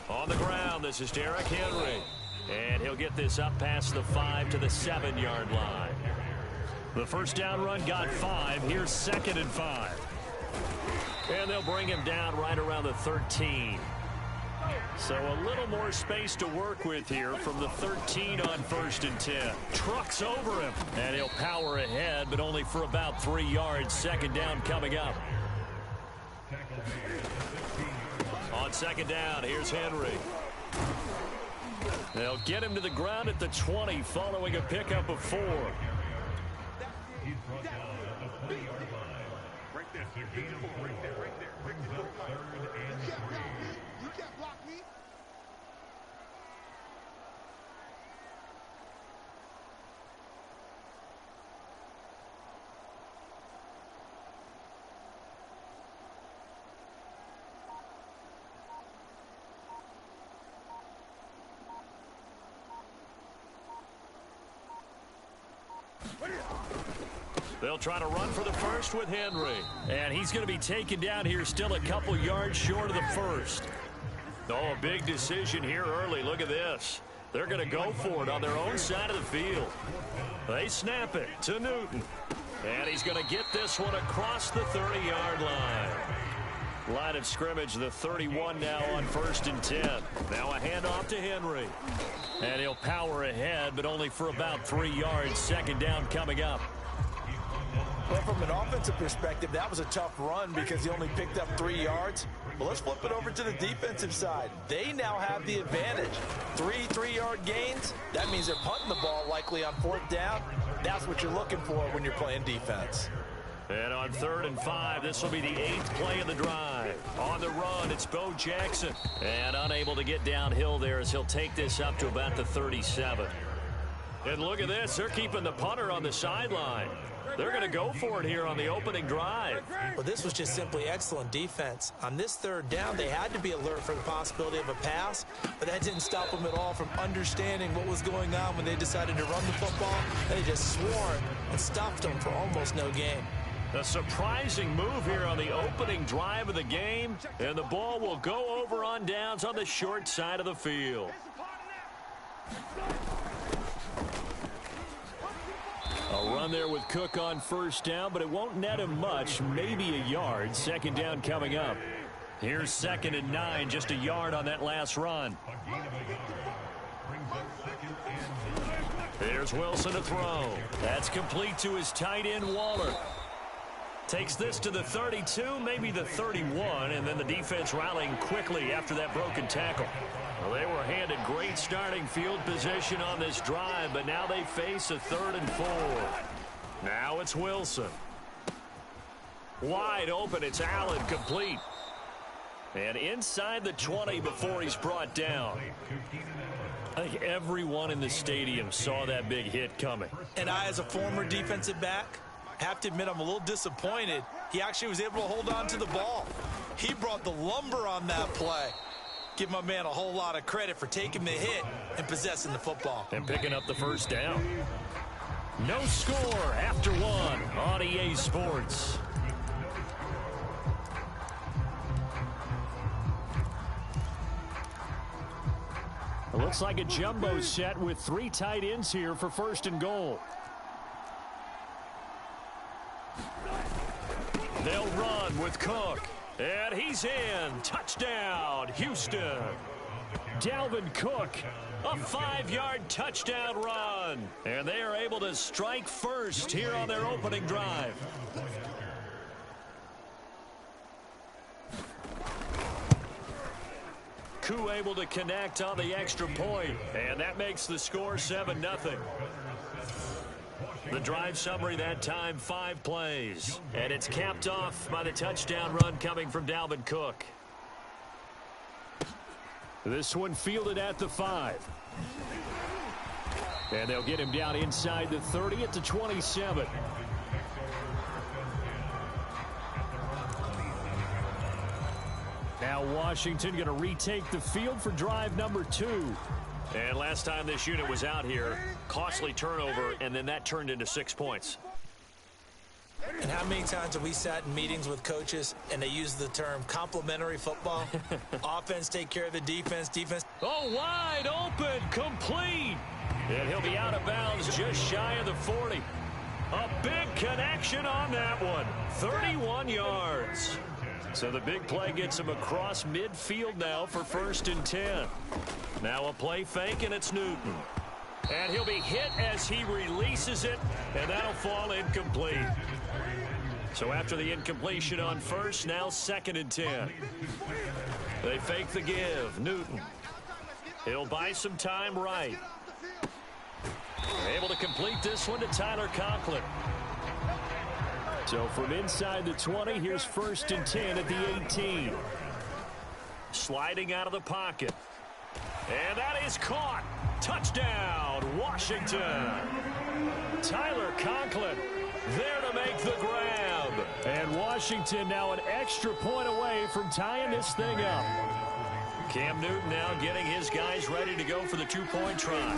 Speaker 1: On the ground, this is Derrick Henry. And he'll get this up past the 5 to the 7-yard line. The 1st down run got 5. Here's 2nd and 5. And they'll bring him down right around the 13. So a little more space to work with here from the 13 on 1st and 10. Trucks over him. And he'll power ahead, but only for about 3 yards. 2nd down coming up. On 2nd down, here's Henry. They'll get him to the ground at the 20 following a pickup of 4.
Speaker 4: He's brought down at the 40-yard line. Right there. Right there. Brings up 3rd and 3. You can't block me.
Speaker 1: They'll try to run for the first with Henry. And he's going to be taken down here still a couple yards short of the first. Oh, a big decision here early. Look at this. They're going to go for it on their own side of the field. They snap it to Newton. And he's going to get this one across the 30-yard line. Line of scrimmage, the 31 now on 1st and 10. Now a handoff to Henry. And he'll power ahead, but only for about 3 yards. 2nd down coming up.
Speaker 2: Well, from an offensive perspective, that was a tough run because he only picked up 3 yards. But let's flip it over to the defensive side. They now have the advantage. 3 3-yard gains. That means they're punting the ball likely on 4th down. That's what you're looking for when you're playing defense.
Speaker 1: And on 3rd and 5, this will be the 8th play of the drive. On the run, it's Bo Jackson. And unable to get downhill there as he'll take this up to about the 37. And look at this. They're keeping the punter on the sideline. They're going to go for it here on the opening drive.
Speaker 2: Well, this was just simply excellent defense. On this third down, they had to be alert for the possibility of a pass, but that didn't stop them at all from understanding what was going on when they decided to run the football. They just swarmed and stuffed them for almost no gain.
Speaker 1: A surprising move here on the opening drive of the game, and the ball will go over on downs on the short side of the field. A run there with Cook on first down, but it won't net him much, maybe a yard. Second down coming up. Here's 2nd and 9, just a yard on that last run. Here's Wilson to throw. That's complete to his tight end, Waller. Takes this to the 32, maybe the 31, and then the defense rallying quickly after that broken tackle. Well, they were handed great starting field position on this drive, but now they face a 3rd and 4. Now it's Wilson. Wide open, it's Allen, complete. And inside the 20 before he's brought down. I think everyone in the stadium saw that big hit coming.
Speaker 2: And I, as a former defensive back, have to admit I'm a little disappointed. He actually was able to hold on to the ball. He brought the lumber on that play. Give my man a whole lot of credit for taking the hit and possessing the football.
Speaker 1: And picking up the first down. No score after 1 on EA Sports. It looks like a jumbo set with 3 tight ends here for 1st and goal. They'll run with Cook. And he's in. Touchdown, Houston. Dalvin Cook, a 5-yard touchdown run. And they are able to strike first here on their opening drive. Koo able to connect on the extra point, and that makes the score 7-0. The drive summary that time, 5 plays. And it's capped off by the touchdown run coming from Dalvin Cook. This one fielded at the 5. And they'll get him down inside the 30 at the 27. Now Washington going to retake the field for drive number 2. And last time this unit was out here, costly turnover, and then that turned into 6 points.
Speaker 2: And how many times have we sat in meetings with coaches and they use the term complementary football? Offense take care of the defense, defense.
Speaker 1: Oh, wide open, complete. And he'll be out of bounds just shy of the 40. A big connection on that one, 31 yards. So the big play gets him across midfield now for 1st and 10. Now a play fake, and it's Newton. And he'll be hit as he releases it, and that'll fall incomplete. So after the incompletion on first, now 2nd and 10. They fake the give. Newton. He'll buy some time right. Able to complete this one to Tyler Conklin. So from inside the 20, here's 1st and 10 at the 18. Sliding out of the pocket. And that is caught. Touchdown, Washington. Tyler Conklin there to make the grab. And Washington now an extra point away from tying this thing up. Cam Newton now getting his guys ready to go for the 2-point try.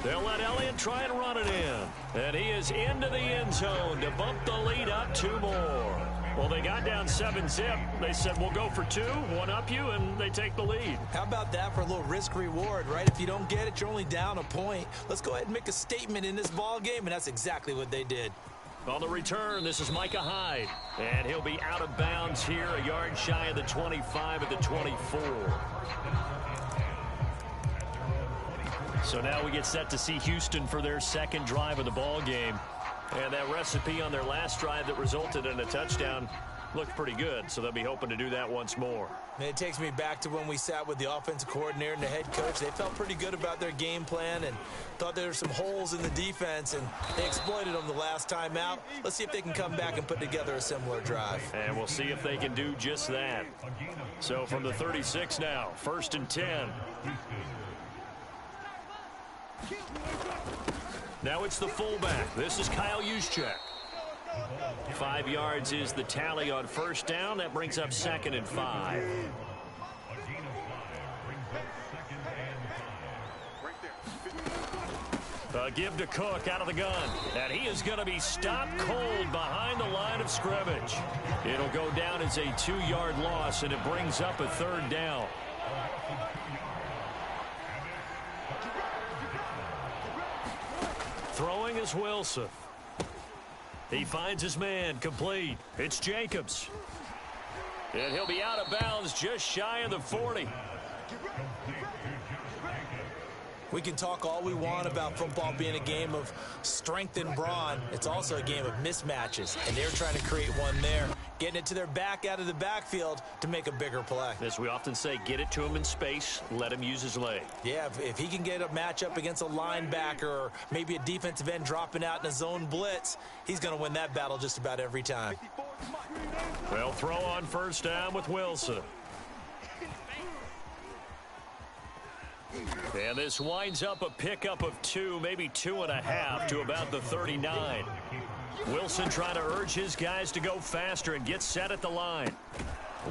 Speaker 1: They'll let Elliott try and run it in. And he is into the end zone to bump the lead up 2 more. Well, they got down 7-zip. They said, we'll go for 2, 1 up you, and they take the lead.
Speaker 2: How about that for a little risk reward, right? If you don't get it, you're only down a point. Let's go ahead and make a statement in this ball game, and that's exactly what they did.
Speaker 1: On the return, this is Micah Hyde. And he'll be out of bounds here, a yard shy of the 25 at the 24. So now we get set to see Houston for their 2nd drive of the ball game. And that recipe on their last drive that resulted in a touchdown looked pretty good, so they'll be hoping to do that once more.
Speaker 2: And it takes me back to when we sat with the offensive coordinator and the head coach. They felt pretty good about their game plan and thought there were some holes in the defense, and they exploited them the last time out. Let's see if they can come back and put together a similar drive.
Speaker 1: And we'll see if they can do just that. So from the 36 now, 1st and 10. Now it's the fullback. This is Kyle Juszczyk. 5 yards is the tally on first down. That brings up 2nd and 5. Give to Cook out of the gun. And he is going to be stopped cold behind the line of scrimmage. It'll go down as a 2-yard loss, and it brings up a 3rd down. Throwing is Wilson. He finds his man, complete. It's Jacobs. And he'll be out of bounds just shy of the 40.
Speaker 2: We can talk all we want about football being a game of strength and brawn. It's also a game of mismatches, and they're trying to create one there, getting it to their back out of the backfield to make a bigger play.
Speaker 1: As we often say, get it to him in space, let him use his leg.
Speaker 2: Yeah, if he can get a matchup against a linebacker or maybe a defensive end dropping out in a zone blitz, he's going to win that battle just about every time.
Speaker 1: They'll throw on first down with Wilson. And this winds up a pickup of 2, maybe 2.5 to about the 39. Wilson trying to urge his guys to go faster and get set at the line.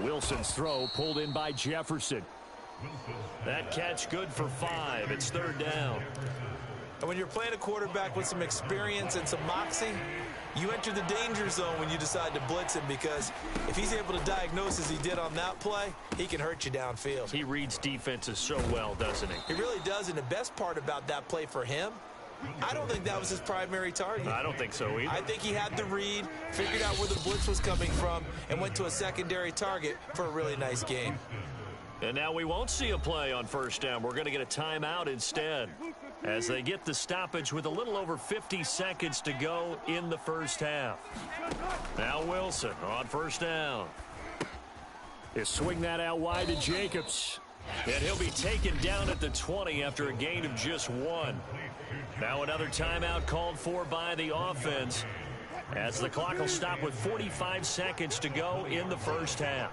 Speaker 1: Wilson's throw pulled in by Jefferson. That catch good for 5. It's 3rd down.
Speaker 2: And when you're playing a quarterback with some experience and some moxie, you enter the danger zone when you decide to blitz him, because if he's able to diagnose as he did on that play, he can hurt you downfield.
Speaker 1: He reads defenses so well, doesn't he?
Speaker 2: He really does, and the best part about that play for him, I don't think that was his primary target.
Speaker 1: I don't think so either.
Speaker 2: I think he had the read, figured out where the blitz was coming from, and went to a secondary target for a really nice game.
Speaker 1: And now we won't see a play on first down. We're going to get a timeout instead, as they get the stoppage with a little over 50 seconds to go in the first half. Now Wilson on first down. He'll swing that out wide to Jacobs. And he'll be taken down at the 20 after a gain of just 1. Now another timeout called for by the offense, as the clock will stop with 45 seconds to go in the first half.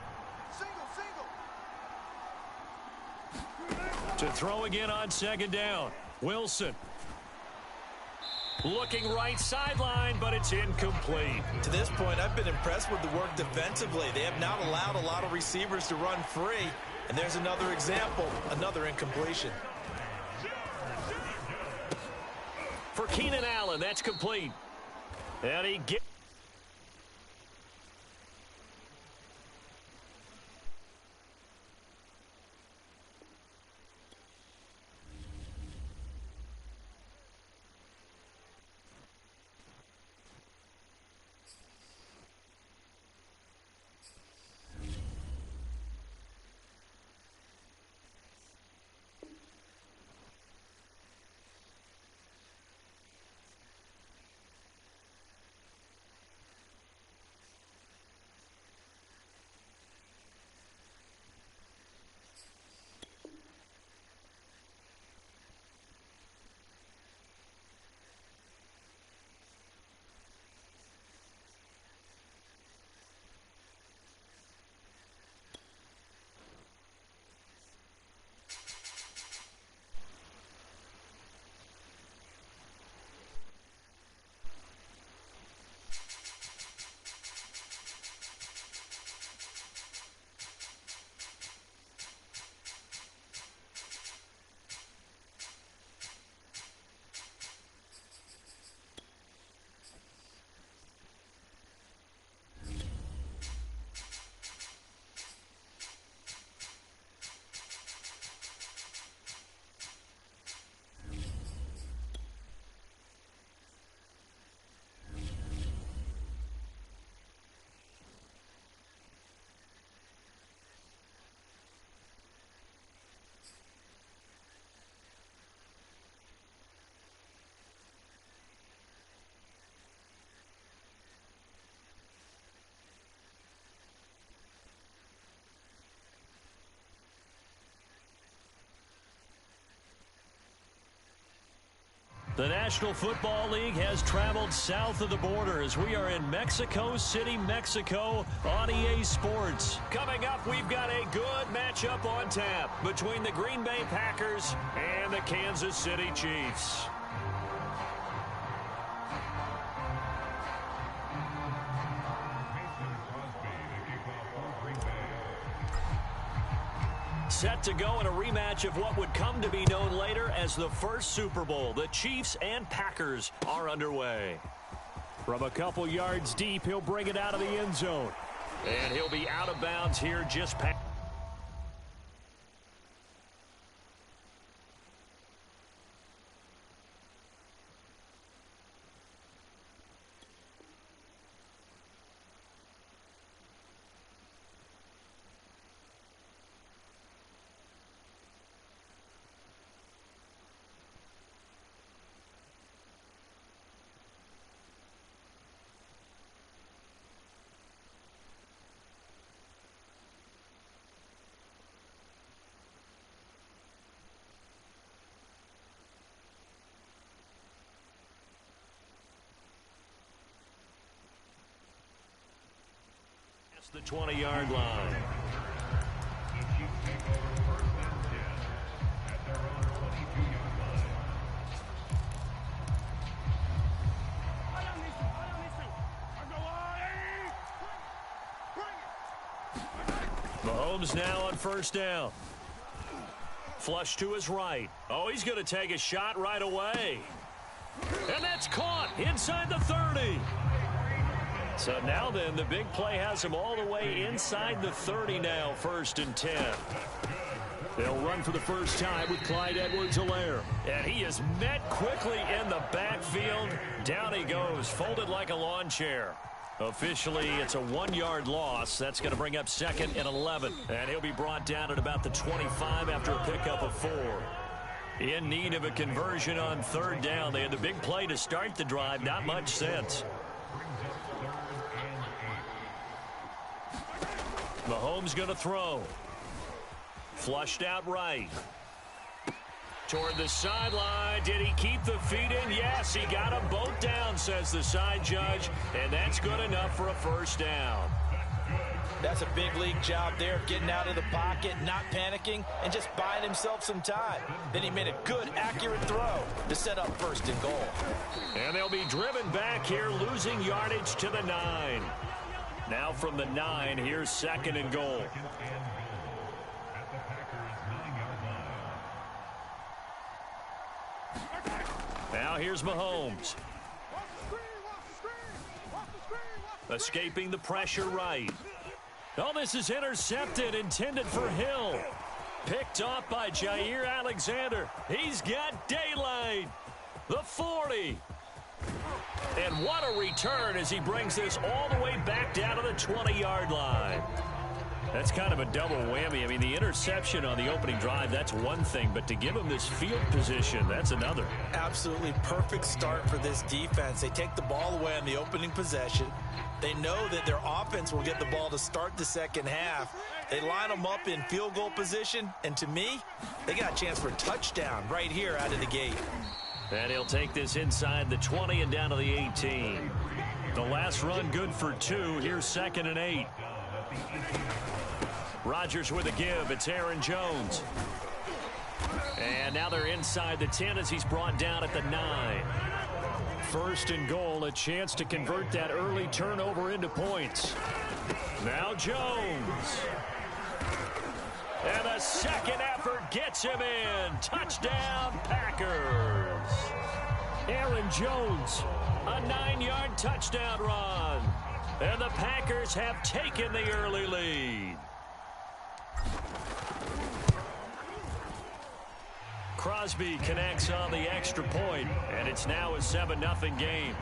Speaker 1: To throw again on second down. Wilson. Looking right sideline, but it's incomplete.
Speaker 2: To this point, I've been impressed with the work defensively. They have not allowed a lot of receivers to run free. And there's another example, another incompletion.
Speaker 1: For Keenan Allen, that's complete. And he gets... The National Football League has traveled south of the border as we are in Mexico City, Mexico on EA Sports. Coming up, we've got a good matchup on tap between the Green Bay Packers and the Kansas City Chiefs. Set to go in a rematch of what would come to be known later as the first Super Bowl. The Chiefs and Packers are underway.
Speaker 3: From a couple yards deep, he'll bring it out of the end zone.
Speaker 1: And he'll be out of bounds here just past. The 20-yard line. Mahomes now on first down. Flush to his right. Oh, he's going to take a shot right away. And that's caught inside the 30. So now then, the big play has him all the way inside the 30 now, 1st and 10.
Speaker 3: They'll run for the first time with Clyde Edwards-Helaire.
Speaker 1: And he is met quickly in the backfield. Down he goes, folded like a lawn chair. Officially, it's a 1-yard loss. That's going to bring up 2nd and 11. And he'll be brought down at about the 25 after a pickup of 4. In need of a conversion on 3rd down. They had the big play to start the drive. Not much sense. Mahomes going to throw. Flushed out right. Toward the sideline. Did he keep the feet in? Yes, he got them both down, says the side judge. And that's good enough for a first down.
Speaker 2: That's a big league job there of getting out of the pocket, not panicking, and just buying himself some time. Then he made a good, accurate throw to set up 1st and goal.
Speaker 1: And they'll be driven back here, losing yardage to the 9. Now from the 9, here's 2nd and goal. Now here's Mahomes. Escaping the pressure right. Oh, this is intercepted, intended for Hill. Picked off by Jair Alexander. He's got daylight. The 40. And what a return as he brings this all the way back down to the 20-yard line. That's kind of a double whammy. I mean, the interception on the opening drive, that's one thing. But to give him this field position, that's another.
Speaker 2: Absolutely perfect start for this defense. They take the ball away on the opening possession. They know that their offense will get the ball to start the second half. They line them up in field goal position. And to me, they got a chance for a touchdown right here out of the gate.
Speaker 1: And he'll take this inside the 20 and down to the 18. The last run good for 2. Here's 2nd and 8. Rodgers with a give. It's Aaron Jones. And now they're inside the 10 as he's brought down at the 9.
Speaker 3: 1st and goal, a chance to convert that early turnover into points.
Speaker 1: Now Jones. And the second effort gets him in. Touchdown, Packers.
Speaker 3: Aaron Jones.
Speaker 1: A 9-yard touchdown run. And the Packers have taken the early lead. Crosby connects on the extra point, and it's now a 7-0 game.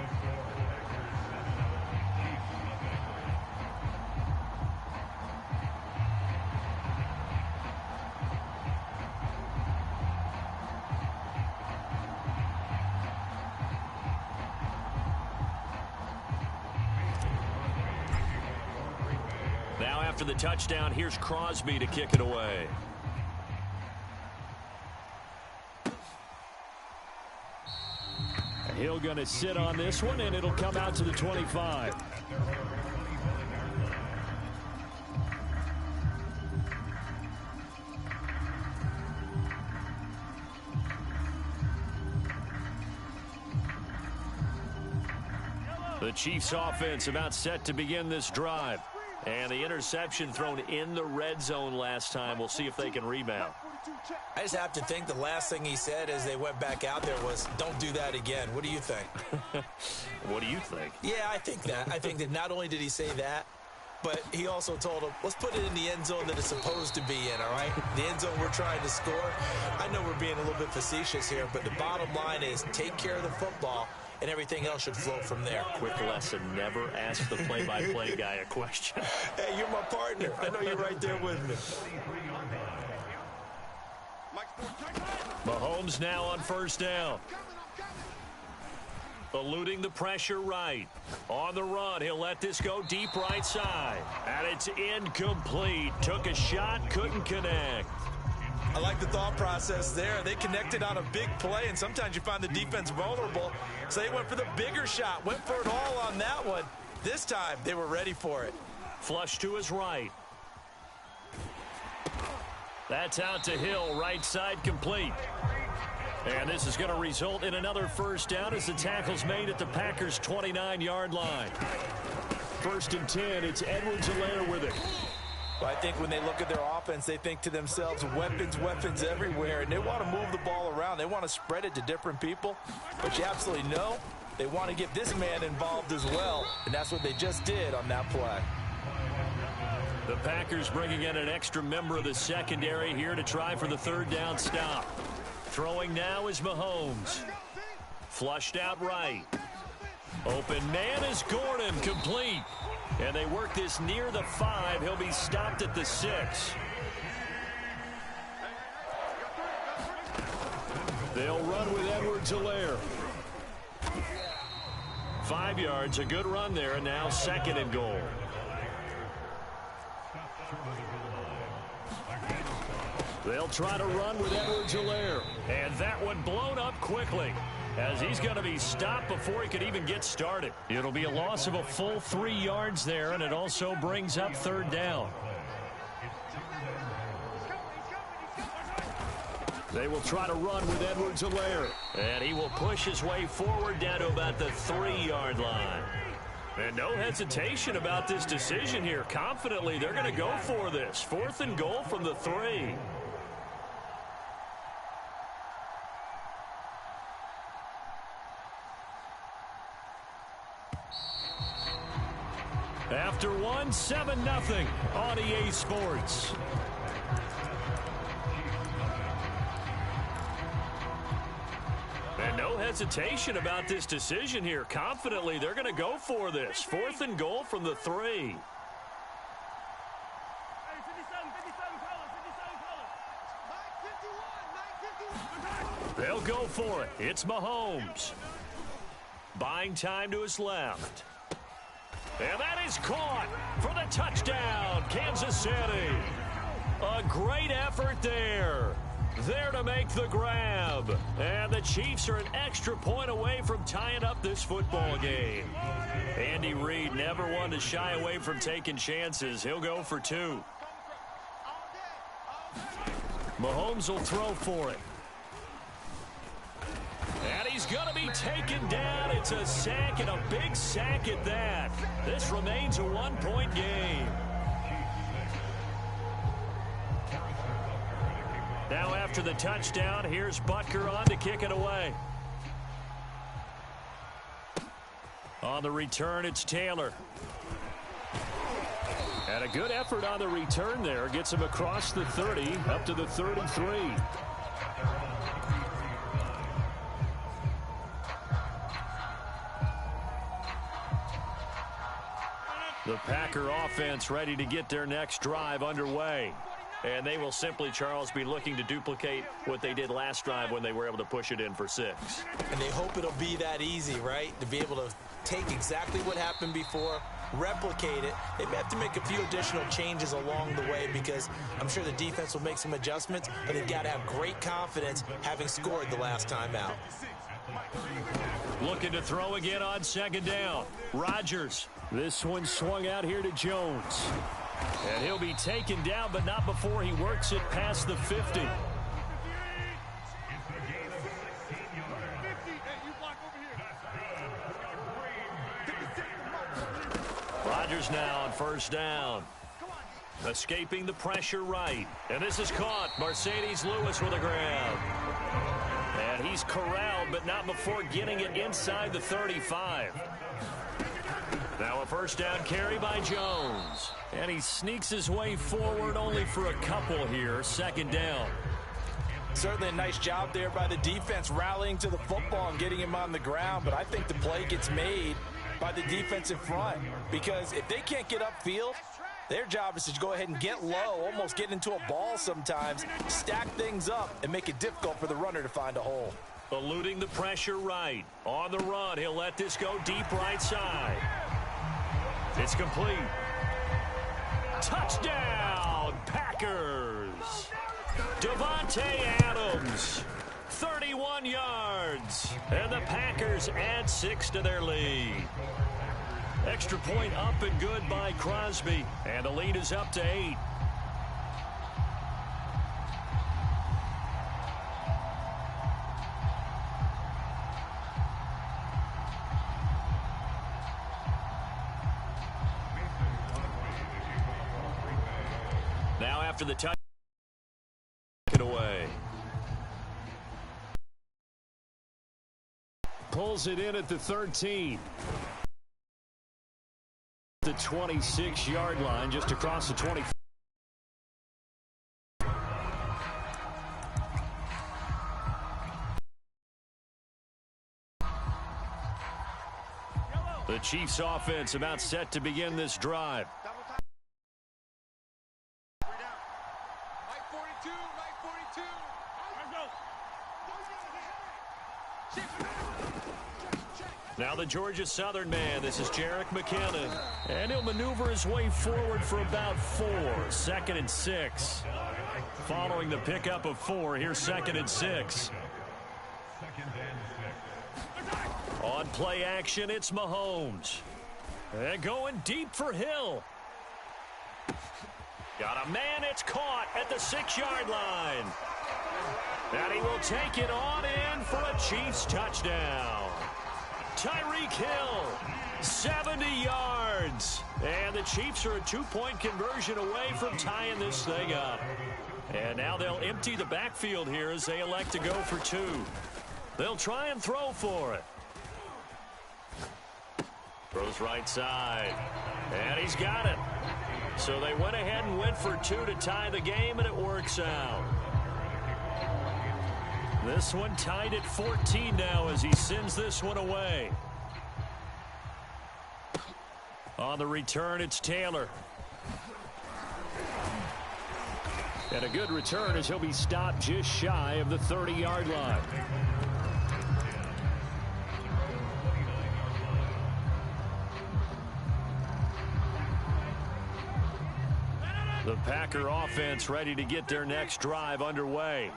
Speaker 1: Now after the touchdown, here's Crosby to kick it away.
Speaker 3: Hill going to sit on this one, and it'll come out to the 25. The Chiefs offense about set to begin this drive.
Speaker 1: And the interception thrown in the red zone last time. We'll see if they can rebound.
Speaker 2: I just have to think the last thing he said as they went back out there was, don't do that again. What do you think?
Speaker 1: What do you think?
Speaker 2: Yeah, I think that. I think that not only did he say that, but he also told him, let's put it in the end zone that it's supposed to be in, all right? The end zone we're trying to score. I know we're being a little bit facetious here, but the bottom line is take care of the football, and everything else should flow from there.
Speaker 1: Quick lesson, never ask the play-by-play guy a question.
Speaker 2: Hey, you're my partner. I know you're right there with me.
Speaker 1: Mahomes now on first down. Eluding the pressure right. On the run, he'll let this go deep right side. And it's incomplete. Took a shot, couldn't connect.
Speaker 2: I like the thought process there. They connected on a big play, and sometimes you find the defense vulnerable. So they went for the bigger shot, went for it all on that one. This time, they were ready for it.
Speaker 1: Flush to his right. That's out to Hill, right side complete. And this is going to result in another first down as the tackle's made at the Packers' 29-yard line. 1st and 10, it's Edwards-Helaire with it.
Speaker 2: Well, I think when they look at their offense, they think to themselves, weapons, weapons everywhere, and they want to move the ball around. They want to spread it to different people, but you absolutely know they want to get this man involved as well, and that's what they just did on that play.
Speaker 1: The Packers bringing in an extra member of the secondary here to try for the third down stop. Throwing now is Mahomes. Flushed out right. Open man is Gordon, complete. And they work this near the 5. He'll be stopped at the 6. They'll run with Edwards-Helaire. 5 yards, a good run there, and now 2nd and goal. They'll try to run with Edwards-Helaire. And that one blown up quickly as he's going to be stopped before he could even get started. It'll be a loss of a full 3 yards there, and it also brings up third down. They will try to run with Edwards-Helaire. And he will push his way forward down to about the 3-yard line. And no hesitation about this decision here. Confidently, they're going to go for this. 4th and goal from the 3. After 1, 7-0 on EA Sports. And no hesitation about this decision here. Confidently, they're going to go for this. 4th and goal from the 3. They'll go for it. It's Mahomes. Buying time to his left. And that is caught for the touchdown, Kansas City. A great effort there. There to make the grab. And the Chiefs are an extra point away from tying up this football game. Andy Reid never one to shy away from taking chances. He'll go for 2. Mahomes will throw for it. And he's going to be taken down. It's a sack, and a big sack at that. This remains a 1-point game. Now after the touchdown, here's Butker on to kick it away. On the return, it's Taylor. And a good effort on the return there. Gets him across the 30, up to the 33. The Packer offense ready to get their next drive underway. And they will simply, Charles, be looking to duplicate what they did last drive when they were able to push it in for 6.
Speaker 2: And they hope it'll be that easy, right? To be able to take exactly what happened before, replicate it. They may have to make a few additional changes along the way because I'm sure the defense will make some adjustments, but they've got to have great confidence having scored the last time out.
Speaker 1: Looking to throw again on 2nd down. Rodgers. This one swung out here to Jones. And he'll be taken down, but not before he works it past the 50. Rodgers now on first down. Escaping the pressure right. And this is caught. Mercedes Lewis with a grab. And he's corralled, but not before getting it inside the 35. Now a first down carry by Jones. And he sneaks his way forward only for a couple here. Second down.
Speaker 2: Certainly a nice job there by the defense rallying to the football and getting him on the ground. But I think the play gets made by the defensive front. Because if they can't get upfield, their job is to go ahead and get low, almost get into a ball sometimes, stack things up, and make it difficult for the runner to find a hole.
Speaker 1: Eluding the pressure right. On the run, he'll let this go deep right side. It's complete. Touchdown, Packers. Devontae Adams, 31 yards. And the Packers add 6 to their lead. Extra point up and good by Crosby. And the lead is up to 8. Now after the touch, it away. Pulls it in at the 13. The 26-yard line, just across the 20. The Chiefs offense about set to begin this drive. Now the Georgia Southern man. This is Jerick McKinnon. And he'll maneuver his way forward for about 4. 2nd and 6. Following the pickup of 4, here's 2nd and 6. On play action, it's Mahomes. And going deep for Hill. Got a man, it's caught at the 6-yard line. And he will take it on in for a Chiefs touchdown. Tyreek Hill, 70 yards. And the Chiefs are a 2-point conversion away from tying this thing up. And now they'll empty the backfield here as they elect to go for 2. They'll try and throw for it. Throws right side. And he's got it. So they went ahead and went for 2 to tie the game, and it works out. This one tied at 14 now as he sends this one away. On the return, it's Taylor. And a good return as he'll be stopped just shy of the 30-yard line. The Packer offense ready to get their next drive underway.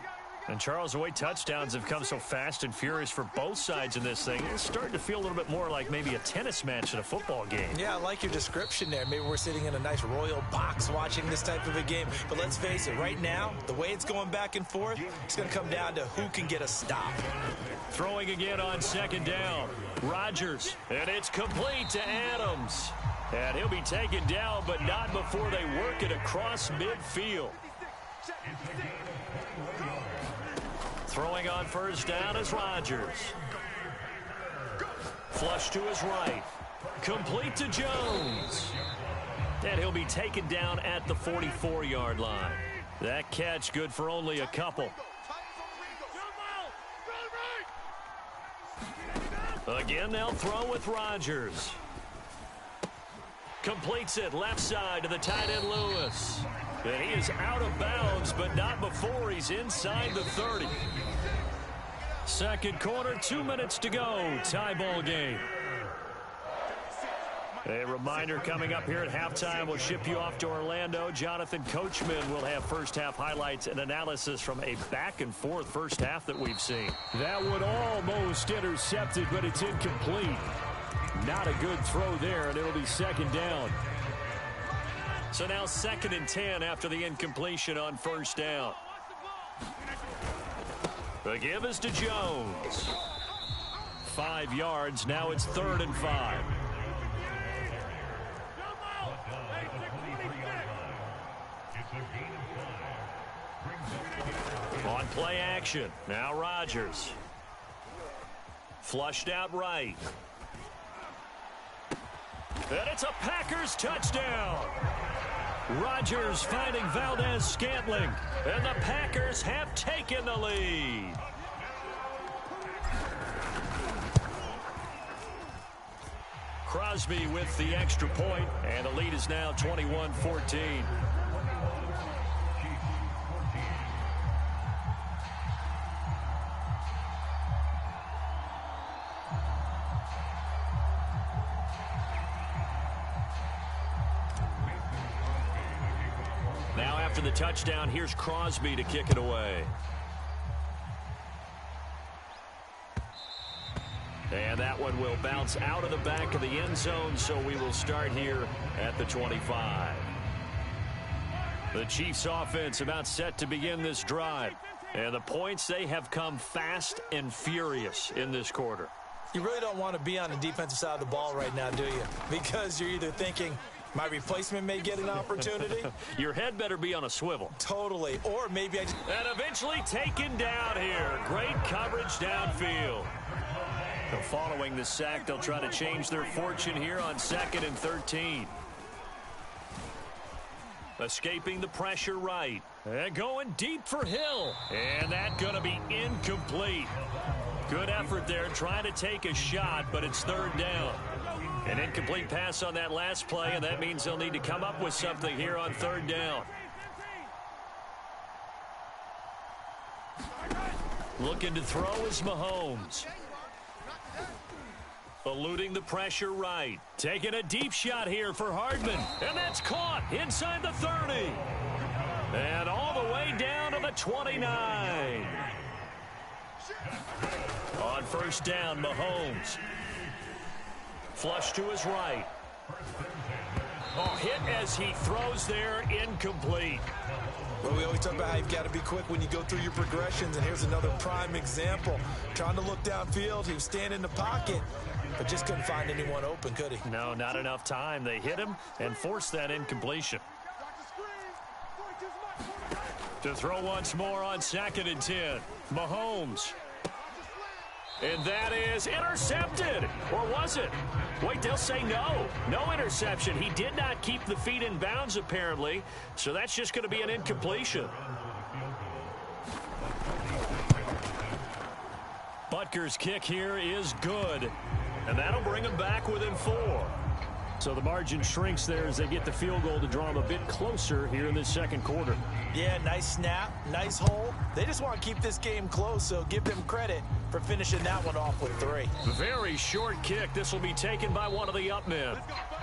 Speaker 1: And, Charles, the way touchdowns have come so fast and furious for both sides in this thing, it's starting to feel a little bit more like maybe a tennis match in a football game. Yeah, I like your description there. Maybe we're sitting in a nice royal box watching this type of a game. But let's face it, right now, the way it's going back and forth, it's going to come down to who can get a stop. Throwing again on 2nd down. Rodgers, and it's complete to Adams. And he'll be taken down, but not before they work it across midfield. Throwing on 1st down is Rodgers. Flush to his right. Complete to Jones. And he'll be taken down at the 44-yard line. That catch good for only a couple. Again, they'll throw with Rodgers. Completes it left side to the tight end Lewis. And he is out of bounds, but not before he's inside the 30. Second quarter, 2 minutes to go. Tie ball game. A reminder coming up here at halftime. We'll ship you off to Orlando. Jonathan Coachman will have first-half highlights and analysis from a back-and-forth first half that we've seen. That one almost intercepted, but it's incomplete. Not a good throw there, and it'll be 2nd down. So now 2nd and 10 after the incompletion on 1st down. The give is to Jones. 5 yards. Now it's 3rd and 5. On play action. Now Rodgers. Flushed out right. And it's a Packers touchdown. Rodgers finding Valdez-Scantling. And the Packers have taken the lead. Crosby with the extra point, and the lead is now 21-14. Now after the touchdown, here's Crosby to kick it away. And that one will bounce out of the back of the end zone, so we will start here at the 25. The Chiefs offense about set to begin this drive. And the points, they have come fast and furious in this quarter.
Speaker 2: You really don't want to be on the defensive side of the ball right now, do you? Because you're either thinking, my replacement may get an opportunity.
Speaker 1: Your head better be on a swivel.
Speaker 2: Totally. Or maybe I just...
Speaker 1: And eventually taken down here. Great coverage downfield. So following the sack, they'll try to change their fortune here on 2nd and 13. Escaping the pressure right. And going deep for Hill. And that's going to be incomplete. Good effort there trying to take a shot, but it's 3rd down. An incomplete pass on that last play, and that means they'll need to come up with something here on 3rd down. Looking to throw is Mahomes. Eluding the pressure right. Taking a deep shot here for Hardman. And that's caught inside the 30. And all the way down to the 29. On 1st down, Mahomes. Flush to his right. Oh, hit as he throws there, incomplete.
Speaker 2: Well, we always talk about how you've got to be quick when you go through your progressions, and here's another prime example. Trying to look downfield, he was standing in the pocket, but just couldn't find anyone open, could he?
Speaker 1: No, not enough time. They hit him and forced that incompletion. To throw once more on 2nd and 10. Mahomes. And that is intercepted. Or was it? Wait, they'll say no. No interception. He did not keep the feet in bounds, apparently. So that's just going to be an incompletion. Butker's kick here is good. And that'll bring him back within 4. So the margin shrinks there as they get the field goal to draw them a bit closer here in this 2nd quarter.
Speaker 2: Yeah, nice snap, nice hole. They just want to keep this game close, so give them credit for finishing that one off with 3.
Speaker 1: Very short kick. This will be taken by one of the up men.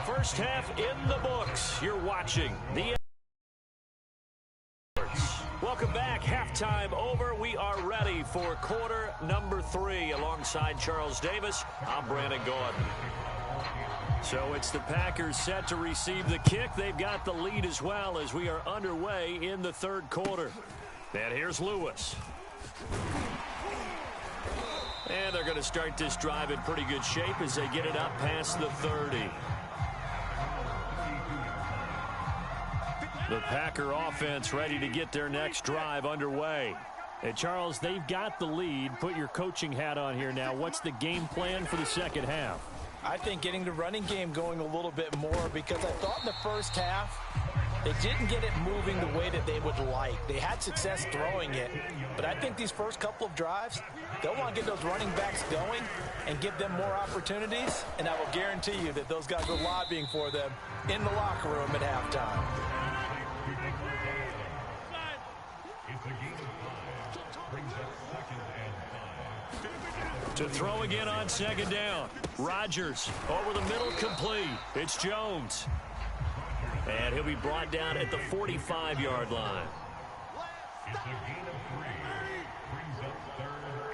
Speaker 1: First half in the books. You're watching the... Welcome back. Halftime over. We are ready for quarter number 3. Alongside Charles Davis, I'm Brandon Gordon. So it's the Packers set to receive the kick. They've got the lead as well as we are underway in the 3rd quarter. And here's Lewis. And they're going to start this drive in pretty good shape as they get it up past the 30. The Packer offense ready to get their next drive underway. And Charles, they've got the lead. Put your coaching hat on here now. What's the game plan for the 2nd half?
Speaker 2: I think getting the running game going a little bit more, because I thought in the first half they didn't get it moving the way that they would like. They had success throwing it, but I think these first couple of drives, they'll want to get those running backs going and give them more opportunities, and I will guarantee you that those guys are lobbying for them in the locker room at halftime.
Speaker 1: To throw again on 2nd down. Rodgers over the middle, complete. It's Jones. And he'll be brought down at the 45-yard line.
Speaker 4: It's a gain of 3. Brings up 3rd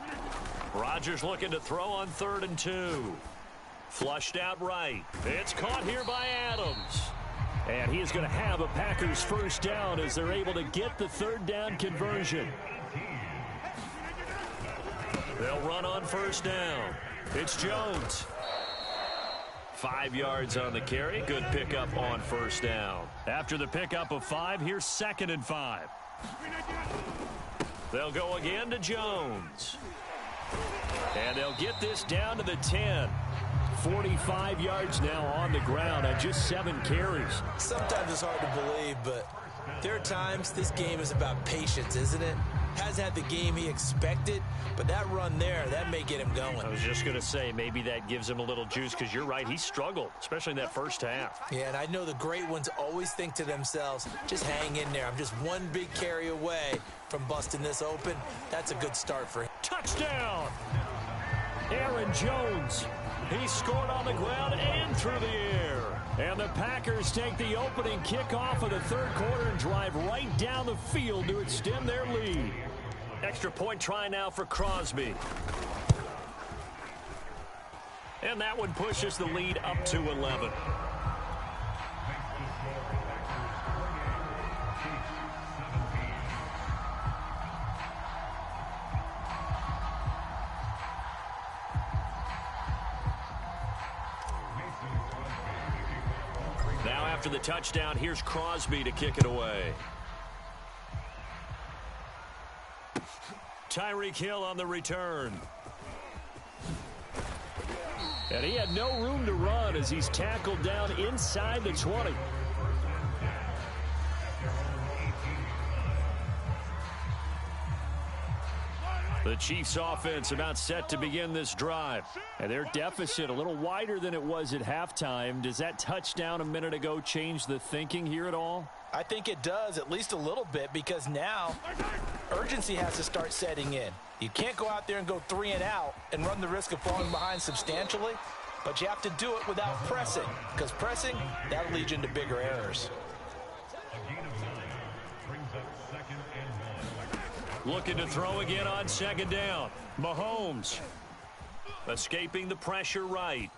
Speaker 4: and 2.
Speaker 1: Rodgers looking to throw on 3rd and 2. Flushed out right. It's caught here by Adams. And he is going to have a Packers 1st down as they're able to get the 3rd down conversion. They'll run on 1st down. It's Jones. 5 yards on the carry. Good pickup on first down. After the pickup of 5, here's 2nd and 5. They'll go again to Jones. And they'll get this down to the 10. 45 yards now on the ground on just 7 carries.
Speaker 2: Sometimes it's hard to believe, but there are times this game is about patience, isn't it? Hasn't had the game he expected, but that run there, that may get him going.
Speaker 1: I was just going to say, maybe that gives him a little juice, because you're right, he struggled, especially in that first half.
Speaker 2: Yeah, and I know the great ones always think to themselves, just hang in there. I'm just one big carry away from busting this open. That's a good start for him.
Speaker 1: Touchdown! Aaron Jones. He scored on the ground and through the air. And the Packers take the opening kickoff of the third quarter and drive right down the field to extend their lead. Extra point try now for Crosby. And that one pushes the lead up to 11. Now after the touchdown, here's Crosby to kick it away. Tyreek Hill on the return. And he had no room to run as he's tackled down inside the 20. The Chiefs offense about set to begin this drive. And their deficit a little wider than it was at halftime. Does that touchdown a minute ago change the thinking here at all?
Speaker 2: I think it does, at least a little bit, because now urgency has to start setting in. You can't go out there and go 3 and out and run the risk of falling behind substantially, but you have to do it without pressing, because pressing, that'll lead you into bigger errors.
Speaker 1: Looking to throw again on 2nd down. Mahomes escaping the pressure right.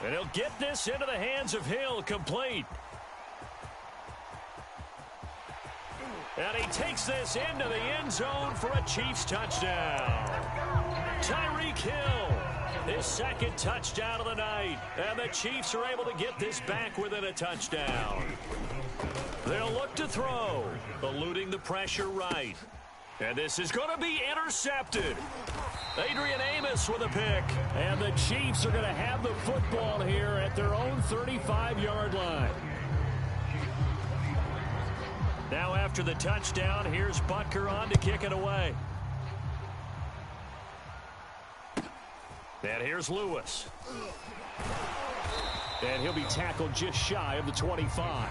Speaker 1: And he'll get this into the hands of Hill, complete. And he takes this into the end zone for a Chiefs touchdown. Tyreek Hill, his 2nd touchdown of the night. And the Chiefs are able to get this back within a touchdown. They'll look to throw, eluding the pressure right. And this is going to be intercepted. Adrian Amos with a pick. And the Chiefs are going to have the football here at their own 35-yard line. Now after the touchdown, here's Butker on to kick it away. And here's Lewis. And he'll be tackled just shy of the 25.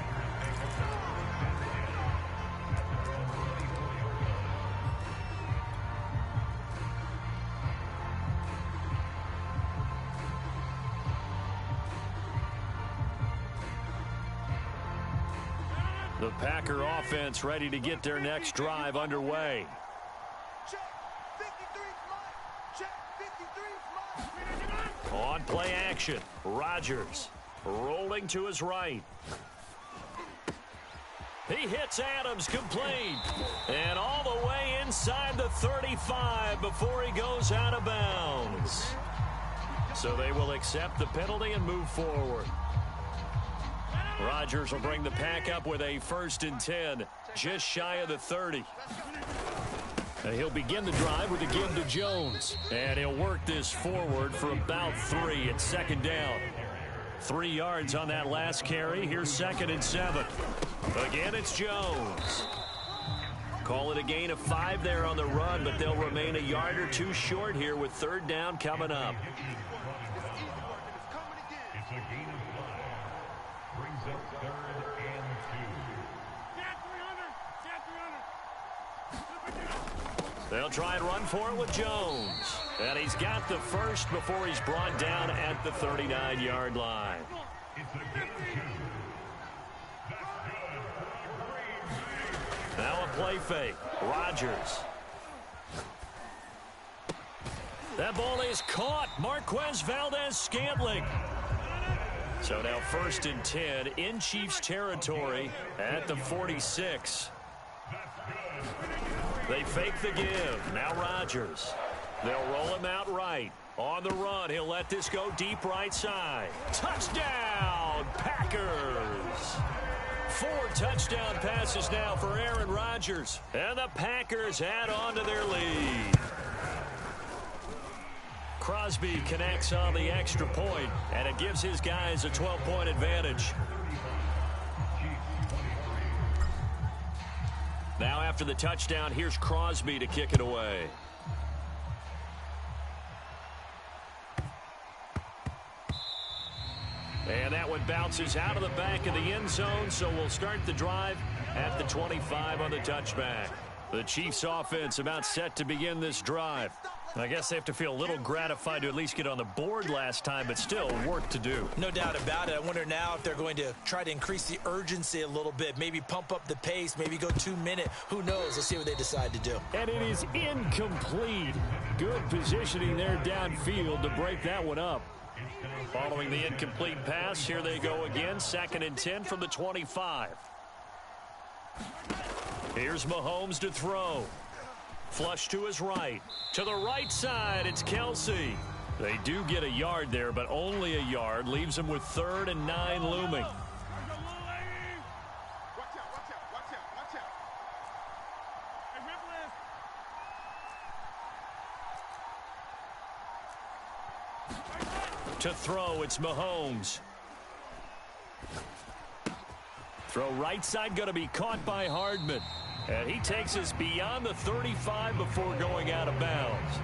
Speaker 1: The Packer offense ready to get their next drive underway.
Speaker 4: Check. 53's mine. Check. 53's mine.
Speaker 1: On play action, Rodgers rolling to his right. He hits Adams, complete. And all the way inside the 35 before he goes out of bounds. So they will accept the penalty and move forward. Rodgers will bring the Pack up with a 1st and 10, just shy of the 30. And he'll begin the drive with a give to Jones. And he'll work this forward for about 3 at 2nd down. 3 yards on that last carry. Here's 2nd and 7. Again, it's Jones. Call it a gain of 5 there on the run, but they'll remain a yard or 2 short here with 3rd down coming up.
Speaker 6: It's a gain of 5. Brings up 3rd and 2.
Speaker 1: They'll try and run for it with Jones. And he's got the first before he's brought down at the 39-yard line.
Speaker 6: It's a gain of 2.
Speaker 1: Now a play fake. Rodgers. That ball is caught. Marquez Valdez-Scantling. So now 1st and 10 in Chiefs territory at the 46. They fake the give. Now Rodgers. They'll roll him out right. On the run, he'll let this go deep right side. Touchdown, Packers! 4 touchdown passes now for Aaron Rodgers. And the Packers add on to their lead. Crosby connects on the extra point, and it gives his guys a 12-point advantage. Now after the touchdown, here's Crosby to kick it away. And that one bounces out of the back of the end zone, so we'll start the drive at the 25 on the touchback. The Chiefs offense about set to begin this drive. I guess they have to feel a little gratified to at least get on the board last time, but still work to do.
Speaker 2: No doubt about it. I wonder now if they're going to try to increase the urgency a little bit, maybe pump up the pace, maybe go 2-minute. Who knows? Let's see what they decide to do.
Speaker 1: And it is incomplete. Good positioning there downfield to break that one up. Following the incomplete pass, here they go again. 2nd and 10 from the 25. Here's Mahomes to throw. Flush to his right. To the right side, it's Kelsey. They do get a yard there, but only a yard. Leaves them with 3rd and 9 looming.
Speaker 4: Watch out.
Speaker 1: To throw, it's Mahomes. Throw right side, going to be caught by Hardman. And he takes us beyond the 35 before going out of bounds.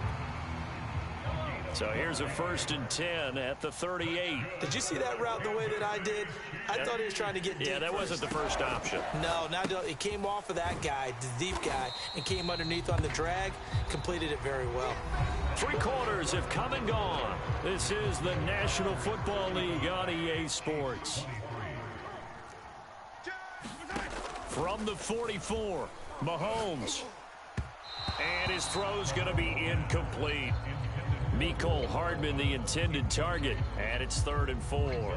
Speaker 1: So here's a 1st and 10 at the 38.
Speaker 2: Did you see that route the way that I did? I thought he was trying to get deep.
Speaker 1: Yeah, that wasn't the first option.
Speaker 2: No, it came off of that guy, the deep guy, and came underneath on the drag. Completed it very well.
Speaker 1: 3 quarters have come and gone. This is the National Football League on EA Sports. From the 44, Mahomes. And his throw's going to be incomplete. Mecole Hardman, the intended target, and it's 3rd and 4.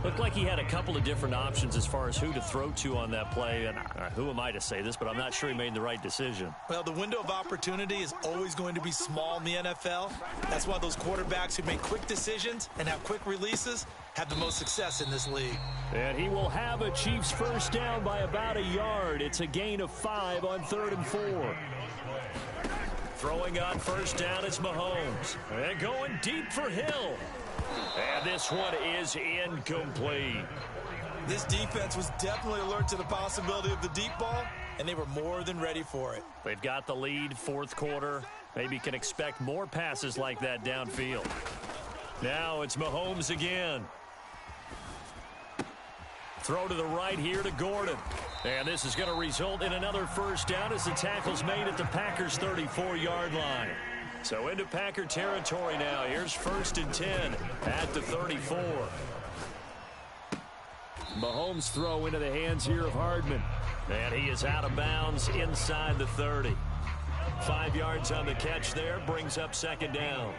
Speaker 1: Looked like he had a couple of different options as far as who to throw to on that play, and who am I to say this, but I'm not sure he made the right decision.
Speaker 2: Well, the window of opportunity is always going to be small in the NFL. That's why those quarterbacks who make quick decisions and have quick releases have the most success in this league.
Speaker 1: And he will have a Chiefs first down by about a yard. It's a gain of 5 on 3rd and 4. Throwing on first down, it's Mahomes. And going deep for Hill. And this one is incomplete.
Speaker 2: This defense was definitely alert to the possibility of the deep ball, and they were more than ready for it.
Speaker 1: They've got the lead, 4th quarter. Maybe can expect more passes like that downfield. Now it's Mahomes again. Throw to the right here to Gordon. And this is going to result in another first down as the tackle's made at the Packers' 34-yard line. So into Packer territory now. Here's 1st and 10 at the 34. Mahomes' throw into the hands here of Hardman. And he is out of bounds inside the 30. 5 yards on the catch there. Brings up 2nd down.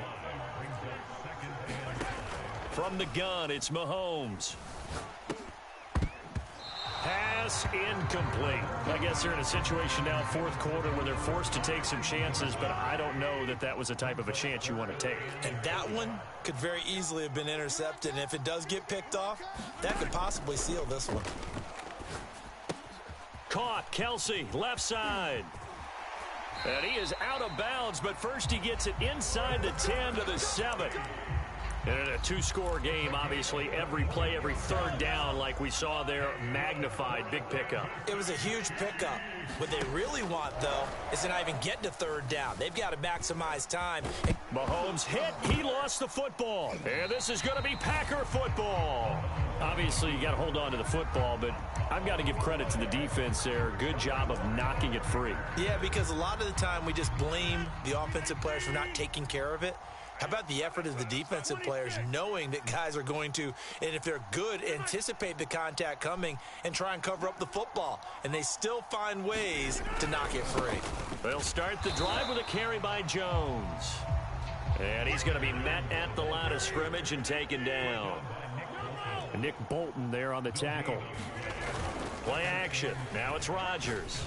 Speaker 1: From the gun, it's Mahomes. Pass incomplete. I guess they're in a situation now, 4th quarter, where they're forced to take some chances, but I don't know that that was the type of a chance you want to take.
Speaker 2: And that one could very easily have been intercepted, and if it does get picked off, that could possibly seal this one.
Speaker 1: Caught, Kelsey, left side. And he is out of bounds, but first he gets it inside the 10 to the 7. And in a 2-score game, obviously, every play, every 3rd down, like we saw there, magnified, big pickup.
Speaker 2: It was a huge pickup. What they really want, though, is to not even get to 3rd down. They've got to maximize time.
Speaker 1: Mahomes hit. He lost the football. And this is going to be Packer football. Obviously, you got to hold on to the football, but I've got to give credit to the defense there. Good job of knocking it free.
Speaker 2: Yeah, because a lot of the time we just blame the offensive players for not taking care of it. How about the effort of the defensive players knowing that guys are going to, and if they're good, anticipate the contact coming and try and cover up the football. And they still find ways to knock it free.
Speaker 1: They'll start the drive with a carry by Jones. And he's going to be met at the line of scrimmage and taken down. Nick Bolton there on the tackle. Play action. Now it's Rodgers.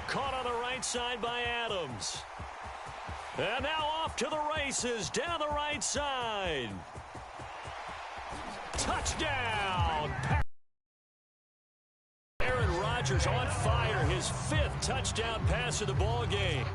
Speaker 1: Caught on the right side by Adams. And now off to the races down the right side. Touchdown! Aaron Rodgers on fire, his 5th touchdown pass of the ball game.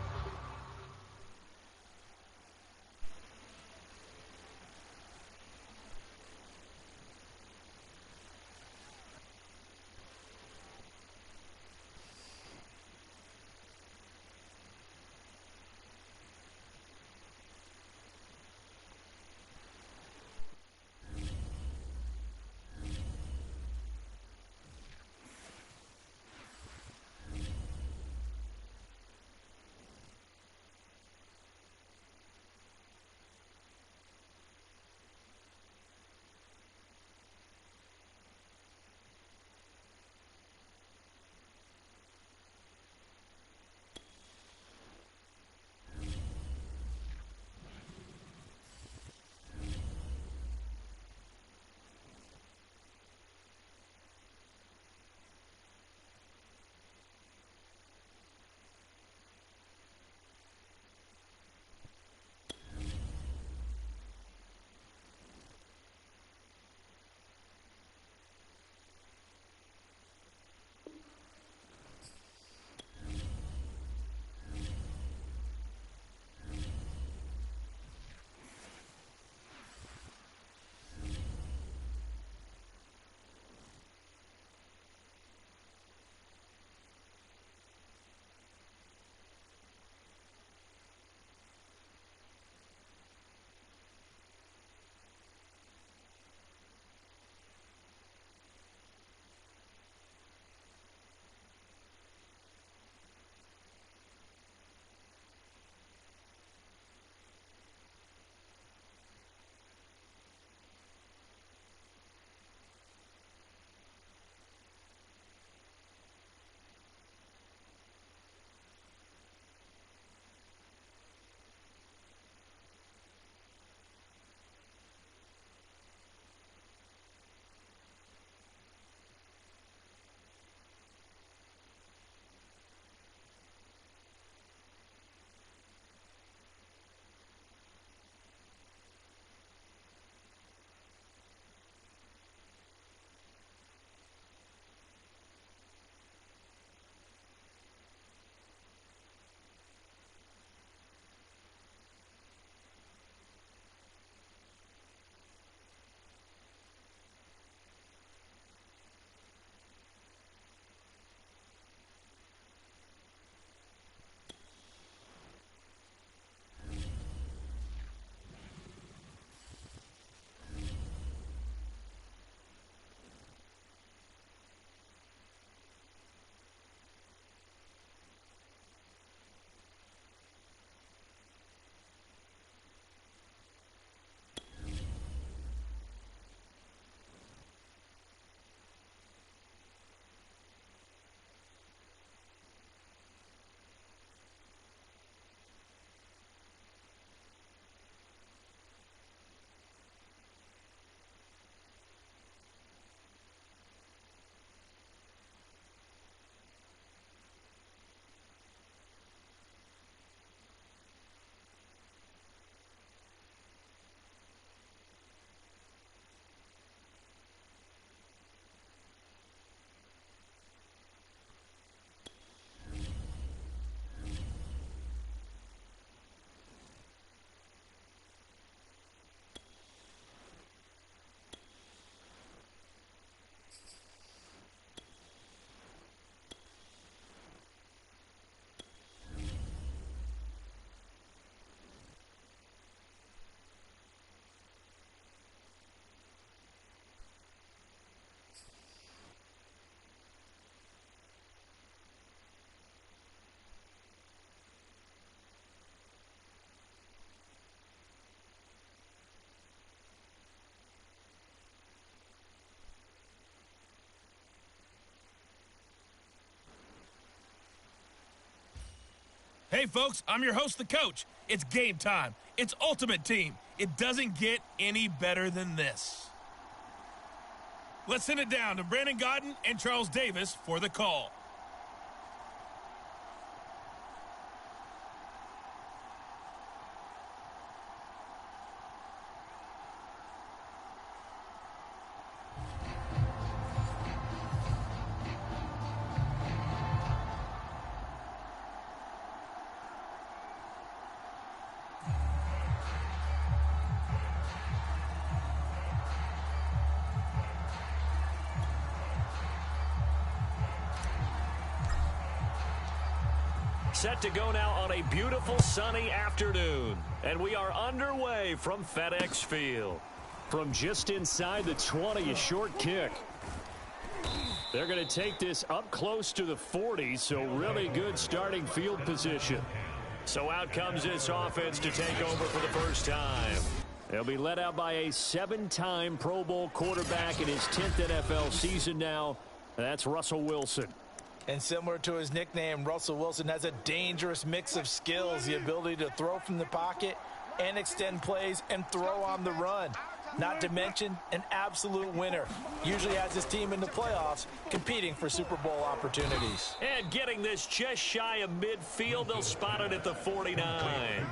Speaker 3: Hey, folks, I'm your host, the coach. It's game time. It's Ultimate Team. It doesn't get any better than this. Let's send it down to Brandon Gaudin and Charles Davis for the call.
Speaker 1: Set to go now on a beautiful sunny afternoon. And we are underway from FedEx Field. From just inside the 20, a short kick. They're going to take this up close to the 40, so really good starting field position. So out comes this offense to take over for the first time. They'll be led out by a 7-time Pro Bowl quarterback in his 10th NFL season now. That's Russell Wilson.
Speaker 2: And similar to his nickname, Russell Wilson has a dangerous mix of skills, the ability to throw from the pocket and extend plays and throw on the run. Not to mention an absolute winner. Usually has his team in the playoffs competing for Super Bowl opportunities.
Speaker 1: And getting this just shy of midfield, they'll spot it at the 49.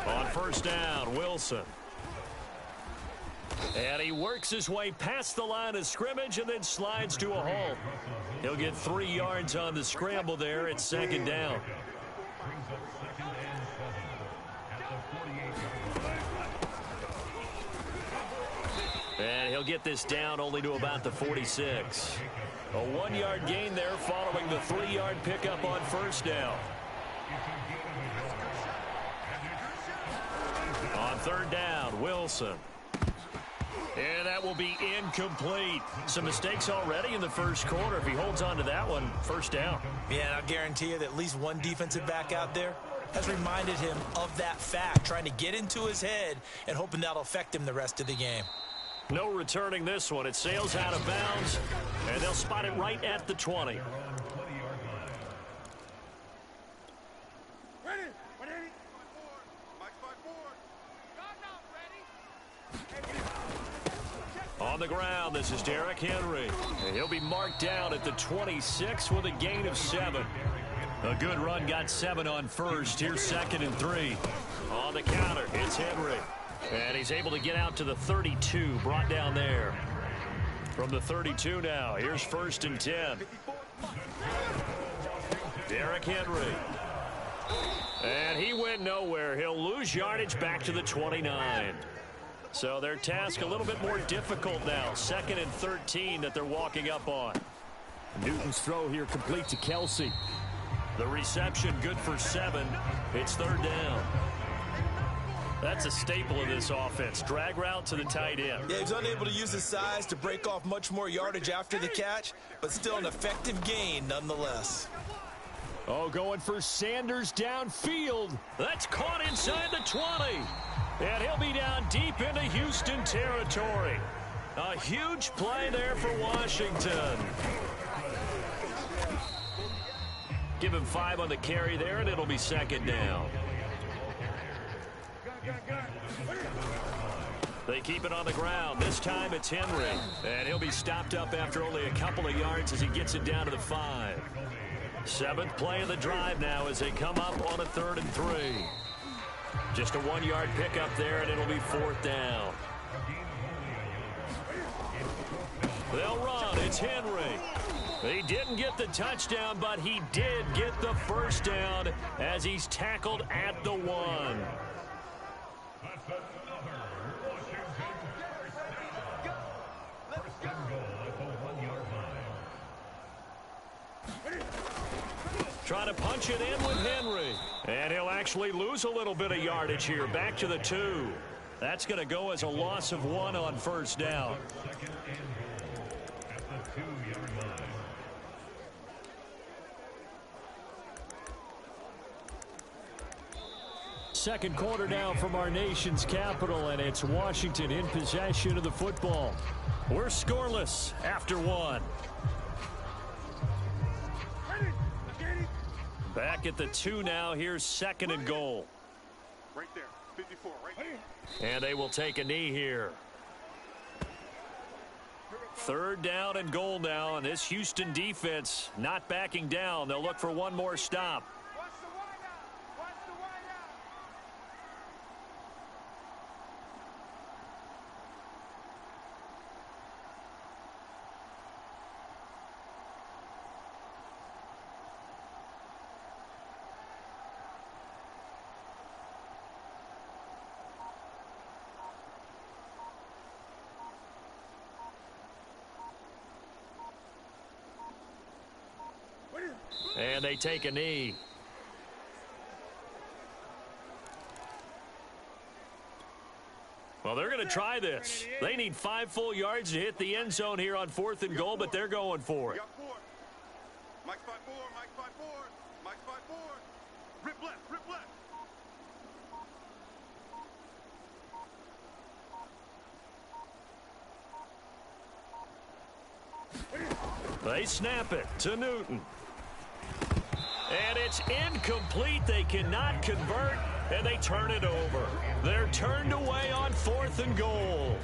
Speaker 1: On first down, Wilson. And he works his way past the line of scrimmage and then slides to a halt. He'll get 3 yards on the scramble there. It's second down. And he'll get this down only to about the 46. A 1-yard gain there following the 3-yard pickup on first down. On third down, Wilson. And that will be incomplete. Some mistakes already in the first quarter. If he holds on to that one, first down.
Speaker 2: Yeah, and I'll guarantee you that at least one defensive back out there has reminded him of that fact, trying to get into his head and hoping that'll affect him the rest of the game.
Speaker 1: No returning this one. It sails out of bounds, and they'll spot it right at the 20. On the ground, this is Derrick Henry. And he'll be marked down at the 26 with a gain of 7. A good run, got 7 on first. Here's 2nd and 3. On the counter, it's Henry. And he's able to get out to the 32, brought down there. From the 32 now, here's 1st and 10. Derrick Henry. And he went nowhere. He'll lose yardage back to the 29. So their task a little bit more difficult now. 2nd and 13 that they're walking up on. Newton's throw here complete to Kelsey. The reception good for 7. It's 3rd down. That's a staple of this offense. Drag route to the tight end.
Speaker 2: Yeah, he's unable to use his size to break off much more yardage after the catch, but still an effective gain nonetheless.
Speaker 1: Oh, going for Sanders downfield. That's caught inside the 20. And he'll be down deep into Houston territory. A huge play there for Washington. Give him 5 on the carry there, and it'll be 2nd down. They keep it on the ground. This time it's Henry. And he'll be stopped up after only a couple of yards as he gets it down to the 5. 7th play of the drive now as they come up on a 3rd and 3. Just a 1-yard pickup there, and it'll be 4th down. They'll run. It's Henry. He didn't get the touchdown, but he did get the first down as he's tackled at the 1. Trying to punch it in with Henry. And he'll actually lose a little bit of yardage here. Back to the 2. That's going to go as a loss of 1 on first down. Second quarter now from our nation's capital, and it's Washington in possession of the football. We're scoreless after 1. Back at the 2 now. Here's 2nd and goal.
Speaker 4: Right there, 54, right there.
Speaker 1: And they will take a knee here. 3rd down and goal now, and this Houston defense not backing down. They'll look for one more stop. And they take a knee. Well, they're going to try this. They need 5 full yards to hit the end zone here on 4th and goal, but they're going for it.
Speaker 4: Mike's 5-4, Mike's 5-4, Mike's 5-4. Rip left, rip left.
Speaker 1: They snap it to Newton. And it's incomplete. They cannot convert, and they turn it over. They're turned away on 4th and goal.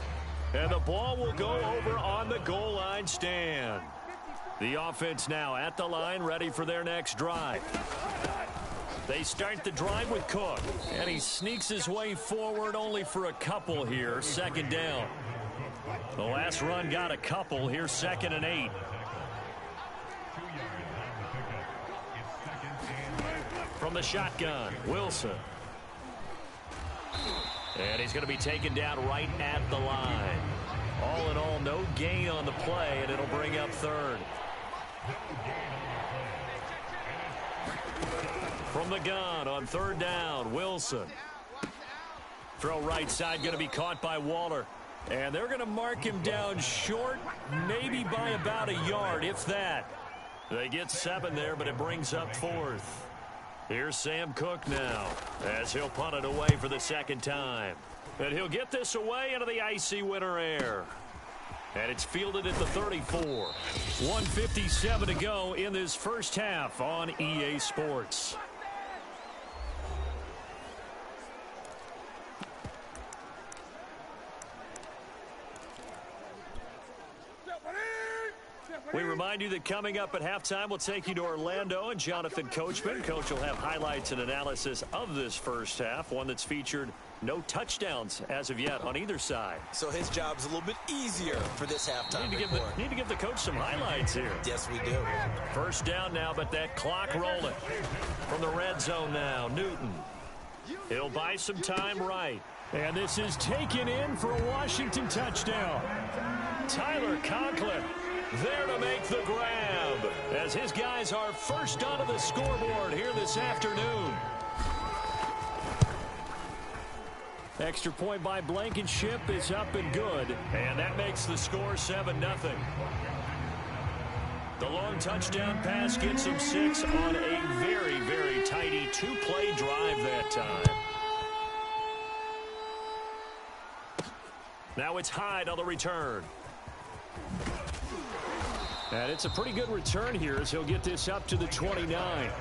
Speaker 1: And the ball will go over on the goal line stand. The offense now at the line, ready for their next drive. They start the drive with Cook, and he sneaks his way forward only for a couple here. 2nd down. The last run got a couple. Here's 2nd and 8. From the shotgun, Wilson. And he's going to be taken down right at the line. All in all, no gain on the play, and it'll bring up 3rd. From the gun on 3rd down, Wilson. Throw right side, going to be caught by Waller. And they're going to mark him down short, maybe by about a yard, if that. They get 7 there, but it brings up 4th. Here's Sam Cook now, as he'll punt it away for the 2nd time. And he'll get this away into the icy winter air. And it's fielded at the 34. 1:57 to go in this first half on EA Sports. We remind you that coming up at halftime, we'll take you to Orlando and Jonathan Coachman. Coach will have highlights and analysis of this first half, one that's featured no touchdowns as of yet on either side.
Speaker 2: So his job's a little bit easier for this halftime report.
Speaker 1: Need to give the coach some highlights here.
Speaker 2: Yes, we do.
Speaker 1: 1st down now, but that clock rolling. From the red zone now, Newton. He'll buy some time right. And this is taken in for a Washington touchdown. Tyler Conklin there to make the grab as his guys are first onto the scoreboard here this afternoon. Extra point by Blankenship is up and good, and that makes the score 7-0. The long touchdown pass gets him 6 on a very, very tidy 2-play drive that time. Now it's Hyde on the return. And it's a pretty good return here as he'll get this up to the 29.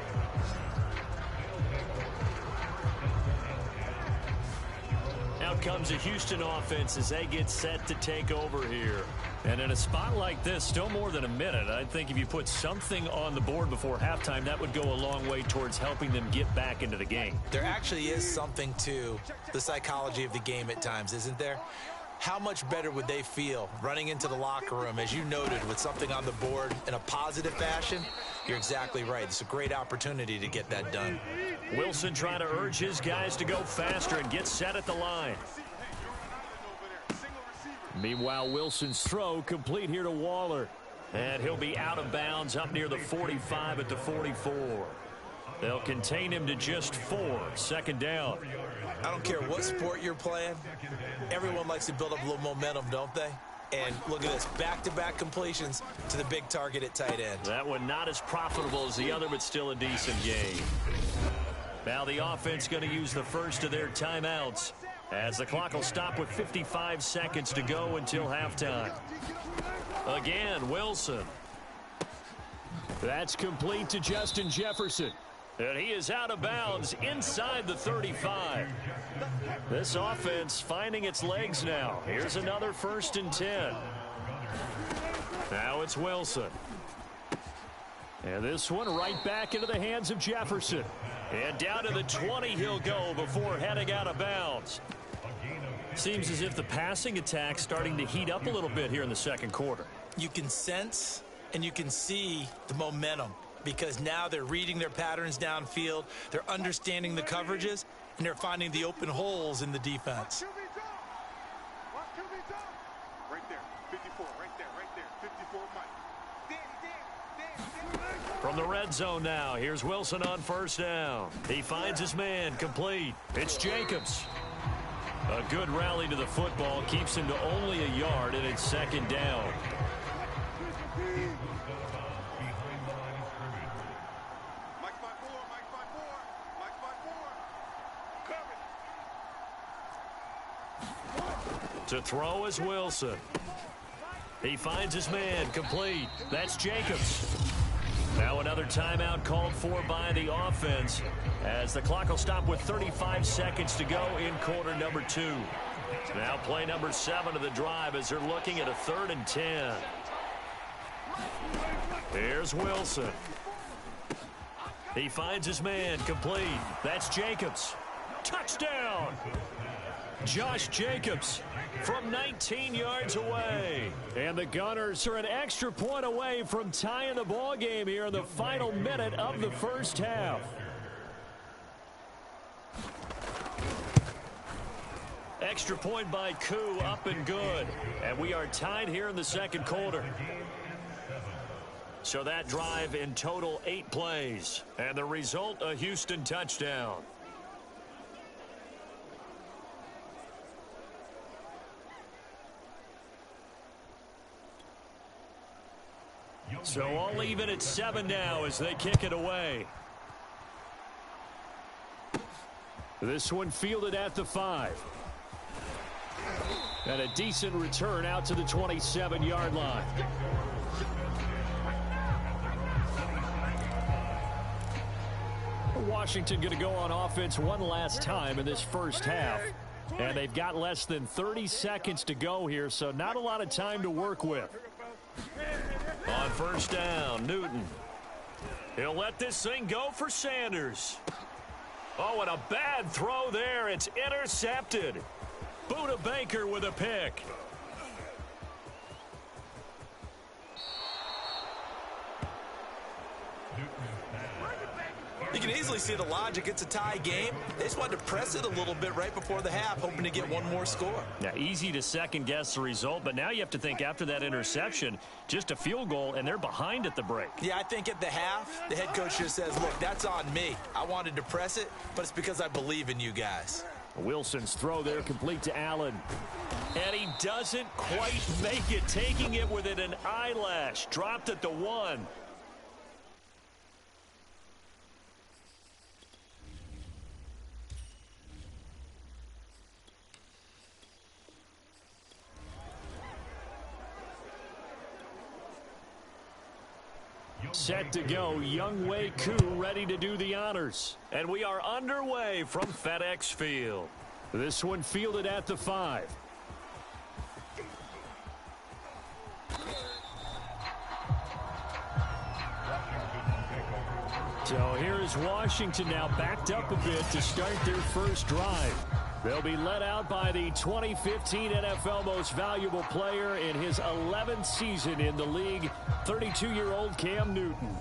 Speaker 1: Out comes the Houston offense as they get set to take over here. And in a spot like this, still more than a minute, I think if you put something on the board before halftime, that would go a long way towards helping them get back into the game.
Speaker 2: There actually is something to the psychology of the game at times, isn't there? How much better would they feel running into the locker room, as you noted, with something on the board in a positive fashion? You're exactly right. It's a great opportunity to get that done.
Speaker 1: Wilson trying to urge his guys to go faster and get set at the line. Meanwhile, Wilson's throw complete here to Waller. And he'll be out of bounds up near the 45 at the 44. They'll contain him to just 4. 2nd down.
Speaker 2: I don't care what sport you're playing. Everyone likes to build up a little momentum, don't they? And look at this, back-to-back completions to the big target at tight end.
Speaker 1: That one not as profitable as the other, but still a decent game. Now the offense going to use the first of their timeouts as the clock will stop with 55 seconds to go until halftime. Again, Wilson. That's complete to Justin Jefferson. And he is out of bounds inside the 35. This offense finding its legs now. Here's another 1st and 10. Now it's Wilson. And this one right back into the hands of Jefferson. And down to the 20 he'll go before heading out of bounds. Seems as if the passing attack's starting to heat up a little bit here in the 2nd quarter.
Speaker 2: You can sense and you can see the momentum, because now they're reading their patterns downfield, they're understanding the coverages, and they're finding the open holes in the defense.
Speaker 4: Right there, 54, right there, 54, Mike. Danny.
Speaker 1: From the red zone now, here's Wilson on first down. He finds his man, complete. It's Jacobs. A good rally to the football keeps him to only a yard, and it's second down. To throw is Wilson. He finds his man, complete. That's Jacobs. Now another timeout called for by the offense as the clock will stop with 35 seconds to go in quarter number 2. Now play number 7 of the drive as they're looking at a 3rd and 10. Here's Wilson. He finds his man, complete. That's Jacobs. Touchdown! Josh Jacobs from 19 yards away. And the Gunners are an extra point away from tying the ball game here in the final minute of the first half. Extra point by Koo, up and good. And we are tied here in the second quarter. So that drive in total 8 plays. And the result, a Houston touchdown. So all even at 7 now as they kick it away. This one fielded at the 5. And a decent return out to the 27-yard line. Washington going to go on offense one last time in this first half. And they've got less than 30 seconds to go here, so not a lot of time to work with. On first down, Newton. He'll let this thing go for Sanders. Oh, and a bad throw there. It's intercepted. Buda Baker with a pick.
Speaker 2: You can easily see the logic. It's a tie game. They just wanted to press it a little bit right before the half, hoping to get one more score.
Speaker 1: Yeah, easy to second-guess the result, but now you have to think after that interception, just a field goal, and they're behind at the break.
Speaker 2: Yeah, I think at the half, the head coach just says, look, that's on me. I wanted to press it, but it's because I believe in you guys.
Speaker 1: Wilson's throw there complete to Allen. And he doesn't quite make it, taking it within an eyelash. Dropped at the 1. Set to go, Younghoe Koo ready to do the honors. And we are underway from FedEx Field. This one fielded at the 5. So here is Washington now backed up a bit to start their first drive. They'll be led out by the 2015 NFL Most Valuable Player in his 11th season in the league, 32-year-old Cam Newton.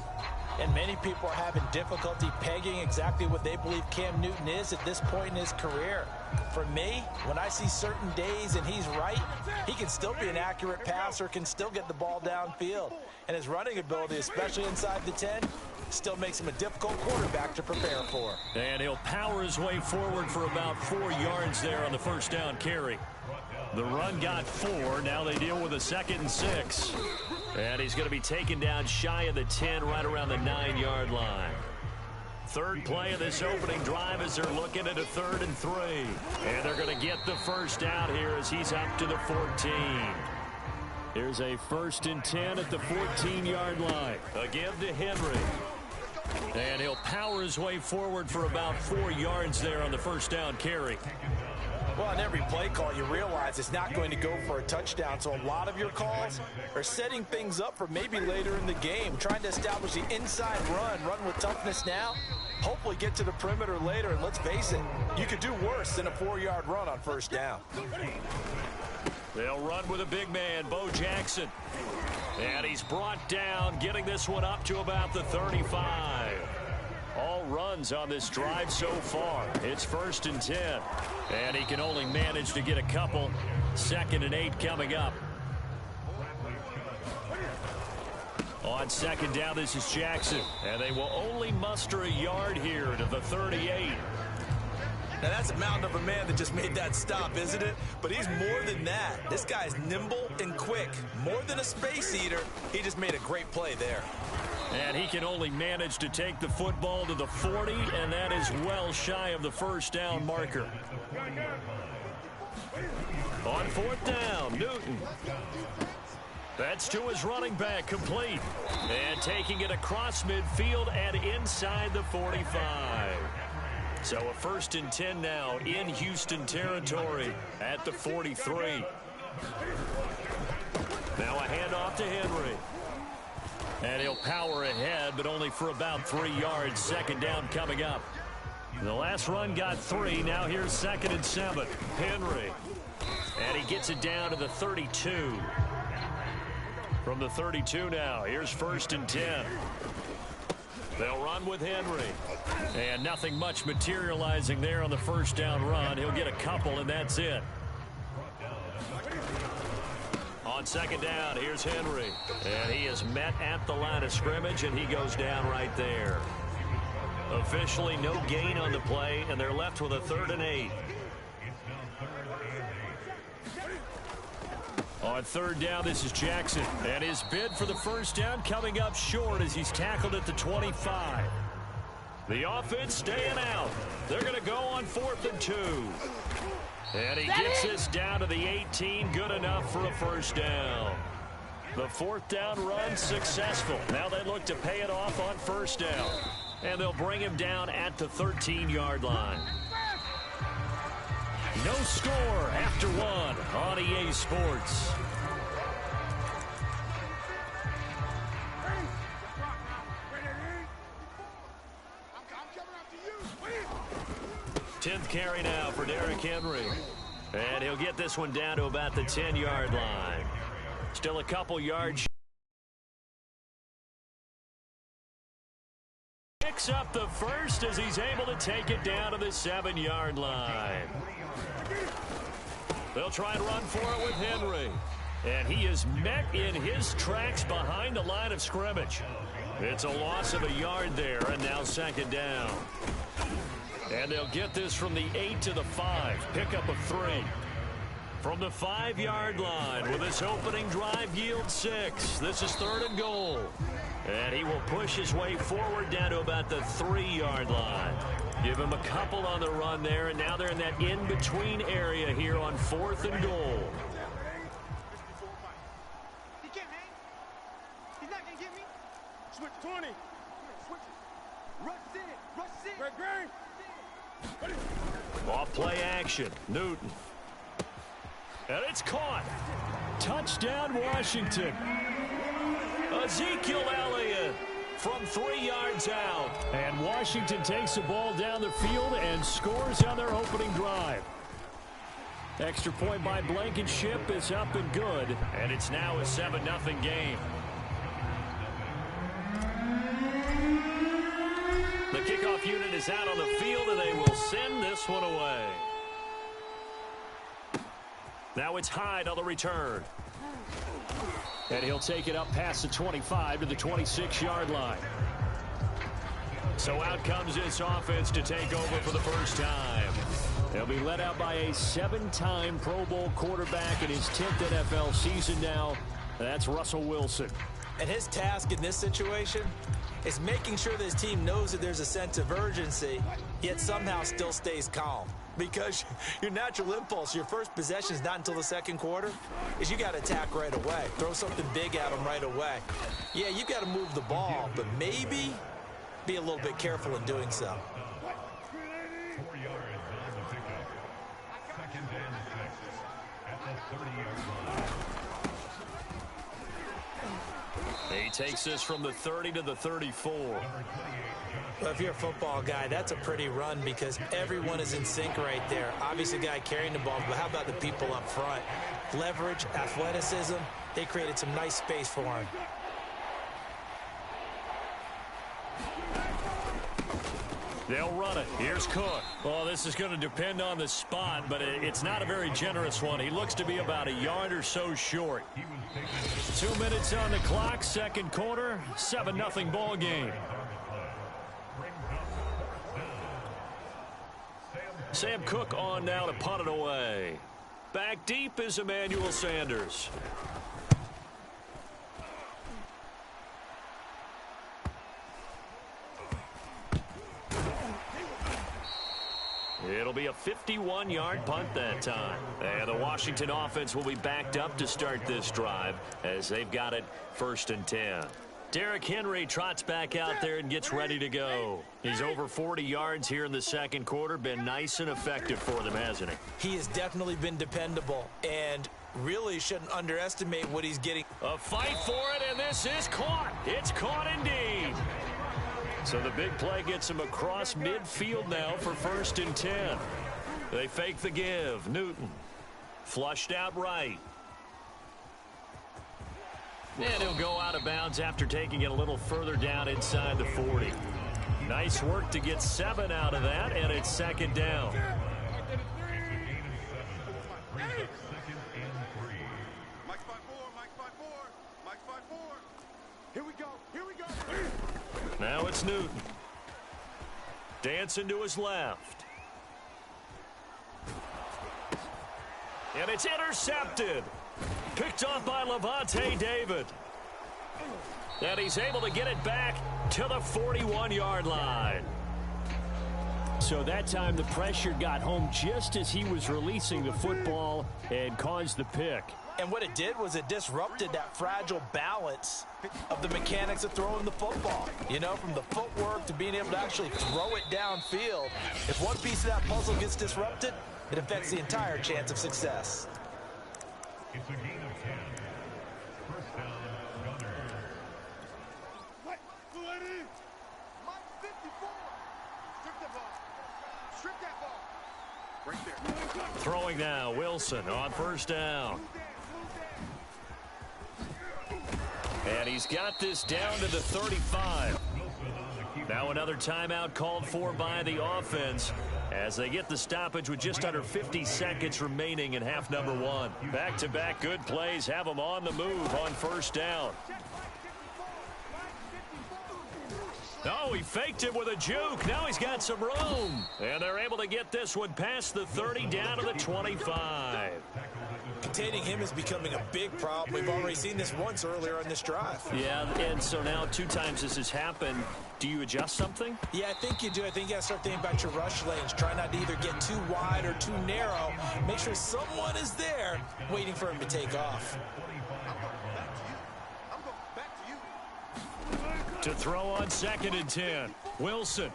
Speaker 2: And many people are having difficulty pegging exactly what they believe Cam Newton is at this point in his career. For me, when I see certain days and he's right, he can still be an accurate passer, can still get the ball downfield. And his running ability, especially inside the 10, still makes him a difficult quarterback to prepare for.
Speaker 1: And he'll power his way forward for about 4 yards there on the first down carry. The run got 4. Now they deal with a 2nd and 6. And he's going to be taken down shy of the 10, right around the 9-yard line. Third play of this opening drive as they're looking at a 3rd and 3. And they're going to get the first down here as he's up to the 14. Here's a 1st and 10 at the 14-yard line. A give to Henry. And he'll power his way forward for about 4 yards there on the first down carry.
Speaker 2: Well, on every play call, you realize it's not going to go for a touchdown. So a lot of your calls are setting things up for maybe later in the game, trying to establish the inside run with toughness now, hopefully get to the perimeter later. And let's face it, you could do worse than a 4-yard run on first down.
Speaker 1: They'll run with a big man, Bo Jackson. And he's brought down, getting this one up to about the 35. All runs on this drive so far. It's 1st and 10. And he can only manage to get a couple. 2nd and 8 coming up. On second down, this is Jackson. And they will only muster a yard here to the 38.
Speaker 2: Now, that's a mountain of a man that just made that stop, isn't it? But he's more than that. This guy's nimble and quick. More than a space eater. He just made a great play there.
Speaker 1: And he can only manage to take the football to the 40, and that is well shy of the first down marker. On fourth down, Newton. That's to his running back, complete. And taking it across midfield and inside the 45. So a 1st and 10 now in Houston territory at the 43. Now a handoff to Henry. And he'll power ahead, but only for about 3 yards. Second down coming up. The last run got 3. Now here's 2nd and 7. Henry. And he gets it down to the 32. From the 32 now, here's 1st and 10. They'll run with Henry. And nothing much materializing there on the first down run. He'll get a couple, and that's it. On second down, here's Henry. And he is met at the line of scrimmage, and he goes down right there. Officially no gain on the play, and they're left with a 3rd and 8. On 3rd down, this is Jackson. And his bid for the first down coming up short as he's tackled at the 25. The offense staying out. They're going to go on 4th and 2. And he gets this down to the 18. Good enough for a first down. The 4th down run successful. Now they look to pay it off on first down. And they'll bring him down at the 13-yard line. No score after 1 on EA Sports. Tenth carry now for Derrick Henry. And he'll get this one down to about the 10-yard line. Still a couple yards. Picks up the first as he's able to take it down to the 7-yard line. They'll try and run for it with Henry. And he is met in his tracks behind the line of scrimmage. It's a loss of a yard there, and now second down. And they'll get this from the 8 to the 5. Pickup of 3. From the 5-yard line with this opening drive yield 6. This is 3rd and goal. And he will push his way forward down to about the 3-yard line. Give him a couple on the run there, and now they're in that in-between area here on 4th and goal.
Speaker 4: He can't hang. He's not going to get me. Switch 20. Switch it. Rush in. Rush in. Red green.
Speaker 1: Off play action. Newton. And it's caught. Touchdown, Washington. Ezekiel Elliott from 3 yards out. And Washington takes the ball down the field and scores on their opening drive. Extra point by Blankenship is up and good. And it's now a 7-0 game. The kickoff unit is out on the field, and they will send this one away. Now it's Hyde on the return. And he'll take it up past the 25 to the 26-yard line. So out comes this offense to take over for the first time. They'll be led out by a 7-time Pro Bowl quarterback in his 10th NFL season now. That's Russell Wilson.
Speaker 2: And his task in this situation is making sure that his team knows that there's a sense of urgency, yet somehow still stays calm. Because your natural impulse, your first possession is not until the second quarter, is you got to attack right away. Throw something big at them right away. Yeah, you got to move the ball, but maybe be a little bit careful in doing so.
Speaker 6: 4 yards on the pickup. Second and 6 at the 30-yard line.
Speaker 1: He takes this from the 30 to the 34.
Speaker 2: Well, if you're a football guy, that's a pretty run because everyone is in sync right there. Obviously, the guy carrying the ball, but how about the people up front? Leverage, athleticism, they created some nice space for him.
Speaker 1: They'll run it. Here's Cook. Well, this is going to depend on the spot, but it's not a very generous one. He looks to be about a yard or so short. 2 minutes on the clock, second quarter, 7-0 ball game. Sam Cook on now to punt it away. Back deep is Emmanuel Sanders. It'll be a 51-yard punt that time. And the Washington offense will be backed up to start this drive as they've got it 1st and 10. Derrick Henry trots back out there and gets ready to go. He's over 40 yards here in the second quarter. Been nice and effective for them, hasn't he?
Speaker 2: He has definitely been dependable and really shouldn't underestimate what he's getting.
Speaker 1: A fight for it, and this is caught. It's caught indeed. So the big play gets him across midfield now for 1st and 10. They fake the give. Newton flushed out right. And he'll go out of bounds after taking it a little further down inside the 40. Nice work to get 7 out of that, and it's 2nd down.
Speaker 4: Here we go. Here we go.
Speaker 1: Now it's Newton. Dancing to his left. And it's intercepted. Picked off by Levante David. And he's able to get it back to the 41-yard line.
Speaker 7: So that time the pressure got home just as he was releasing the football and caused the pick.
Speaker 2: And what it did was it disrupted that fragile balance of the mechanics of throwing the football. You know, from the footwork to being able to actually throw it downfield. If one piece of that puzzle gets disrupted, it affects the entire chance of success.
Speaker 6: It's a gain of 10. First down, Gunner.
Speaker 4: What? Mike 54. Strip the ball. Strip that ball. Right there.
Speaker 1: Throwing now, Wilson on 1st down. And he's got this down to the 35. Now another timeout called for by the offense as they get the stoppage with just under 50 seconds remaining in half number 1. Back-to-back good plays have them on the move on 1st down. Oh, he faked it with a juke. Now he's got some room. And they're able to get this one past the 30 down to the 25.
Speaker 2: Containing him is becoming a big problem. We've already seen this once earlier on this drive.
Speaker 1: Yeah, and so now 2 times this has happened. Do you adjust something?
Speaker 2: Yeah, I think you do. I think you got to start thinking about your rush lanes. Try not to either get too wide or too narrow. Make sure someone is there waiting for him to take off.
Speaker 4: I'm going back to you.
Speaker 1: To throw on 2nd and 10. Wilson.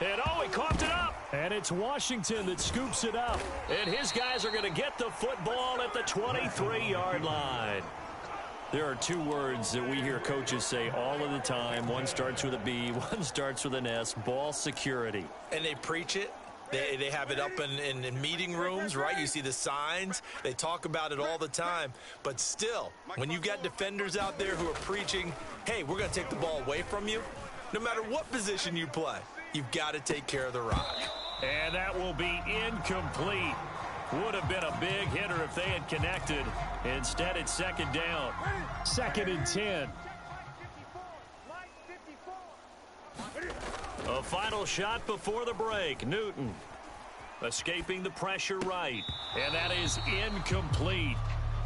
Speaker 1: And oh, he coughed it up. And it's Washington that scoops it up. And his guys are going to get the football at the 23-yard line. There are 2 words that we hear coaches say all of the time. One starts with a B, one starts with an S, ball security.
Speaker 2: And they preach it. They have it up in meeting rooms, right? You see the signs. They talk about it all the time. But still, when you've got defenders out there who are preaching, hey, we're going to take the ball away from you, no matter what position you play, you've got to take care of the rock.
Speaker 1: And that will be incomplete. Would have been a big hitter if they had connected. Instead, it's 2nd down.
Speaker 7: 2nd and 10.
Speaker 1: A final shot before the break. Newton escaping the pressure right. And that is incomplete.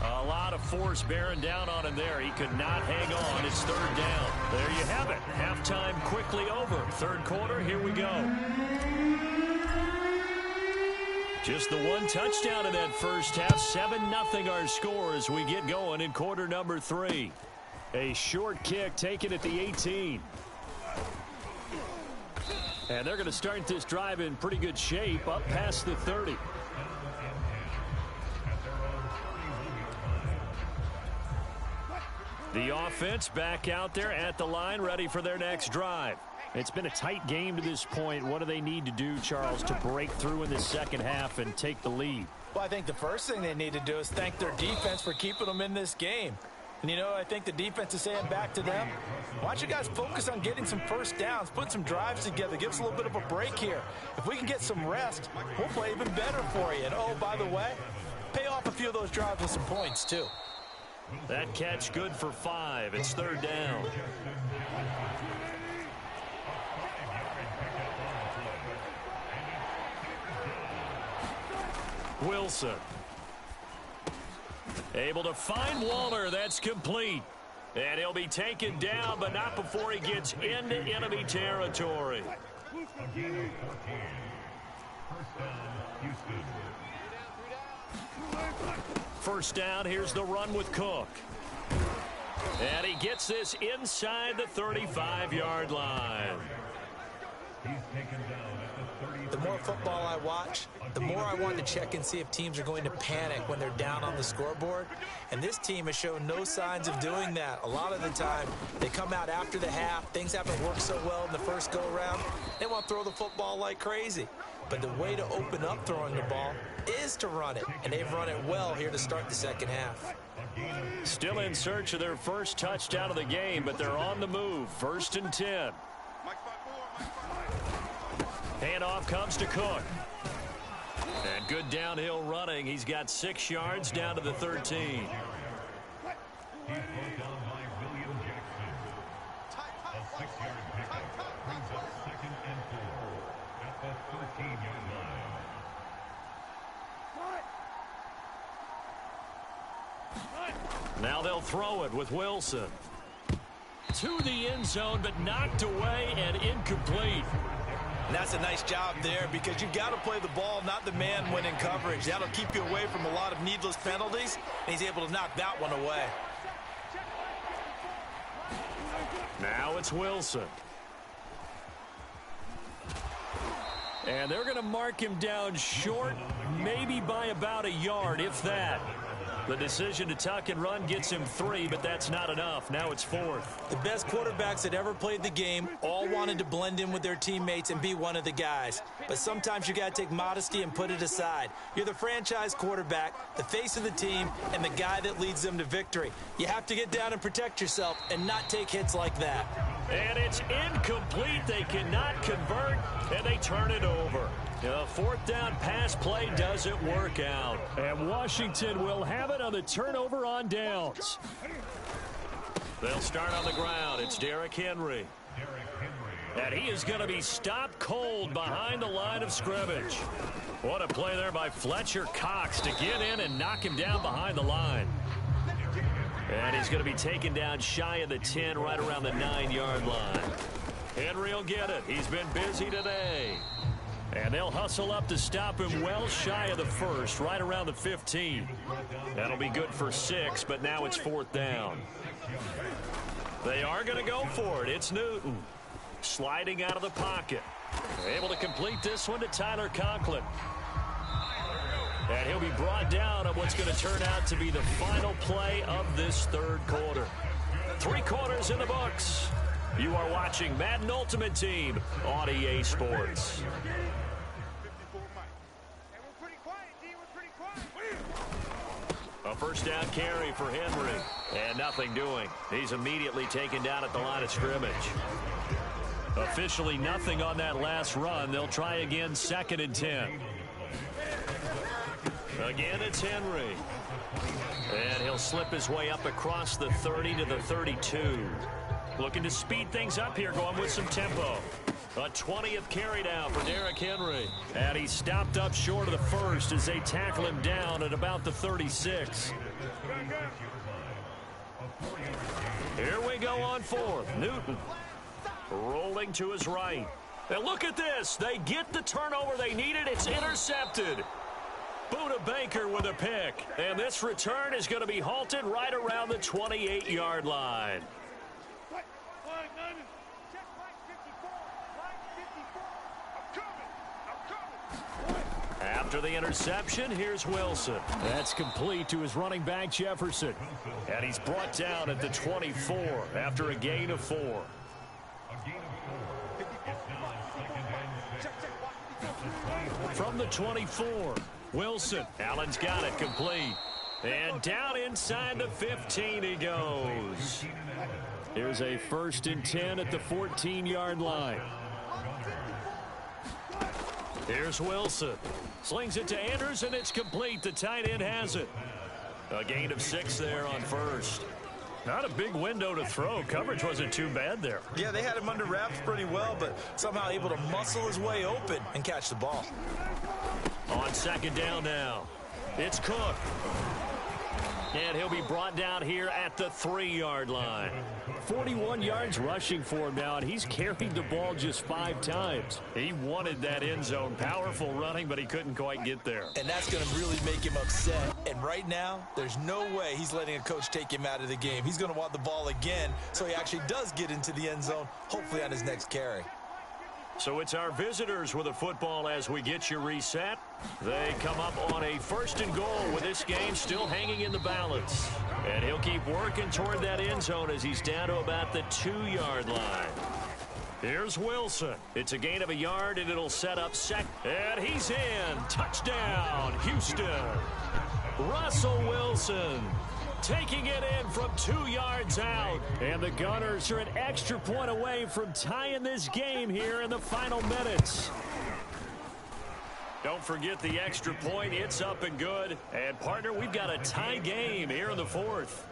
Speaker 1: A lot of force bearing down on him there. He could not hang on. It's 3rd down. There you have it. Halftime quickly over. 3rd quarter, here we go. Just the 1 touchdown in that first half. 7-0 our score as we get going in quarter number 3.
Speaker 7: A short kick taken at the 18.
Speaker 1: And they're going to start this drive in pretty good shape up past the 30. The offense back out there at the line ready for their next drive.
Speaker 7: It's been a tight game to this point. What do they need to do, Charles, to break through in the second half and take the lead?
Speaker 2: Well, I think the first thing they need to do is thank their defense for keeping them in this game. And, you know, I think the defense is saying back to them, why don't you guys focus on getting some first downs, put some drives together, give us a little bit of a break here. If we can get some rest, we'll play even better for you. And, oh, by the way, pay off a few of those drives with some points, too.
Speaker 1: That catch good for 5. It's third down. Wilson. Able to find Waller. That's complete. And he'll be taken down, but not before he gets into enemy territory. First down, here's the run with Cook. And he gets this inside the 35-yard line.
Speaker 2: The more football I watch, the more I want to check and see if teams are going to panic when they're down on the scoreboard. And this team has shown no signs of doing that. A lot of the time, they come out after the half. Things haven't worked so well in the first go-around. They want to throw the football like crazy. But the way to open up throwing the ball is to run it. And they've run it well here to start the second half.
Speaker 1: Still in search of their first touchdown of the game, but they're on the move. 1st and 10. Handoff comes to Cook. And good downhill running. He's got 6 yards down to the 13.
Speaker 6: He's brought down by William Jackson. A 6-yard pickup brings up 2nd and 4 at the 13-yard line.
Speaker 1: Now they'll throw it with Wilson. To the end zone, but knocked away and incomplete.
Speaker 2: And that's a nice job there because you've got to play the ball, not the man when in coverage. That'll keep you away from a lot of needless penalties, and he's able to knock that one away.
Speaker 1: Now it's Wilson. And they're going to mark him down short, maybe by about a yard, if that. The decision to tuck and run gets him 3, but that's not enough. Now it's 4th.
Speaker 2: The best quarterbacks that ever played the game all wanted to blend in with their teammates and be one of the guys. But sometimes you got to take modesty and put it aside. You're the franchise quarterback, the face of the team, and the guy that leads them to victory. You have to get down and protect yourself and not take hits like that.
Speaker 1: And it's incomplete. They cannot convert, and they turn it over. A 4th down pass play doesn't work out. And Washington will have it on the turnover on downs. They'll start on the ground. It's Derrick Henry. And he is going to be stopped cold behind the line of scrimmage. What a play there by Fletcher Cox to get in and knock him down behind the line. And he's going to be taken down shy of the 10, right around the 9-yard line. Henry will get it. He's been busy today. And they'll hustle up to stop him well shy of the 1st, right around the 15. That'll be good for 6, but now it's 4th down. They are going to go for it. It's Newton. Sliding out of the pocket. Able to complete this one to Tyler Conklin. And he'll be brought down on what's going to turn out to be the final play of this 3rd quarter. 3 quarters in the books. You are watching Madden Ultimate Team on EA Sports. A 1st down carry for Henry. And nothing doing. He's immediately taken down at the line of scrimmage. Officially nothing on that last run. They'll try again, 2nd and 10. Again, it's Henry. And he'll slip his way up across the 30 to the 32. Looking to speed things up here, going with some tempo. A 20th carry down for Derrick Henry. And he's stopped up short of the 1st as they tackle him down at about the 36. Here we go on 4th. Newton rolling to his right. And look at this. They get the turnover they needed. It's intercepted. Buda Baker with a pick. And this return is going to be halted right around the 28-yard line. After the interception, here's Wilson. That's complete to his running back, Jefferson. And he's brought down at the 24 after a gain of 4. From the 24, Wilson. Allen's got it complete. And down inside the 15 he goes. Here's a 1st and 10 at the 14-yard line. Here's Wilson. Slings it to Andrews, and it's complete. The tight end has it. A gain of 6 there on 1st. Not a big window to throw. Coverage wasn't too bad there.
Speaker 2: Yeah, they had him under wraps pretty well, but somehow able to muscle his way open and catch the ball.
Speaker 1: On 2nd down now, it's Cook. And he'll be brought down here at the 3-yard line. 41 yards rushing for him now, and he's carried the ball just 5 times. He wanted that end zone. Powerful running, but he couldn't quite get there.
Speaker 2: And that's going to really make him upset. And right now, there's no way he's letting a coach take him out of the game. He's going to want the ball again, so he actually does get into the end zone, hopefully on his next carry.
Speaker 1: So it's our visitors with a football as we get you reset. They come up on a 1st and goal with this game still hanging in the balance. And he'll keep working toward that end zone as he's down to about the 2-yard line. Here's Wilson. It's a gain of 1 yard, and it'll set up second. And he's in. Touchdown, Houston. Russell Wilson taking it in from 2 yards out. And the Gunners are an extra point away from tying this game here in the final minutes. Don't forget the extra point. It's up and good. And, partner, we've got a tie game here in the 4th.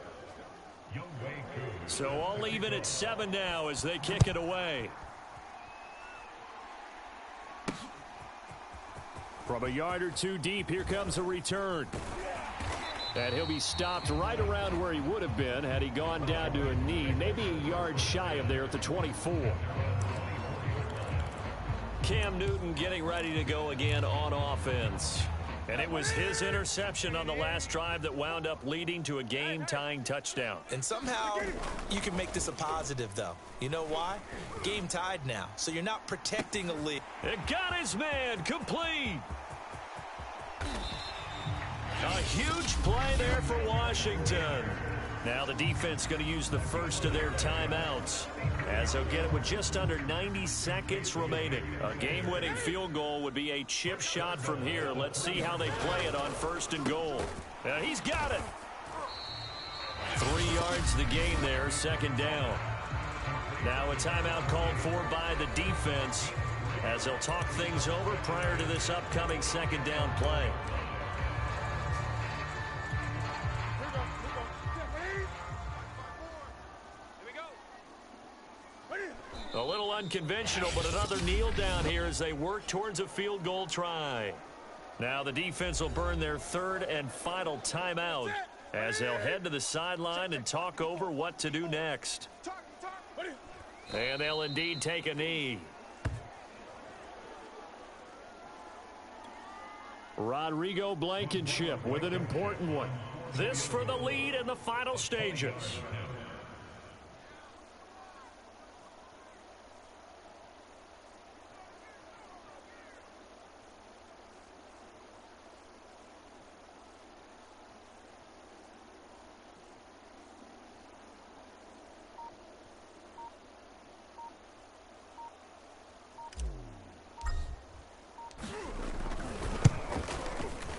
Speaker 1: So all even at 7 now as they kick it away. From a yard or 2 deep, here comes a return. And he'll be stopped right around where he would have been had he gone down to a knee, maybe a yard shy of there at the 24. Cam Newton getting ready to go again on offense. And it was his interception on the last drive that wound up leading to a game-tying touchdown.
Speaker 2: And somehow you can make this a positive, though. You know why? Game tied now, so you're not protecting a lead.
Speaker 1: It got his man complete. A huge play there for Washington. Now the defense going to use the first of their timeouts as they'll get it with just under 90 seconds remaining. A game-winning field goal would be a chip shot from here. Let's see how they play it on 1st and goal. He's got it. 3 yards the gain there, 2nd down. Now a timeout called for by the defense as they'll talk things over prior to this upcoming 2nd down play. A little unconventional, but another kneel down here as they work towards a field goal try. Now the defense will burn their 3rd and final timeout as they'll head to the sideline and talk over what to do next. And they'll indeed take a knee. Rodrigo Blankenship with an important one. This for the lead in the final stages.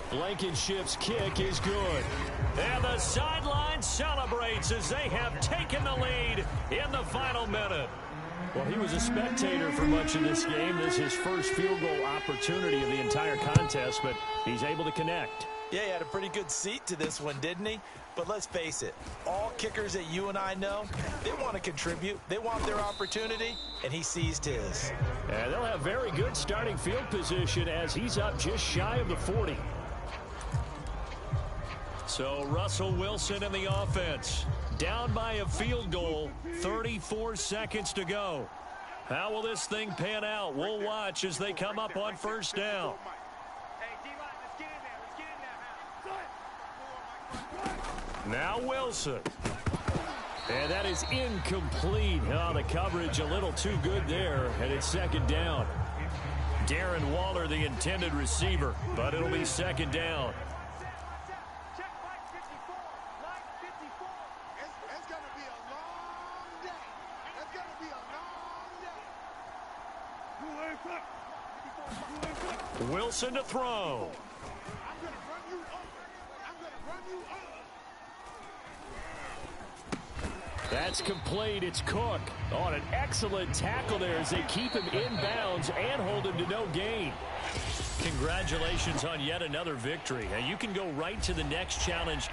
Speaker 1: Blankenship's kick is good. And the sideline celebrates as they have taken the lead in the final minute. Well, he was a spectator for much of this game. This is his first field goal opportunity of the entire contest, but he's able to connect.
Speaker 2: Yeah, he had a pretty good seat to this one, didn't he? But let's face it, all kickers that you and I know, they want to contribute. They want their opportunity, and he seized his.
Speaker 1: And they'll have very good starting field position as he's up just shy of the 40. So Russell Wilson in the offense. Down by a field goal, 34 seconds to go. How will this thing pan out? We'll watch as they come up on 1st down. Now Wilson. And that is incomplete. Oh, the coverage a little too good there, and it's 2nd down. Darren Waller, the intended receiver, but it'll be 2nd down. Wilson to throw.
Speaker 4: I'm going to run you over. I'm going to run you over.
Speaker 7: That's complete. It's Cook. On an excellent tackle there as they keep him in bounds and hold him to no gain.
Speaker 1: Congratulations on yet another victory. Now you can go right to the next challenge.